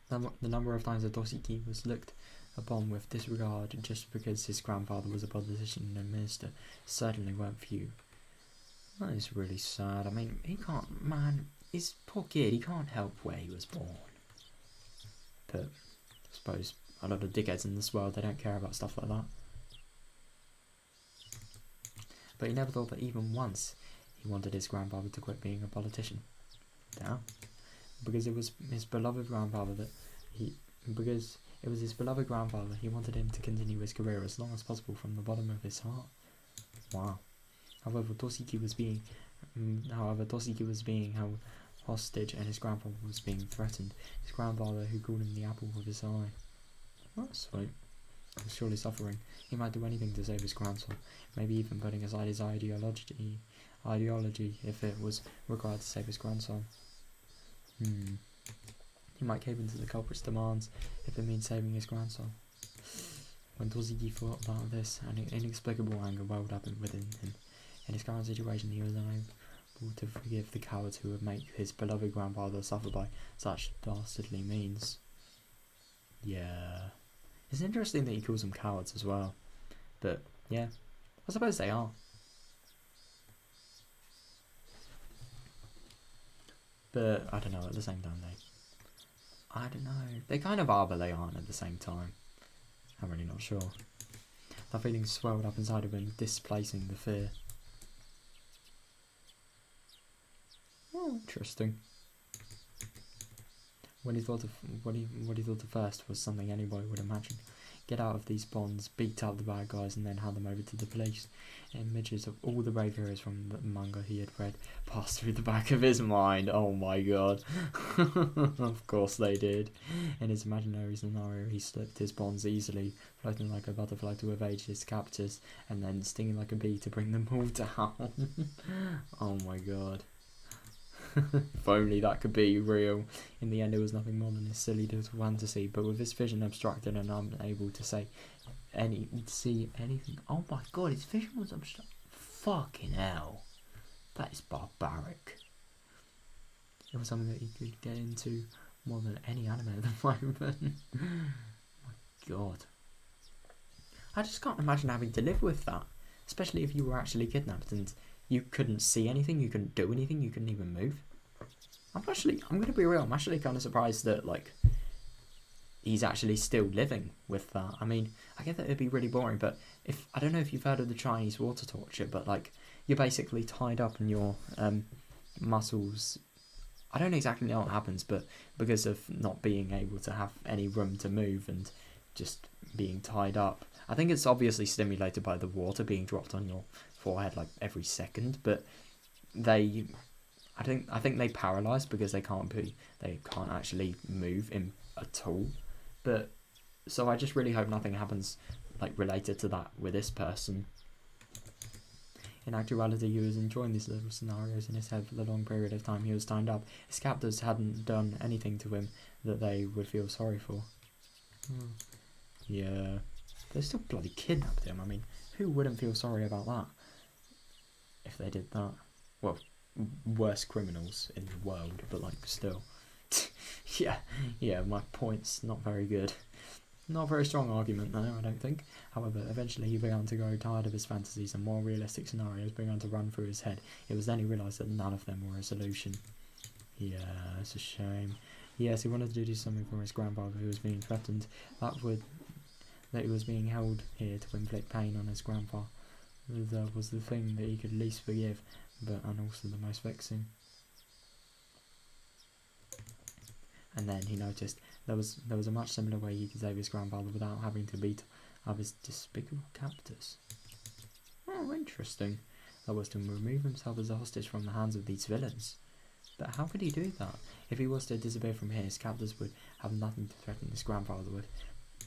The number of times that Toshiki was looked upon with disregard just because his grandfather was a politician and a minister certainly weren't few. That is really sad. I mean, his poor kid, he can't help where he was born. But I suppose a lot of dickheads in this world, they don't care about stuff like that. But he never thought that even once he wanted his grandfather to quit being a politician. Damn. Because it was his beloved grandfather he wanted him to continue his career as long as possible from the bottom of his heart. Wow. However, Toshiki was being held hostage and his grandfather was being threatened. His grandfather, who called him the apple of his eye. That's sweet. was surely suffering. He might do anything to save his grandson, maybe even putting aside his ideology if it was required to save his grandson. He might cave into the culprit's demands if it means saving his grandson. When Toshiki thought about this, an inexplicable anger welled up within him. In his current situation, he was unable to forgive the cowards who would make his beloved grandfather suffer by such dastardly means. Yeah. It's interesting that he calls them cowards as well. But, yeah, I suppose they are. But, I don't know, at the same time, I don't know. They kind of are, but they aren't at the same time. I'm really not sure. That feeling swelled up inside of him, displacing the fear. Oh, interesting. What he thought of first was something anybody would imagine. Get out of these bonds, beat up the bad guys, and then hand them over to the police. Images of all the brave heroes from the manga he had read passed through the back of his mind. Oh my god. Of course they did. In his imaginary scenario, he slipped his bonds easily, floating like a butterfly to evade his captors, and then stinging like a bee to bring them all down. Oh my god. If only that could be real. In the end, it was nothing more than a silly little fantasy, but with his vision obstructed and unable to see anything. Oh my god, his vision was obstructed. Fucking hell. That is barbaric. It was something that he could get into more than any anime at the moment. My god. I just can't imagine having to live with that. Especially if you were actually kidnapped and you couldn't see anything, you couldn't do anything, you couldn't even move. I'm going to be real, I'm actually kind of surprised that, like, he's actually still living with that. I mean, I get that it'd be really boring, but I don't know if you've heard of the Chinese water torture, but, like, you're basically tied up and your muscles, I don't exactly know what happens, but because of not being able to have any room to move and just being tied up, I think it's obviously stimulated by the water being dropped on your forehead like every second, but I think they paralyze because they can't actually move at all. But so I just really hope nothing happens like related to that with this person. In actuality, he was enjoying these little scenarios in his head for the long period of time he was tied up. His captors hadn't done anything to him that they would feel sorry for. Yeah, they still bloody kidnapped him. I mean, who wouldn't feel sorry about that if they did that? Well, worst criminals in the world, but like still. yeah, my point's not very good. Not a very strong argument though, I don't think. However, eventually he began to grow tired of his fantasies and more realistic scenarios began to run through his head. It was then he realised that none of them were a solution. Yeah, it's a shame. Yes, he wanted to do something for his grandfather who was being threatened. That he was being held here to inflict pain on his grandfather was the thing that he could least forgive, and also the most vexing. And then he noticed there was a much similar way he could save his grandfather without having to beat up his despicable captors. Oh, interesting. That was to remove himself as a hostage from the hands of these villains. But how could he do that? If he was to disappear from here, his captors would have nothing to threaten his grandfather with.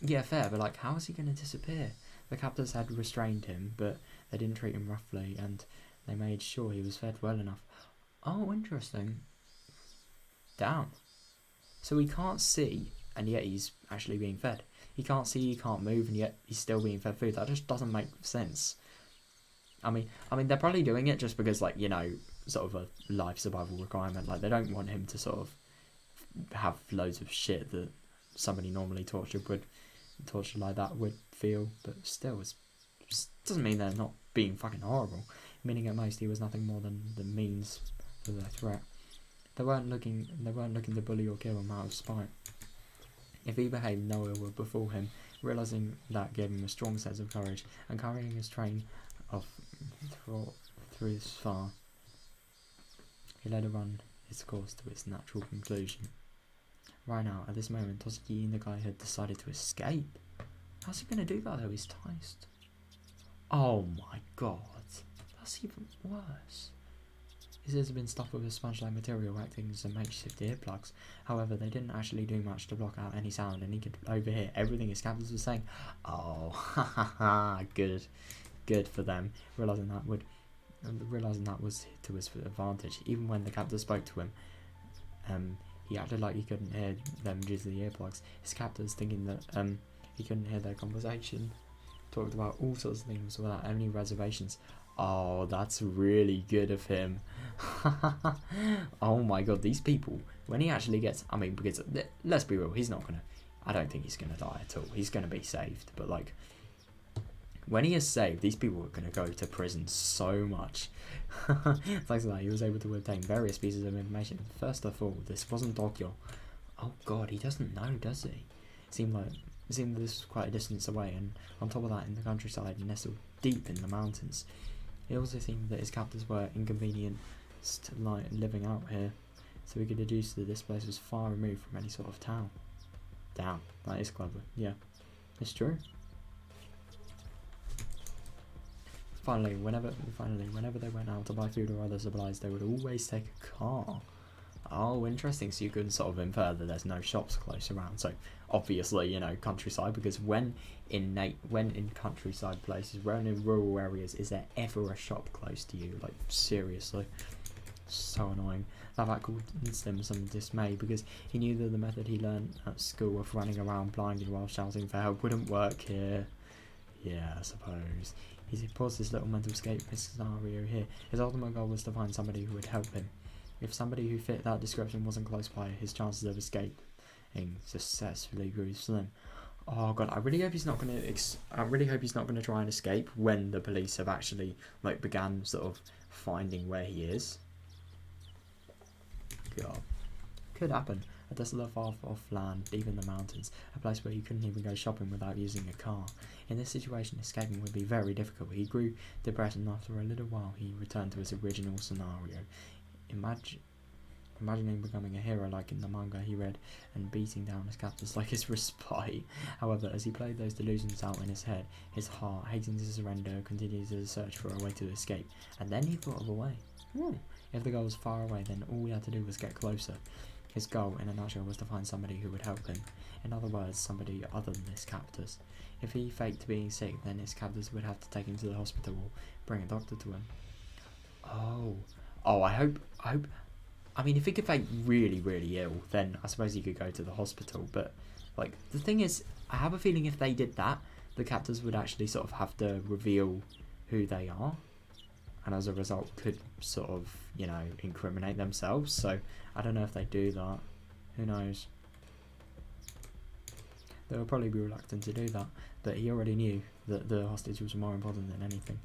Yeah, fair, but like, how is he going to disappear? The captors had restrained him, but they didn't treat him roughly, and they made sure he was fed well enough. Oh, interesting. Damn. So he can't see, and yet he's actually being fed. He can't see, he can't move, and yet he's still being fed food. That just doesn't make sense. I mean, they're probably doing it just because, like, you know, sort of a life survival requirement. Like, they don't want him to sort of have loads of shit that somebody normally tortured like that would feel. But still, it doesn't mean they're not being fucking horrible. Meaning at most he was nothing more than the means for their threat. They weren't looking to bully or kill him out of spite. If he behaved, no ill would befall him. Realising that gave him a strong sense of courage, and carrying his train of through his far, he let it run its course to its natural conclusion. Right now, at this moment, Toshiki Inagai had decided to escape. How's he going to do that though? He's ticed. Oh my god, that's even worse. His ears had been stuffed with a sponge-like material acting as a makeshift earplugs. However, they didn't actually do much to block out any sound, and he could overhear everything his captors were saying. Oh, ha ha ha! Good for them. Realizing that was to his advantage. Even when the captor spoke to him, he acted like he couldn't hear them due to the earplugs. His captors, thinking that he couldn't hear their conversation, talked about all sorts of things without any reservations. Oh, that's really good of him. Oh my god, these people, when he actually gets, I mean, because let's be real, I don't think he's gonna die at all. He's gonna be saved, but like, when he is saved, these people are gonna go to prison so much. Thanks to that, he was able to obtain various pieces of information. First of all, this wasn't Tokyo. Oh god, he doesn't know, does he? It seemed that this was quite a distance away, and on top of that, in the countryside, nestled deep in the mountains. It also seemed that his captors were inconvenienced like living out here, so we could deduce that this place was far removed from any sort of town. Damn, that is clever. Yeah, it's true. Finally, whenever they went out to buy food or other supplies, they would always take a car. Oh, interesting. So you can sort of infer that there's no shops close around. So obviously, countryside, because when in countryside places, when in rural areas, is there ever a shop close to you? Like, seriously. So annoying. That fact caused him some dismay, because he knew that the method he learned at school of running around blindly while shouting for help wouldn't work here. Yeah, I suppose. He paused his little mental escape scenario here. His ultimate goal was to find somebody who would help him. If somebody who fit that description wasn't close by, his chances of escaping successfully grew slim. Oh god, I really hope he's not gonna try and escape when the police have actually began sort of finding where he is. God, could happen. A desolate far off land, deep in the mountains, a place where you couldn't even go shopping without using a car. In this situation, escaping would be very difficult. He grew depressed, and after a little while, he returned to his original scenario. Imagining becoming a hero like in the manga he read and beating down his captors like his respite. However, as he played those delusions out in his head, his heart, hating to surrender, continued to search for a way to escape. And then he thought of a way. If the goal was far away, then all he had to do was get closer. His goal, in a nutshell, was to find somebody who would help him. In other words, somebody other than his captors. If he faked being sick, then his captors would have to take him to the hospital or bring a doctor to him. I hope. I mean, if he could fake really, really ill, then I suppose he could go to the hospital. But, the thing is, I have a feeling if they did that, the captors would actually sort of have to reveal who they are. And as a result, could sort of, incriminate themselves. So, I don't know if they do that. Who knows? They would probably be reluctant to do that. But he already knew that the hostage was more important than anything.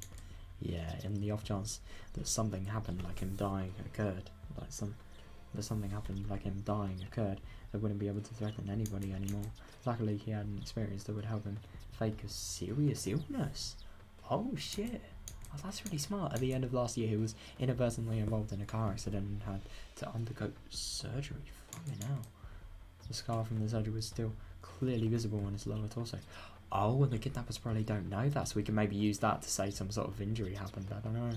Yeah, in the off chance that something happened like him dying occurred, they wouldn't be able to threaten anybody anymore. Luckily, he had an experience that would help him fake a serious illness. Oh shit. Oh, that's really smart. At the end of last year, he was inadvertently involved in a car accident and had to undergo surgery. Fucking hell. The scar from the surgery was still clearly visible on his lower torso. Oh, and the kidnappers probably don't know that, so we can maybe use that to say some sort of injury happened. I don't know.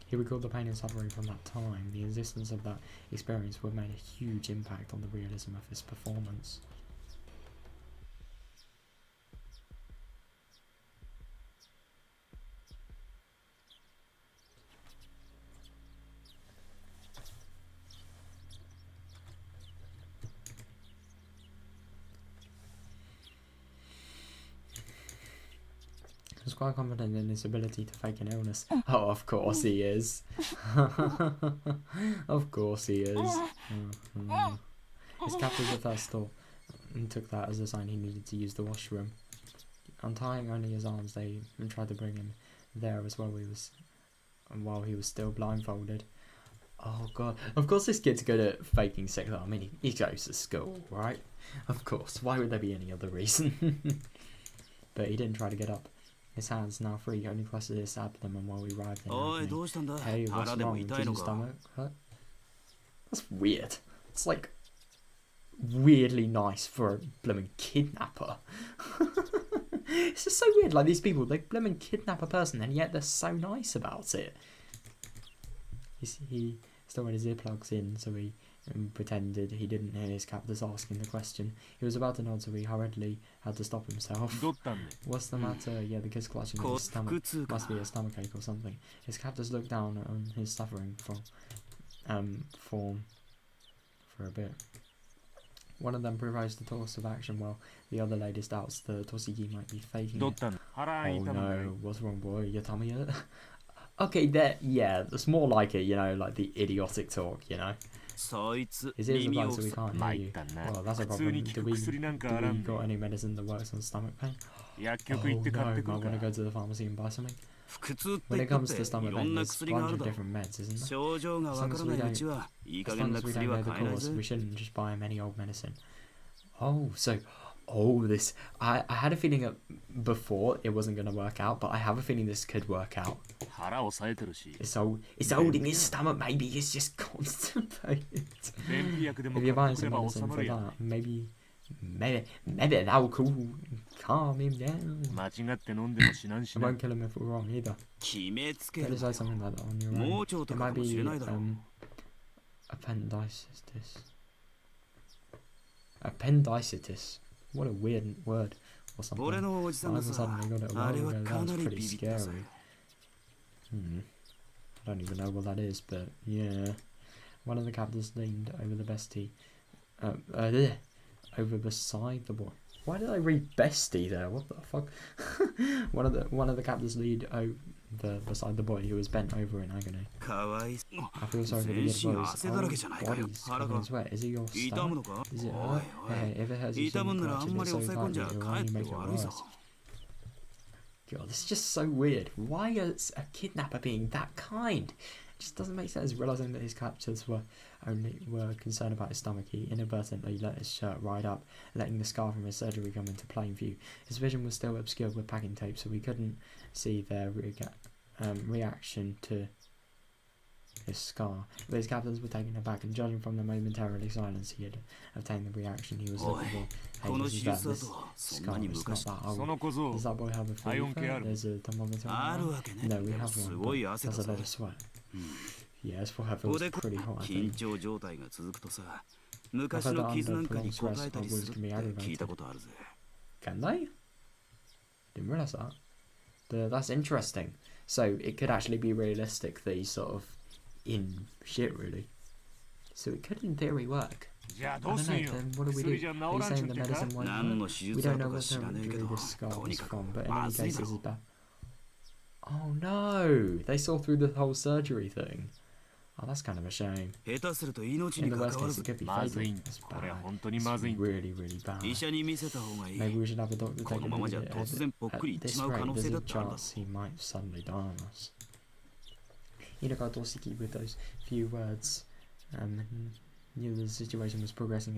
He recalled the pain and suffering from that time. The existence of that experience would have made a huge impact on the realism of his performance. He was quite confident in his ability to fake an illness. Oh, of course he is. Of course he is. His captors at first thought and took that as a sign he needed to use the washroom. Untying only his arms, they tried to bring him there as well. While he was still blindfolded. Oh god. Of course this kid's good at faking sick. I mean, he goes to school, right? Of course. Why would there be any other reason? But he didn't try to get up. His hands, now free, only clutched his abdomen while we arrived in agony. Hey, what's wrong? Did your stomach hurt? That's weird. It's weirdly nice for a blooming kidnapper. It's just so weird. Like, these people, they blooming kidnap a person, and yet they're so nice about it. He still had his earplugs in, so he pretended he didn't hear his captors asking the question. He was about to nod, so he hurriedly had to stop himself. What's the matter? Yeah, the kid's clutching at his stomach. Must be a stomachache or something. His captors looked down on his suffering form for a bit. One of them proposed a course of action while the other ladies doubts the Toshiki might be faking it. Oh no, what's wrong, boy? Your tummy hurt? Okay, yeah, that's more like it, you know, like the idiotic talk, you know. His ears are plugged so we can't hear you. Well, that's a problem. Do we got any medicine that works on stomach pain? Oh no, might want to go to the pharmacy and buy something. When it comes to stomach pain, there's a bunch of different meds, isn't there? As long as we don't know the cause, we shouldn't just buy him any old medicine. Oh, so... this... I had a feeling before it wasn't going to work out, but I have a feeling this could work out. It's holding his stomach, maybe he's just constipated. If you're buying some medicine for that, maybe that will calm him down. It won't kill him if we're wrong either. Better say something like that on your own. It might be appendicitis. Appendicitis. What a weird word or something. I suddenly got it a while ago. That was pretty scary. I don't even know what that is, but yeah. One of the captors leaned over the bestie. Over beside the boy. Why did I read bestie there? What the fuck? one of the captors leaned over beside the boy who was bent over in agony. I feel sorry for the little boy's body's covered in sweat. Is it your stomach? Does it hurt? Hey, if it hurts, you shouldn't clutch it so tightly. It will only make it worse. God, this is just so weird. Why is a kidnapper being that kind? It just doesn't make sense. Realizing that his captors were concerned about his stomach, he inadvertently let his shirt ride up, letting the scar from his surgery come into plain view. His vision was still obscured with packing tape, so we couldn't see their reaction to his scar. But his captors were taken aback, and judging from the momentary silence he had obtained the reaction he was looking for. Hey, this scar is not that old. Does that boy have a fever? There's a thermometer on there? No, we have one, but there's a lot of sweat. Yeah, it's whatever, it was pretty hot, I think. I've heard that under prolonged stress, our wounds can be aggravated. Can they? Didn't realise that. That's interesting. So it could actually be realistic that he's sort of in shit, really. So it could in theory work. I don't know, then what do we do? Are you saying the medicine won't work? We don't know what surgery this scar was from, but in any case this is bad. Oh no! They saw through the whole surgery thing. Oh, that's kind of a shame. In the worst case, it could be fatal. It's bad. It's really, really bad. Maybe we should have a doctor take a look at it. At this rate, there's a chance he might suddenly die on us. Hidaka Toshiki, with those few words, knew the situation was progressing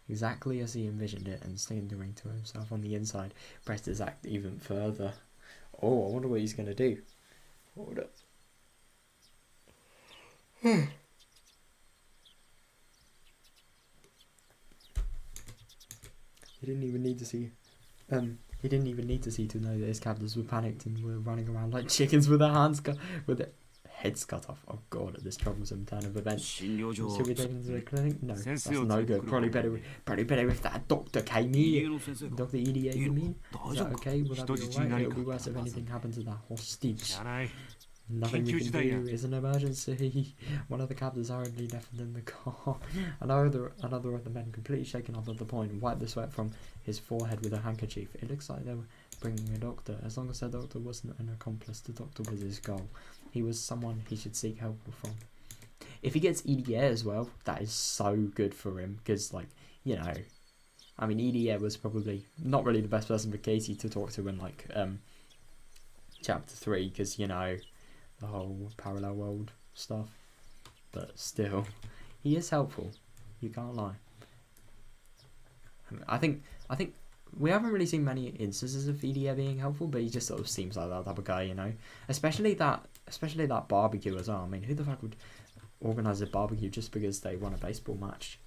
exactly as he envisioned it, and sniggering to himself on the inside, pressed his act even further. Oh, I wonder what he's going to do. Hold up. He didn't even need to see. He didn't even need to see to know that his captors were panicked and were running around like chickens with their their heads cut off. Oh god, at this troublesome turn of events. Should we take him to the clinic? No, that's no good. Probably better if that doctor came in. Dr. EDA, you mean? Is that okay? Will that be alright? It'll be worse if anything happens to that hostage. Nothing we can do is an emergency. One of the captors hurriedly left in the car. Another of the men, completely shaken up at the point, wiped the sweat from his forehead with a handkerchief. It looks like they were bringing a doctor. As long as the doctor wasn't an accomplice, the doctor was his goal. He was someone he should seek help from. If he gets EDA as well, that is so good for him, because, like, you know, I mean, EDA was probably not really the best person for Casey to talk to in, like, chapter 3, because, you know, the whole parallel world stuff, but still, he is helpful. You can't lie. I think we haven't really seen many instances of EDA being helpful, but he just sort of seems like that type of guy, you know. Especially that barbecue as well. I mean, who the fuck would organise a barbecue just because they won a baseball match?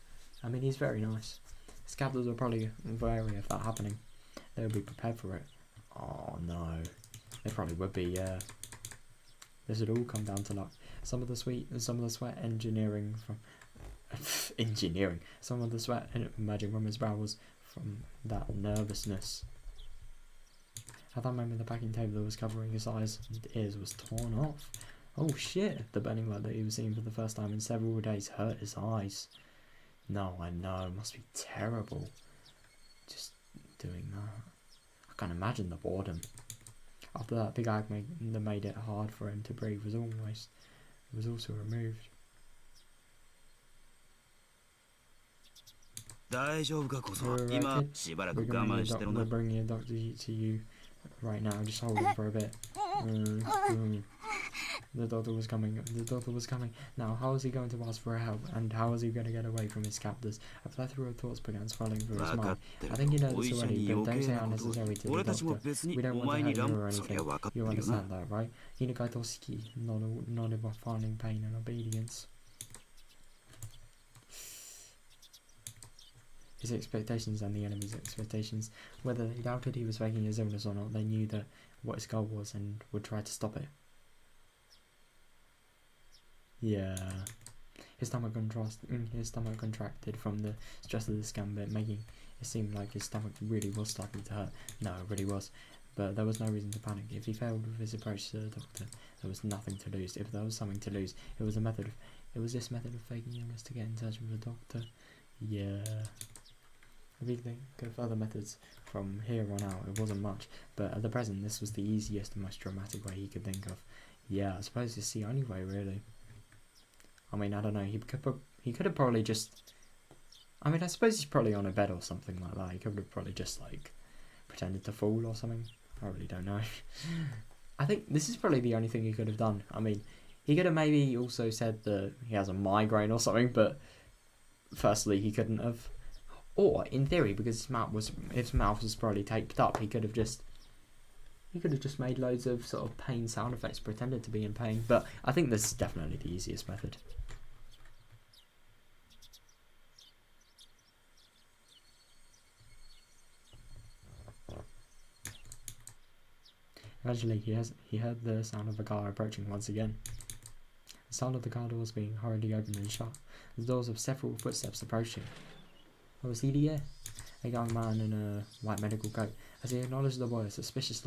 I mean, he's very nice. His captors are probably wary of that happening. They would be prepared for it. Oh no. They probably would be, yeah. This would all come down to luck. Some of the sweat engineering from engineering. Some of the sweat emerging from his brow was from that nervousness. At that moment, the packing tape that was covering his eyes and ears was torn off. Oh shit! The burning light that he was seeing for the first time in several days hurt his eyes. No, I know, it must be terrible. Just doing that. I can't imagine the boredom. After that, the gag that made it hard for him to breathe was also removed. 大丈夫かこそ Alright, 今 kid. しばらく We're 我慢してろな bringing a doctor to you right now. Just hold him for a bit. The doctor was coming. Now, how is he going to ask for help? And how is he going to get away from his captors? A plethora of thoughts began swirling through his mind. I think you know this already, but don't say unnecessary to the doctor. We don't want to hurt you or anything. You understand that, right? Hinakai Toshiki nodded while finding pain and obedience. His expectations and the enemy's expectations. Whether they doubted he was faking his illness or not, they knew that what his goal was and would try to stop it. Yeah. His stomach contracted from the stress of the gambit, making it seem like his stomach really was starting to hurt. No, it really was. But there was no reason to panic. If he failed with his approach to the doctor, there was nothing to lose. If there was something to lose, it was this method of faking illness to get in touch with the doctor. Yeah. If you think of other methods from here on out, it wasn't much, but at the present, this was the easiest and most dramatic way he could think of. Yeah, I suppose it's the only way, really. I mean, I don't know, he could have probably just... I mean, I suppose he's probably on a bed or something like that. He could have probably just, like, pretended to fall or something. I really don't know. I think this is probably the only thing he could have done. I mean, he could have maybe also said that he has a migraine or something, but firstly, he couldn't have. Or, in theory, because his mouth was probably taped up, he could have just made loads of sort of pain sound effects, pretended to be in pain. But I think this is definitely the easiest method. Eventually, he heard the sound of a car approaching once again. The sound of the car doors being hurriedly opened and shut. The doors of several footsteps approaching. Oh, was he there? A young man in a white medical coat. As he acknowledged the boy, a suspicious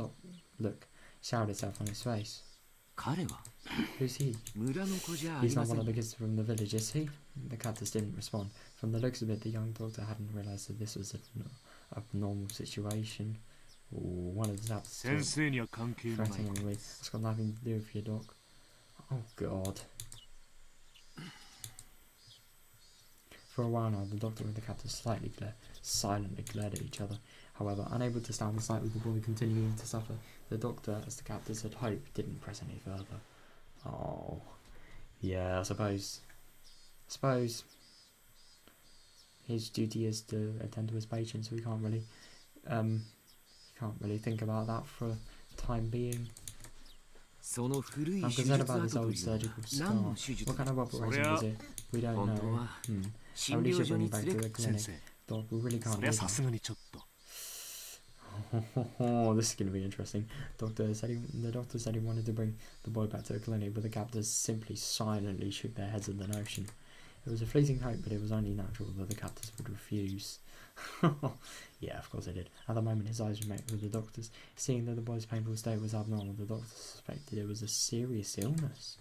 look showed itself on his face. 彼は Who's he? 村の子じゃあり He's ま not せ one of ん the kids from the village, is he? The captors didn't respond. From the looks of it, the young doctor hadn't realised that this was an abnormal situation. Ooh, one of the captors 先生には関係のない threateningly. It's got nothing to do with your dog. Oh, God. For a while now, the doctor and the captor silently glared at each other. However, unable to stand the sight of the boy continuing to suffer, the doctor, as the captors had hoped, didn't press any further. Oh, yeah, I suppose his duty is to attend to his patients, so he can't really think about that for the time being. その古い I'm 手 concerned 術 about 跡 this と old いうのは surgical 何 scar. の手術 What kind of operation was it? We don't 本当 know. は 診 Maybe we 療 should 所 bring に him back 連 to れ the 先 clinic. 生 Doc, we really そ can't りゃ do さす that. がにちょっと Oh, this is going to be interesting. The doctor said he wanted to bring the boy back to the clinic, but the captors simply silently shook their heads at the notion. It was a fleeting hope, but it was only natural that the captors would refuse. Yeah, of course they did. At the moment, his eyes met with the doctor's. Seeing that the boy's painful state was abnormal, the doctor suspected it was a serious illness.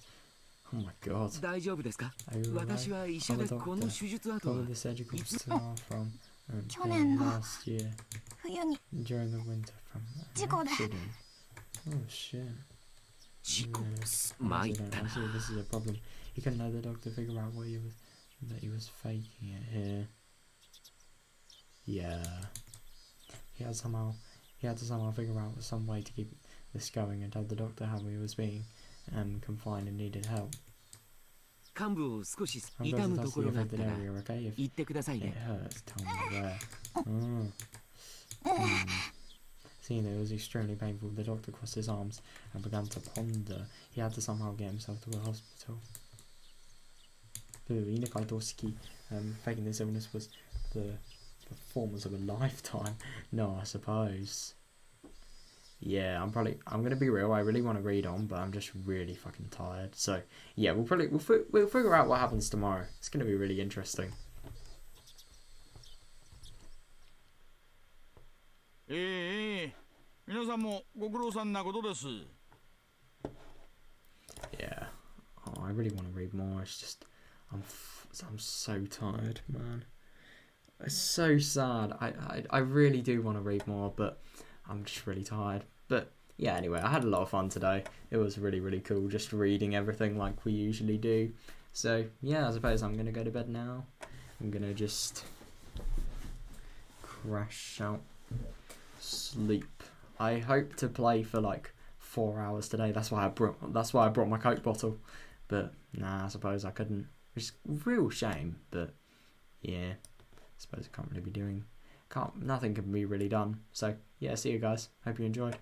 Oh my God. 大丈夫ですか Are you 私 alright? は医者で I'm a この doctor. 手術跡 Where は did the surgical いつ scar from? 去年の Last year. 冬に During the winter from an 事故で accident. Oh shit. 事故 Yeah, 参っ accident. た I な see this is a problem. He couldn't let the doctor figure out that he was faking it here. Yeah. He had to somehow figure out some way to keep this going and tell the doctor how he was being confined and needed help. 患部を少し I'm 痛 going む to と touch こ the ろがあっ affected たら area, okay? If 言ってください it ね hurts, tell me where. Seeing that it was extremely painful, the doctor crossed his arms and began to ponder. He had to somehow get himself to a hospital. Inakai Dorski, faking this illness was the performance of a lifetime. No, I suppose. yeah, I'm gonna be real. I really want to read on, but I'm just really fucking tired. So yeah, we'll figure out what happens tomorrow. It's gonna be really interesting. 皆さんもご苦労さんなことです。 Yeah. Oh, I really want to read more. It's just I'm so tired, man. It's so sad. I really do want to read more, but I'm just really tired. But yeah, anyway, I had a lot of fun today. It was really, really cool just reading everything like we usually do. So yeah, I suppose I'm gonna go to bed now. I'm gonna just crash out, sleep. I hope to play for like 4 hours today. That's why I brought my Coke bottle. But nah, I suppose I couldn't. Which is a real shame, but yeah. I suppose I can't really be doing. Nothing can be really done. So yeah, see you guys. Hope you enjoyed.